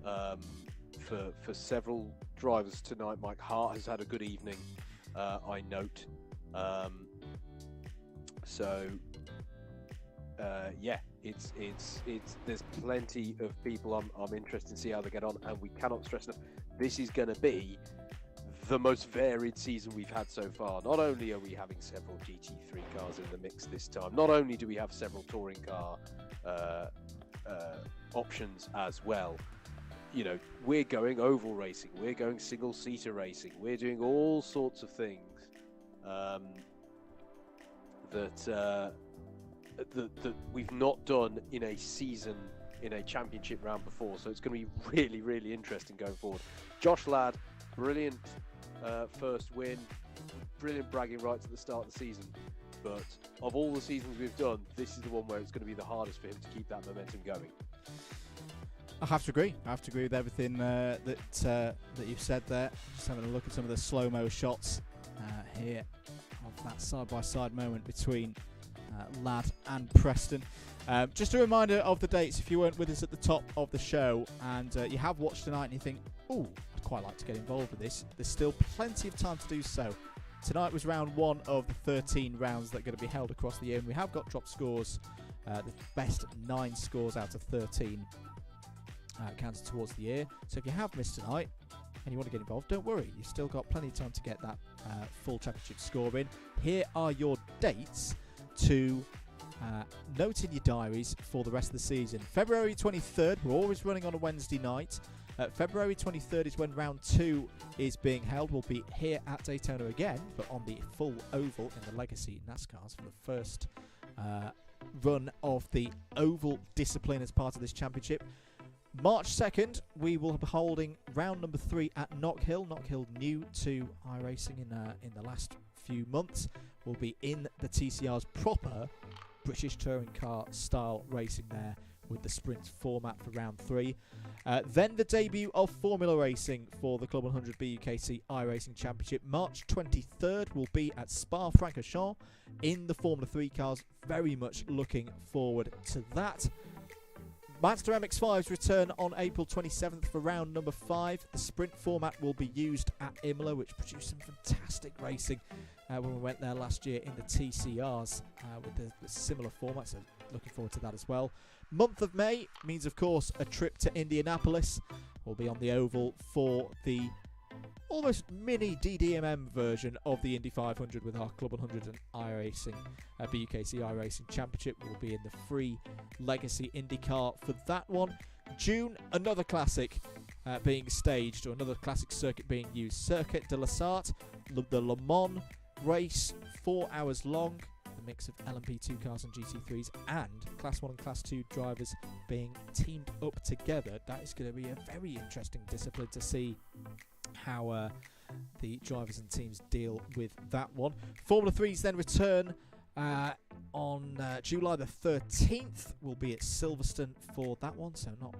for several drivers tonight. Mike Hart has had a good evening, I note. Yeah, it's there's plenty of people I'm interested to see how they get on, and we cannot stress enough, this is going to be the most varied season we've had so far. Not only are we having several GT3 cars in the mix this time, not only do we have several touring car options as well. You know, we're going oval racing, we're going single-seater racing, we're doing all sorts of things that we've not done in a season, in a championship round before. So it's going to be really, really interesting going forward. Josh Ladd, brilliant first win, brilliant bragging rights at the start of the season. But of all the seasons we've done, this is the one where it's going to be the hardest for him to keep that momentum going. I have to agree. I have to agree with everything that you've said there. Just having a look at some of the slow-mo shots here of that side-by-side moment between Lad and Preston. Just a reminder of the dates if you weren't with us at the top of the show and you have watched tonight and you think, oh, I'd quite like to get involved with this. There's still plenty of time to do so. Tonight was round 1 of the 13 rounds that are going to be held across the year, and we have got drop scores, the best 9 scores out of 13 counted towards the year. So if you have missed tonight and you want to get involved, don't worry, you've still got plenty of time to get that full championship score in. Here are your dates to note in your diaries for the rest of the season. February 23rd, we're always running on a Wednesday night. February 23rd is when round 2 is being held. We'll be here at Daytona again, but on the full oval in the Legacy NASCARs for the first run of the oval discipline as part of this championship. March 2nd, we will be holding round number 3 at Knockhill. Knockhill, new to iRacing in the last few months, will be in the TCR's proper British touring car style racing there with the sprint format for round 3. Then the debut of Formula Racing for the CLUB100 BUKC iRacing Championship. March 23rd will be at Spa-Francorchamps in the Formula 3 cars. Very much looking forward to that. Mazda MX-5s return on April 27th for round number 5. The sprint format will be used at Imola, which produced some fantastic racing when we went there last year in the TCRs with the similar format, so looking forward to that as well. Month of May means, of course, a trip to Indianapolis. We'll be on the oval for the almost mini DDMM version of the Indy 500 with our CLUB100 and iRacing, BUKC iRacing Championship. We'll be in the free Legacy IndyCar for that one. June, another classic being staged, or another classic circuit being used. Circuit de la Sarthe, the Le Mans race, 4 hours long. The mix of LMP2 cars and GT3s and Class 1 and Class 2 drivers being teamed up together. That is going to be a very interesting discipline to see how the drivers and teams deal with that one. Formula 3s then return on July the 13th. We'll be at Silverstone for that one, so not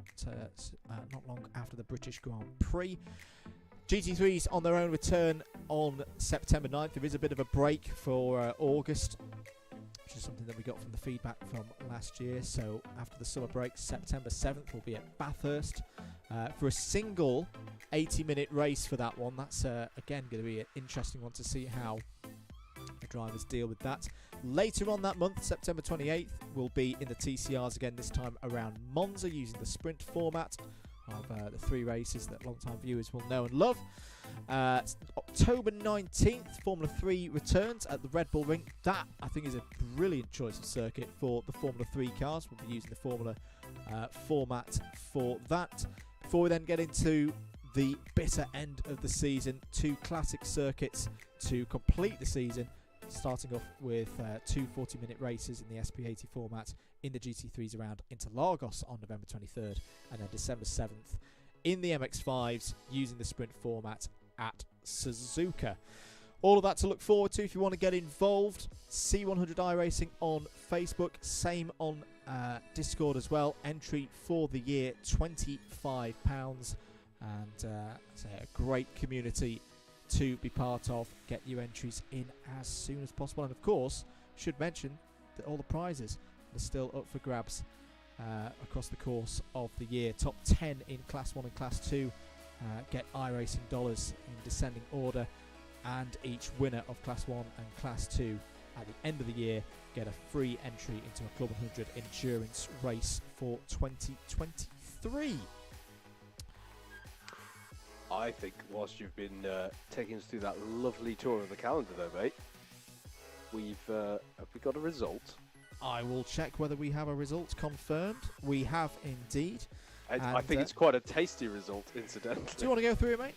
long after the British Grand Prix. GT3s on their own return on September 9th. There is a bit of a break for August, which is something that we got from the feedback from last year. So after the summer break, September 7th, we'll be at Bathurst for a single 80-minute race for that one. That's, again, going to be an interesting one to see how the drivers deal with that. Later on that month, September 28th, we'll be in the TCRs again, this time around Monza, using the sprint format of the 3 races that long-time viewers will know and love. October 19th, Formula 3 returns at the Red Bull Ring. That, I think, is a brilliant choice of circuit for the Formula 3 cars. We'll be using the Formula format for that. Before we then get into the bitter end of the season, 2 classic circuits to complete the season, starting off with 2 40-minute races in the SP80 format in the GT3s around Interlagos on November 23rd, and then December 7th in the MX-5s using the sprint format at Suzuka. All of that to look forward to if you want to get involved. C100 iRacing on Facebook, same on Discord as well. Entry for the year, £25, and it's a great community to be part of. Get your entries in as soon as possible, and of course should mention that all the prizes are still up for grabs across the course of the year. Top 10 in Class 1 and Class 2 get iRacing dollars in descending order, and each winner of Class 1 and Class 2 at the end of the year get a free entry into a CLUB100 endurance race for 2023. I think whilst you've been taking us through that lovely tour of the calendar though, mate, have we got a result? I will check whether we have a result confirmed. We have indeed. I think it's quite a tasty result, incidentally. Do you want to go through it, mate?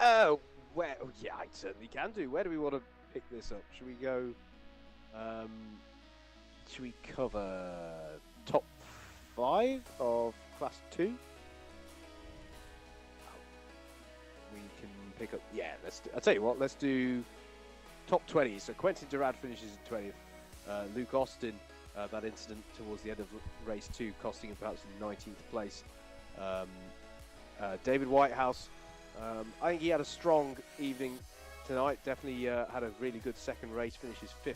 Oh, well, yeah, I certainly can do. Where do we want to pick this up? Should we go, should we cover top 5 of Class 2? We can pick up, yeah, I'll tell you what, let's do top 20. So Quentin Durad finishes in 20th. Luke Austin, that incident towards the end of race 2, costing him perhaps the 19th place. David Whitehouse, I think he had a strong evening tonight. Definitely had a really good second race, finishes 5th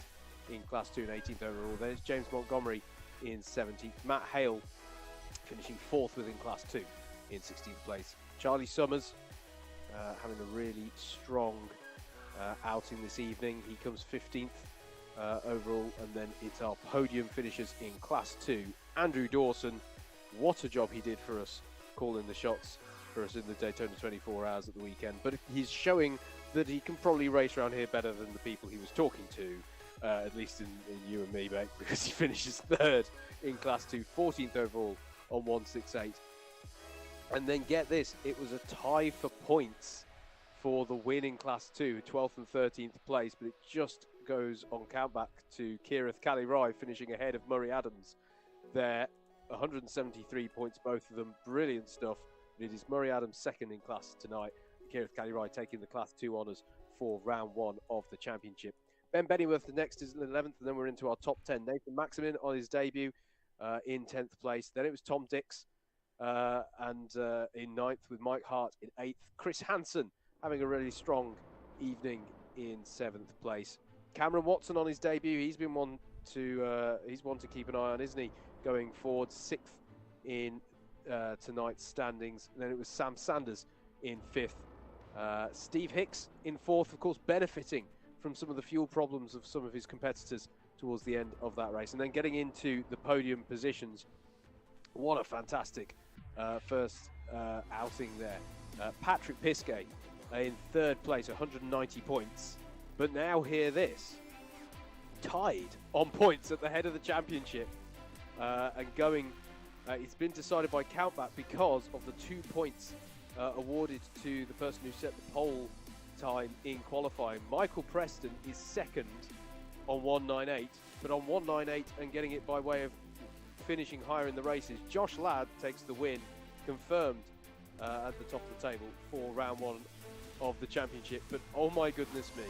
in Class 2 and 18th overall. There's James Montgomery in 17th. Matt Hale finishing 4th within Class 2 in 16th place. Charlie Summers having a really strong outing this evening. He comes 15th overall, and then it's our podium finishers in Class 2. Andrew Dawson, what a job he did for us, calling the shots for us in the Daytona 24 Hours at the weekend. But he's showing that he can probably race around here better than the people he was talking to, at least in you and me, mate, because he finishes 3rd in Class 2, 14th overall on 168. And then get this, it was a tie for points for the win in Class 2, 12th and 13th place, but it just goes on countback to Kirith Cali-Rai finishing ahead of Murray Adams there. 173 points, both of them. Brilliant stuff. It is Murray Adams second in class tonight. Kirith Cali-Rai taking the Class 2 honours for round 1 of the championship. Ben Bennyworth the next is 11th, and then we're into our top 10. Nathan Maximin on his debut in 10th place. Then it was Tom Dix and in 9th with Mike Hart in 8th. Chris Hansen having a really strong evening in 7th place. Cameron Watson on his debut. He's been one to keep an eye on, isn't he? Going forward, 6th in tonight's standings. And then it was Sam Sanders in 5th. Steve Hicks in 4th, of course, benefiting from some of the fuel problems of some of his competitors towards the end of that race. And then getting into the podium positions, what a fantastic first outing there. Patrick Piskay in 3rd place, 190 points. But now hear this, tied on points at the head of the championship. And going, it's been decided by countback because of the 2 points awarded to the person who set the pole time in qualifying. Michael Preston is 2nd on 198, but on 198 and getting it by way of finishing higher in the races. Josh Ladd takes the win, confirmed at the top of the table for round 1 of the championship. But oh my goodness me,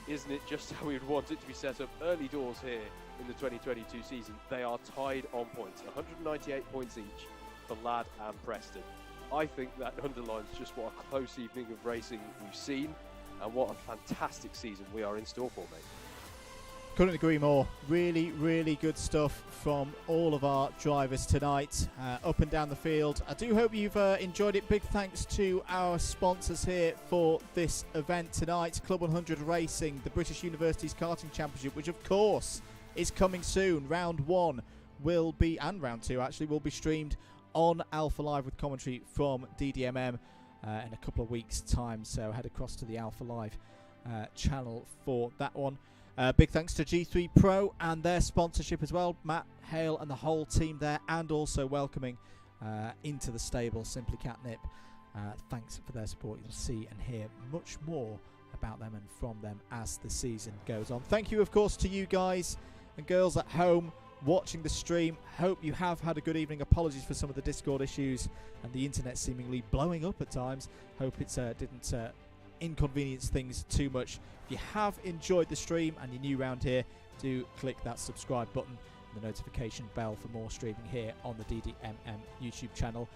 isn't it just how we would want it to be set up early doors here in the 2022 season? They are tied on points, 198 points each for Ladd and Preston. I think that underlines just what a close evening of racing we've seen and what a fantastic season we are in store for, mate. Couldn't agree more. Really, really good stuff from all of our drivers tonight, up and down the field. I do hope you've enjoyed it. Big thanks to our sponsors here for this event tonight. CLUB100 Racing, the British Universities Karting Championship, which of course is coming soon. Round 1 will be, and round 2 actually, will be streamed on Alpha Live with commentary from DDMM in a couple of weeks' time. So head across to the Alpha Live channel for that one. Big thanks to G3 Pro and their sponsorship as well. Matt Hale and the whole team there, and also welcoming into the stable Simply Catnip. Thanks for their support. You'll see and hear much more about them and from them as the season goes on. Thank you, of course, to you guys and girls at home watching the stream. Hope you have had a good evening. Apologies for some of the Discord issues and the internet seemingly blowing up at times. Hope it didn't inconvenience things too much. If you have enjoyed the stream and you're new around here, do click that subscribe button and the notification bell for more streaming here on the DDMM YouTube channel.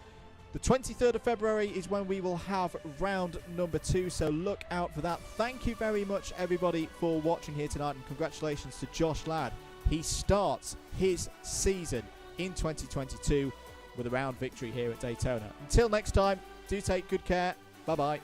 The 23rd of February is when we will have round number 2, so look out for that. Thank you very much, everybody, for watching here tonight, and congratulations to Josh Ladd. He starts his season in 2022 with a round victory here at Daytona. Until next time, do take good care. Bye-bye.